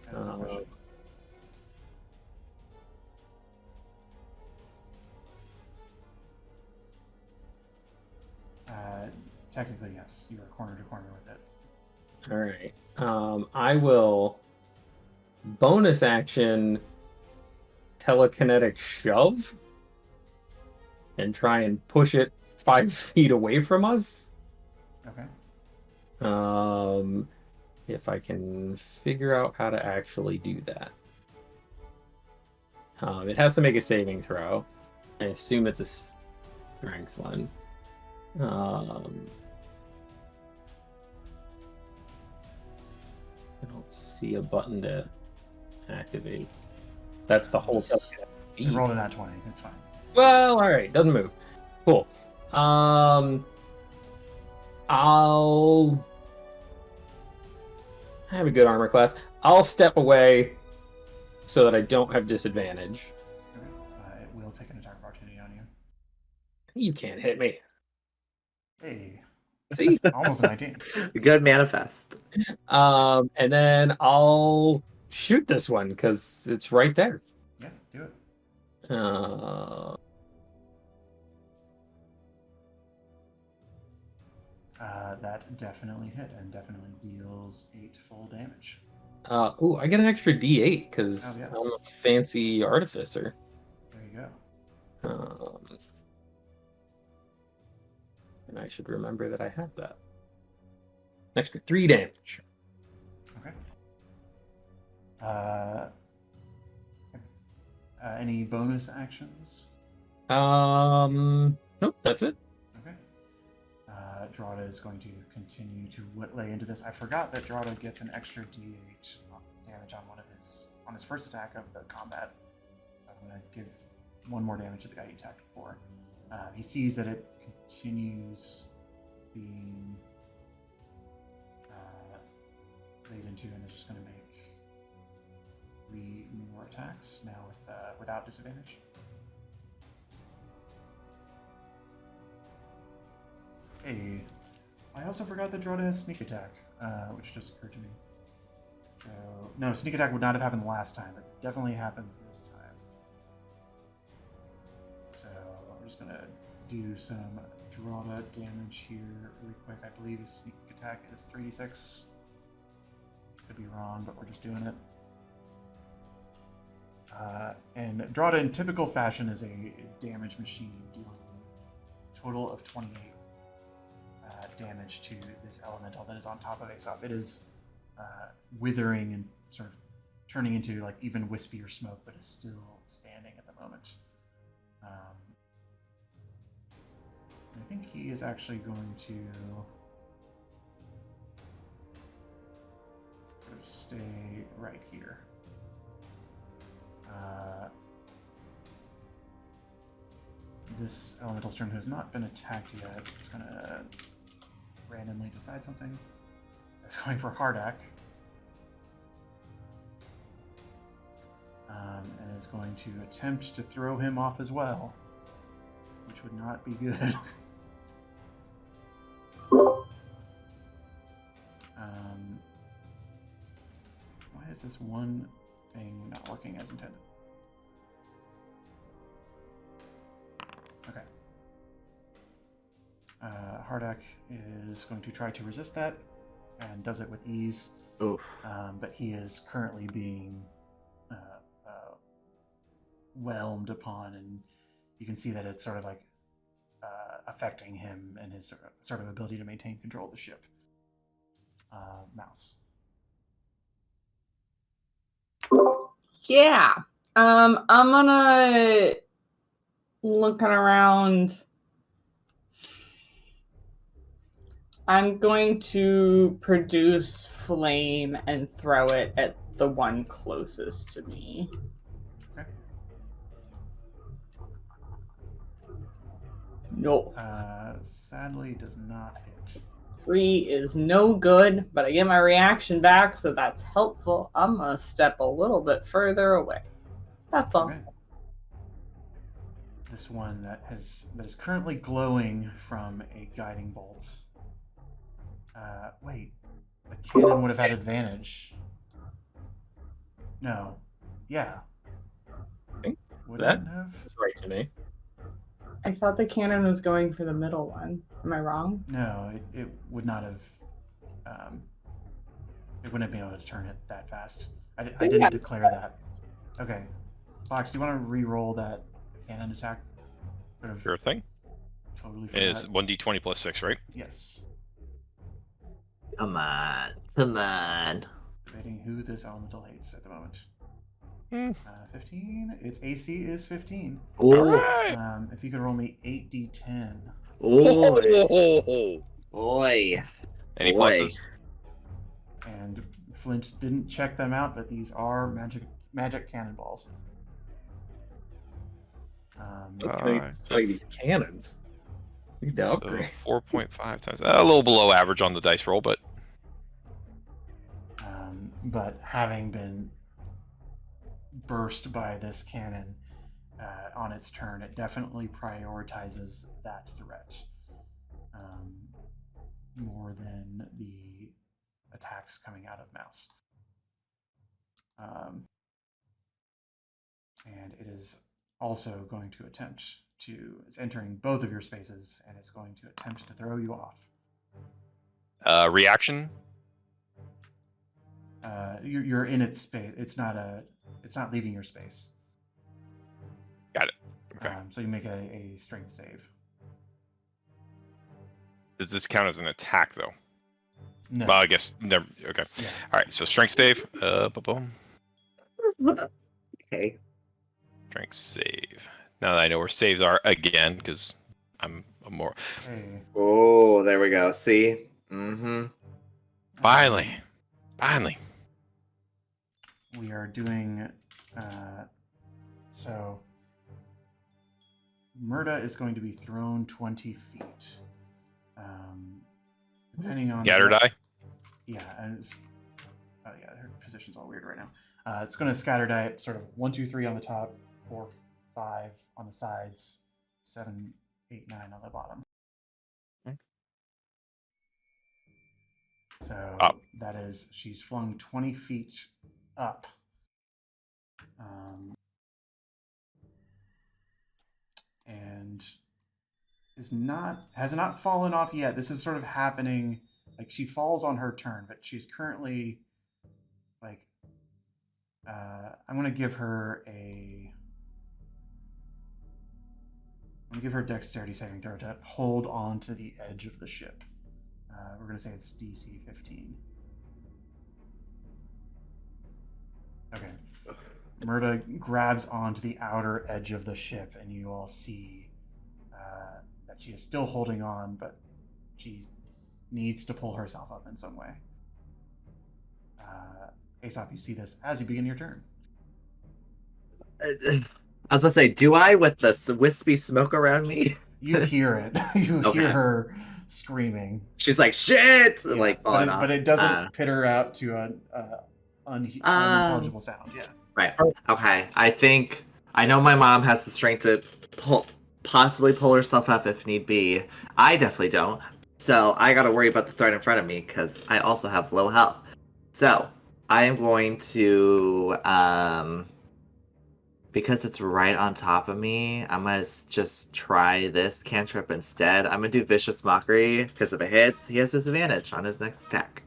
That is a question. Technically, yes. You are corner to corner with it. All right. I will bonus action telekinetic shove and try and push it 5 feet away from us. Okay. If I can figure out how to actually do that. It has to make a saving throw. I assume it's a strength one. I don't see a button to activate. That's the whole You rolled a nat 20. It's fine. Well, all right, doesn't move. Cool. I have a good armor class. I'll step away so that I don't have disadvantage. Okay. It will take an attack of opportunity on you. You can't hit me. Hey. See? Almost a 19. Good manifest. And then I'll shoot this one because it's right there. Yeah, do it. That definitely hit and definitely deals 8 full damage. Ooh, I get an extra D8 because Oh, yes. I'm a fancy artificer. There you go. And I should remember that I have that. An extra 3 damage. Okay. Any bonus actions? Nope, that's it. Okay. Drada is going to continue to lay into this. I forgot that Drada gets an extra D8 damage on his first attack of the combat. I'm going to give 1 more damage to the guy he attacked before. He sees that it continues being laid into, and is just going to make 3 more attacks now without disadvantage. Hey, I also forgot that Drada has sneak attack, which just occurred to me. So, no, sneak attack would not have happened last time. It definitely happens this time. So, I'm just going to do some Drada damage here really quick. I believe his sneak attack is 3d6. Could be wrong, but we're just doing it. And Drada, in typical fashion, is a damage machine, dealing a total of 28 damage to this elemental that is on top of Aesop. It is withering and sort of turning into like even wispier smoke, but is still standing at the moment. I think he is actually going to sort of stay right here. This elemental's turn has not been attacked yet. It's going to randomly decide something. It's going for Hardak. And is going to attempt to throw him off as well, which would not be good. Why is this one thing not working as intended? Okay. Hardak is going to try to resist that and does it with ease. Oof. But he is currently being whelmed upon, and you can see that it's sort of like affecting him and his sort of ability to maintain control of the ship. Mouse. Yeah. I'm gonna looking around. I'm going to produce flame and throw it at the one closest to me. Okay. No. Sadly, does not hit. 3 is no good, but I get my reaction back, so that's helpful. I'm gonna step a little bit further away. That's all. Okay. This one that is currently glowing from a guiding bolt. Wait, the cannon would have had advantage. No. Yeah. think Wouldn't have? That's right to me. I thought the cannon was going for the middle one. Am I wrong? No, it would not have. It wouldn't have been able to turn it that fast. I didn't declare that. Okay. Fox, do you want to re-roll that cannon attack? Sort of Sure thing. totally It is forgot. 1d20 plus 6, right? Yes. Come on. Come on. Debating who this elemental hates at the moment. Hmm. 15. Its AC is 15. Ooh. Alright! If you could roll me 8d10. Ooh. Boy. Any Boy. pluses? And Flint didn't check them out, but these are magic cannonballs. Let's so- play these cannons. Need to So upgrade. 4.5 times. A little below average on the dice roll, but But having been burst by this cannon on its turn, it definitely prioritizes that threat more than the attacks coming out of Mouse. And it is also going to attempt to, it's entering both of your spaces, and it's going to attempt to throw you off. reaction. You're in its space. It's not leaving your space. Got it. Okay. So you make a strength save. Does this count as an attack though? No. Well, I guess never. Okay. Yeah. All right. So strength save. Boom. Okay. Strength save. Now that I know where saves are again, because I'm a more. Okay. Oh, there we go. See? Mm-hmm. Finally. We are doing. So. Murda is going to be thrown 20 feet. Depending on. Scatter die. Yeah, and it's. Oh yeah, her position's all weird right now. It's going to scatter die at sort of 1, 2, 3 on the top, 4, 5 on the sides, 7, 8, 9 on the bottom. Okay. So Up. that is, she's flung 20 feet up. And has not fallen off yet. This is sort of happening, like she falls on her turn, but she's currently like, I'm gonna give her a dexterity saving throw to hold on to the edge of the ship. We're gonna say it's DC 15. Okay. Murda grabs onto the outer edge of the ship, and you all see that she is still holding on, but she needs to pull herself up in some way. Aesop, you see this as you begin your turn. I was gonna say, do I with the wispy smoke around me? You hear it. You Okay. hear her screaming. She's like, shit! And like but falling off. it doesn't pit her out to an unintelligible sound. Yeah. Right. Okay. I know my mom has the strength to possibly pull herself up if need be. I definitely don't. So I gotta worry about the threat in front of me because I also have low health. So I am going to, because it's right on top of me, I'm gonna just try this cantrip instead. I'm gonna do Vicious Mockery because if it hits, he has disadvantage on his next attack.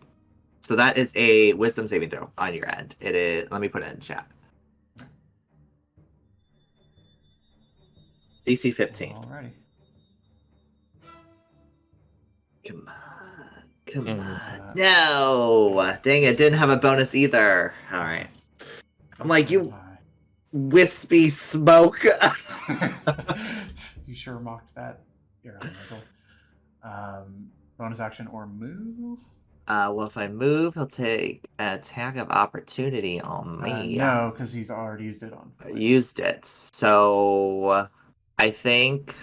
So that is a Wisdom saving throw on your end. It is. Let me put it in chat. DC 15. Alrighty. Come on. Come Mm. on. No! Dang it, didn't have a bonus either. Alright. I'm like, you wispy smoke. You sure mocked that. Air elemental. Bonus action or move? Well, if I move, he'll take an attack of opportunity on me. No, because he's already used it on. I used it. So I think.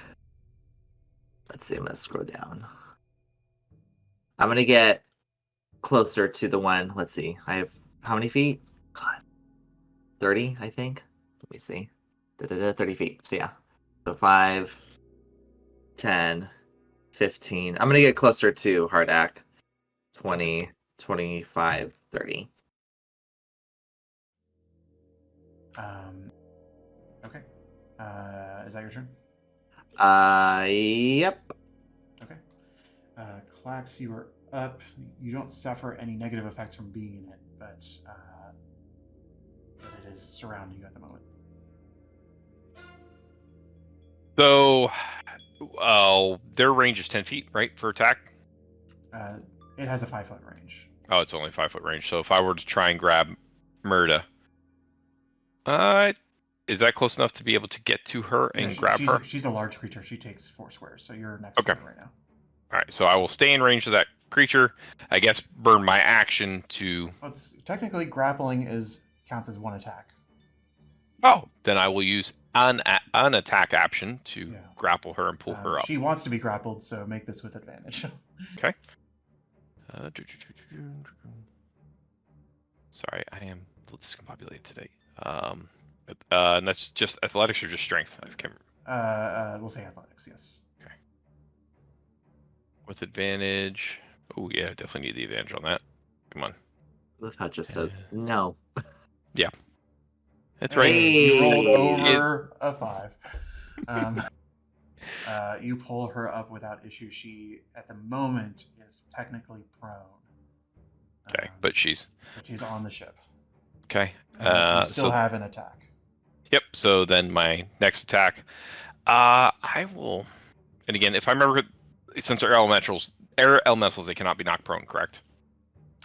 Let's see. I'm gonna scroll down. I'm gonna get closer to the one. Let's see. I have how many feet? God, 30, I think. Let me see. 30 feet. So yeah. So 5, 10, 15. I'm gonna get closer to Hardak. 20, 25, 30. Okay. Is that your turn? Yep. Okay. Clax, you are up. You don't suffer any negative effects from being in it, but it is surrounding you at the moment. So, their range is 10 feet, right, for attack? It has a 5-foot range. Oh, it's only 5-foot range. So if I were to try and grab Murda, is that close enough to be able to get to her and grab her? She's a large creature. She takes 4 squares, so you're next to her right now. All right, so I will stay in range of that creature. I guess burn my action to. Well, technically, grappling counts as 1 attack. Oh, then I will use an attack action to grapple her and pull her up. She wants to be grappled, so make this with advantage. Okay. Sorry, I am a little discombobulated today. And that's just athletics or just strength? I can't remember. We'll say athletics, yes. Okay. With advantage. Oh yeah, definitely need the advantage on that. Come on. Lifehut just says no. Yeah. That's right. You rolled over a 5. You pull her up without issue. She, at the moment, is technically prone. Okay, but she's on the ship. Okay. You still have an attack. Yep. So then my next attack, I will. And again, if I remember, since they're elementals, they cannot be knocked prone, correct?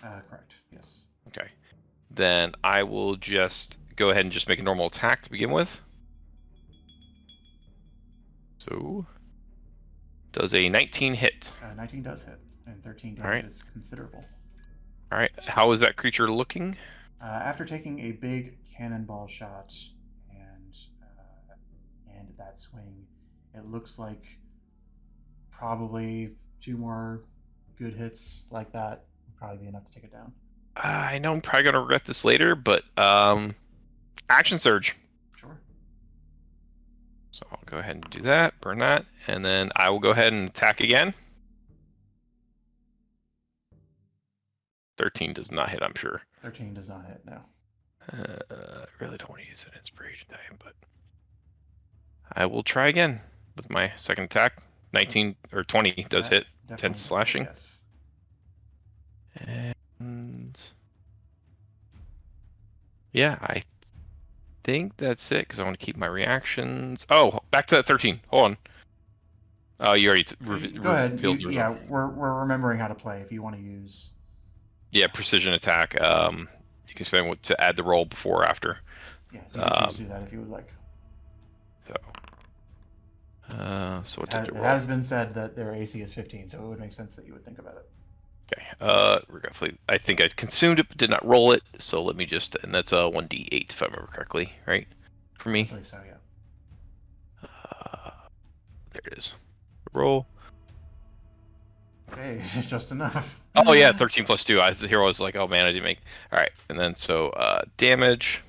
Correct. Yes. Okay. Then I will just go ahead and just make a normal attack to begin with. So, does a 19 hit? 19 does hit, and 13 damage is considerable. All right. How is that creature looking? After taking a big cannonball shot and that swing, it looks like probably 2 more good hits like that would probably be enough to take it down. I know I'm probably gonna regret this later, but action surge. Sure. So I'll go ahead and do that, burn that, and then I will go ahead and attack again. 13 does not hit, I'm sure. 13 does not hit, no. I really don't want to use an inspiration die, but I will try again with my second attack. 19 or 20 does hit. 10 slashing. Yes. And yeah, I think that's it because I want to keep my reactions. Oh, back to that 13. Hold on. Oh, you already go ahead. Yeah, we're remembering how to play. If you want to use. Yeah, precision attack. You can spend to add the roll before or after. Yeah, you can choose to do that if you would like. So what did the roll? It has been said that their AC is 15, so it would make sense that you would think about it. Okay. Regretfully, I think I consumed it but did not roll it. So let me just, and that's a 1d8 if I remember correctly, right? For me. I believe so, yeah. There it is. Roll. Okay, it's just enough. Oh yeah, 13 plus 2. Here I was like, oh man, I didn't make. All right, and then so damage.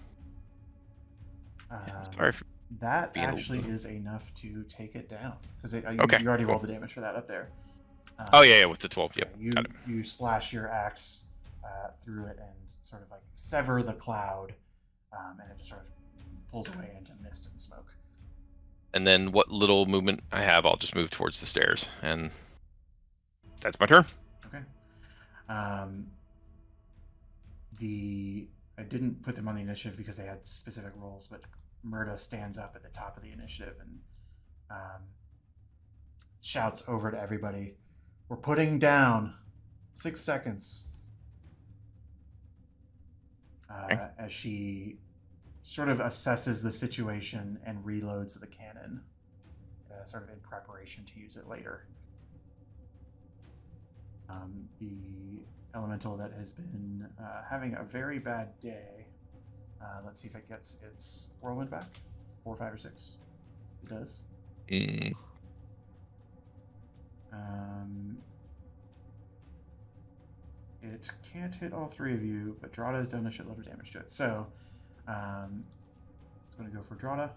Sorry for that actually is enough to take it down because you already rolled the damage for that up there. Oh yeah, with the 12. Yep. You slash your axe through it and sort of like sever the cloud, and it just sort of pulls away into mist and smoke. And then what little movement I have, I'll just move towards the stairs, and that's my turn. Okay. I didn't put them on the initiative because they had specific roles, but Murda stands up at the top of the initiative and shouts over to everybody, "We're putting down 6 seconds." As she sort of assesses the situation and reloads the cannon, sort of in preparation to use it later. The elemental that has been having a very bad day. Let's see if it gets its whirlwind back. 4, 5, or 6. It does. Mm. It can't hit all 3 of you, but Drada has done a shitload of damage to it. So, it's going to go for Drada.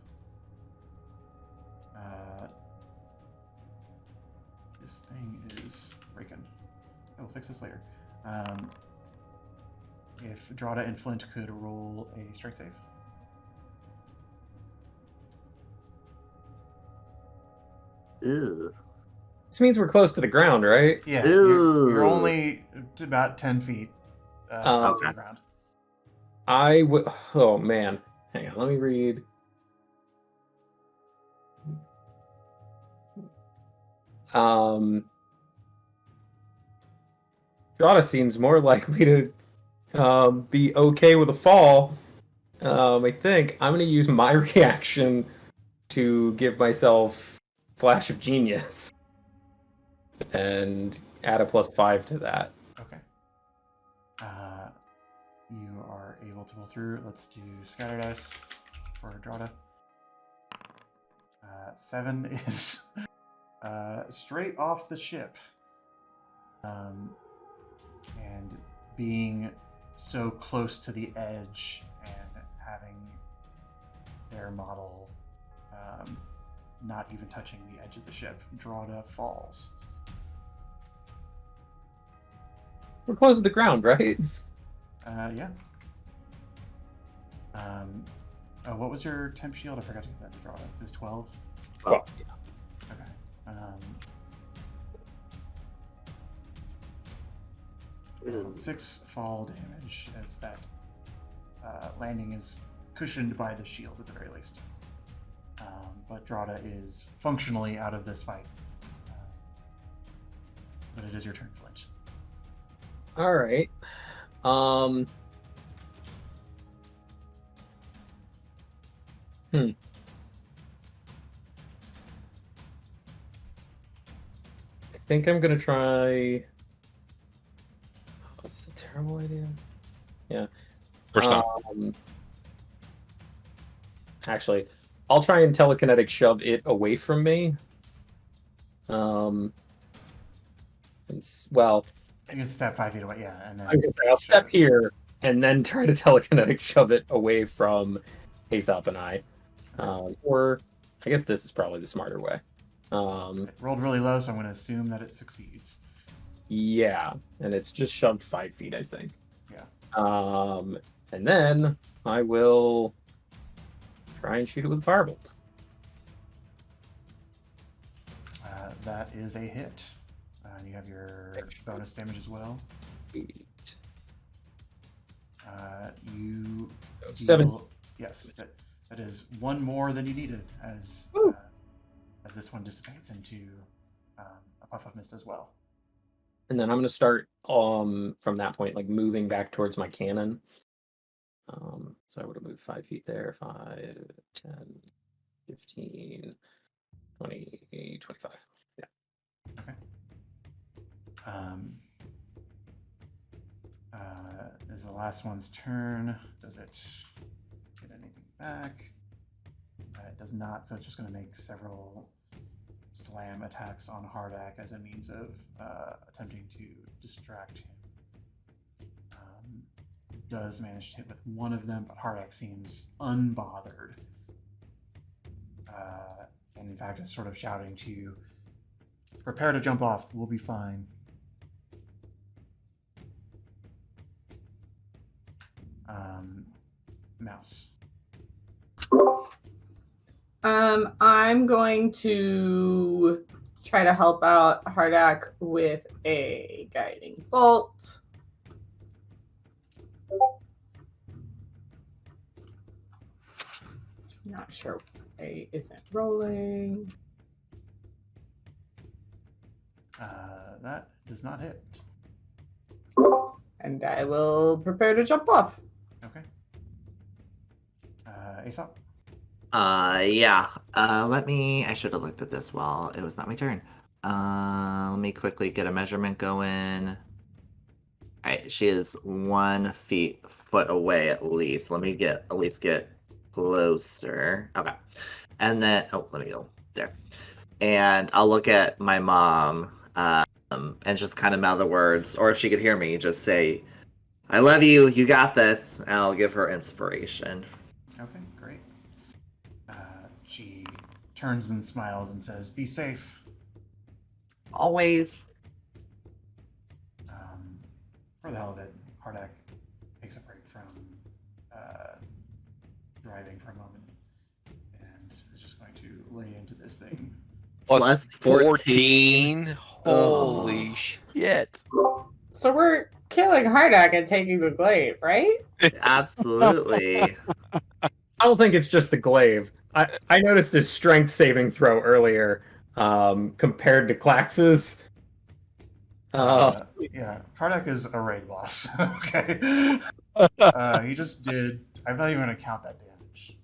This thing is breaking. We'll fix this later. If Drada and Flint could roll a strength save. Ew. This means we're close to the ground, right? Yeah, Ooh. you're only about 10 feet off the ground. I would. Oh man, hang on. Let me read. Drada seems more likely to be okay with a fall. I think I'm going to use my reaction to give myself Flash of Genius and add a +5 to that. Okay. You are able to pull through. Let's do Scatter Dice for Drada. 7 is straight off the ship. And being so close to the edge and having their model not even touching the edge of the ship, Drada falls. We're close to the ground, right? Yeah. What was your temp shield? I forgot to give that to Drada. It was 12? Well, Okay. 6 fall damage as that landing is cushioned by the shield at the very least. But Drada is functionally out of this fight. But it is your turn, Flint. all right. I think I'm gonna try. What's a terrible idea? Yeah. First time. Actually, I'll try and telekinetic shove it away from me. Well, You can step 5 feet away, yeah. And then I was gonna say I'll step here and then try to telekinetic shove it away from Aesop and I. Or I guess this is probably the smarter way. It rolled really low, so I'm going to assume that it succeeds. Yeah, and it's just shoved 5 feet, I think. Yeah. And then I will try and shoot it with Firebolt. That is a hit. And you have your bonus damage as well. 8. You 7. heal- Yes, that is one more than you needed as this one dissipates into a puff of mist as well. And then I'm going to start from that point, like moving back towards my cannon. So I would have moved 5 feet there. 5, 10, 15, 20, 25. Yeah. Okay. Is the last one's turn. Does it get anything back? It does not, so it's just going to make several slam attacks on Hardak as a means of attempting to distract him. Does manage to hit with one of them, but Hardak seems unbothered. And in fact is sort of shouting to you, prepare to jump off, we'll be fine. Mouse. I'm going to try to help out Hardak with a guiding bolt. Not sure why isn't rolling. That does not hit. And I will prepare to jump off. Okay. Aesop. Yeah. I should have looked at this while it was not my turn. Let me quickly get a measurement going. Alright, she is 1 foot away at least. Let me get closer. Okay. And then let me go there. And I'll look at my mom, and just kind of mouth the words, or if she could hear me, just say, "I love you, you got this," and I'll give her inspiration. Okay, great. She turns and smiles and says, "Be safe." Always. For the hell of it, Hardak takes a break from driving for a moment and is just going to lay into this thing. Plus 14. Holy shit. So we're killing Hardak and taking the glaive, right? Absolutely. I don't think it's just the glaive. I noticed his strength saving throw earlier compared to Klax's. Yeah, Hardak is a raid boss. Okay. He just did. I'm not even going to count that damage.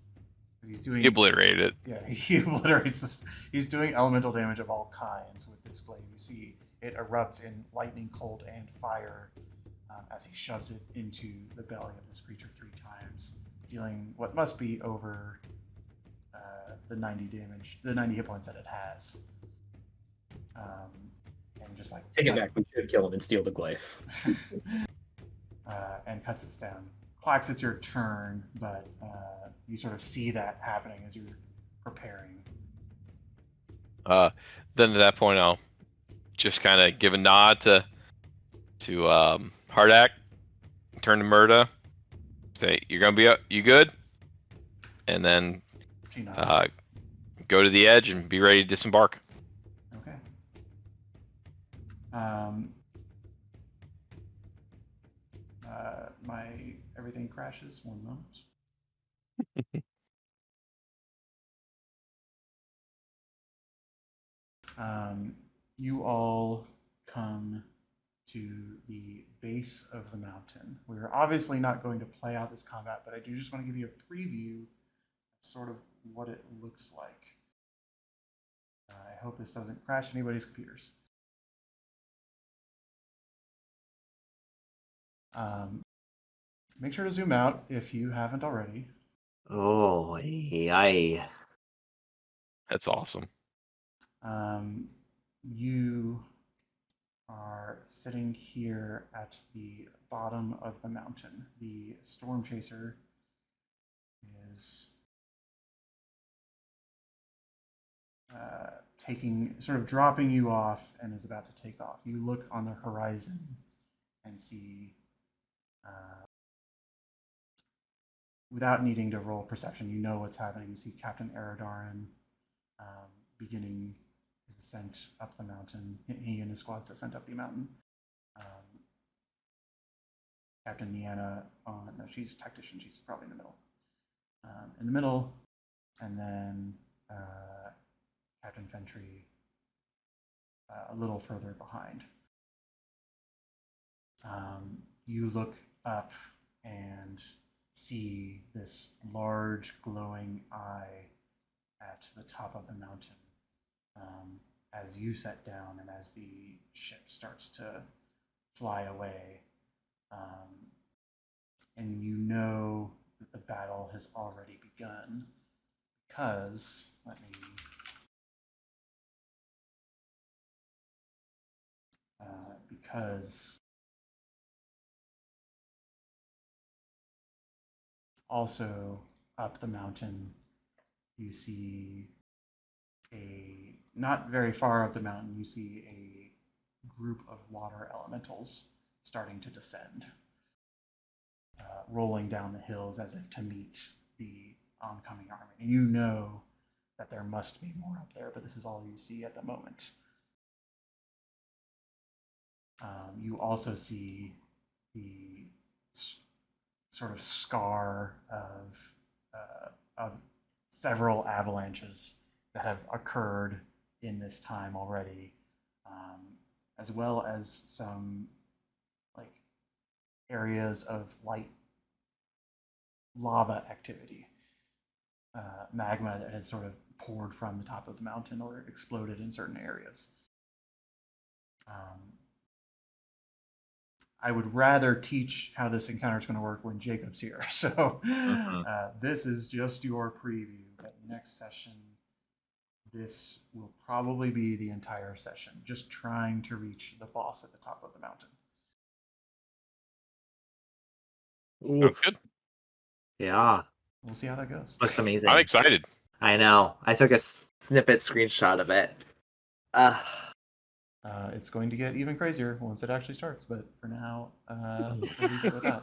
He's doing. He obliterated it. Yeah, he obliterates this. He's doing elemental damage of all kinds with this glaive. You see, it erupts in lightning, cold, and fire as he shoves it into the belly of this creature 3 times, dealing what must be over the 90 damage, the 90 hit points that it has. And just like Take it back. We should kill him and steal the glaive. and cuts this down. Klax, it's your turn, but you sort of see that happening as you're preparing. Then at that point, I'll just kind of give a nod to Hardak, turn to Murda, say, "You're gonna be up. You good?" And then She nods. go to the edge and be ready to disembark. Okay. My everything crashes. 1 moment. You all come to the base of the mountain. We're obviously not going to play out this combat, but I do just want to give you a preview of sort of what it looks like. I hope this doesn't crash anybody's computers. Make sure to zoom out if you haven't already. Oh, yay. That's awesome. You are sitting here at the bottom of the mountain. The storm chaser is dropping you off and is about to take off. You look on the horizon and see, without needing to roll perception, you know what's happening. You see Captain Eridarin beginning his ascent up the mountain. He and his squad's ascent up the mountain. Captain Niana no, she's tactician. She's probably in the middle. And then Captain Fentry a little further behind. You look up and see this large glowing eye at the top of the mountain as you set down and as the ship starts to fly away. And you know that the battle has already begun because, because also up the mountain you see not very far up the mountain, you see a group of water elementals starting to descend, rolling down the hills as if to meet the oncoming army. And you know that there must be more up there, but this is all you see at the moment. You also see the sort of scar of several avalanches that have occurred in this time already, as well as some areas of light lava activity. magma that has sort of poured from the top of the mountain or exploded in certain areas. I would rather teach how this encounter is going to work when Jacob's here. So this is just your preview. But next session, this will probably be the entire session, just trying to reach the boss at the top of the mountain. Sounds good. Yeah, We'll see how that goes. looks amazing. I'm excited. I know. I took a snippet screenshot of it. It's going to get even crazier once it actually starts, but for now, we'll leave it with that.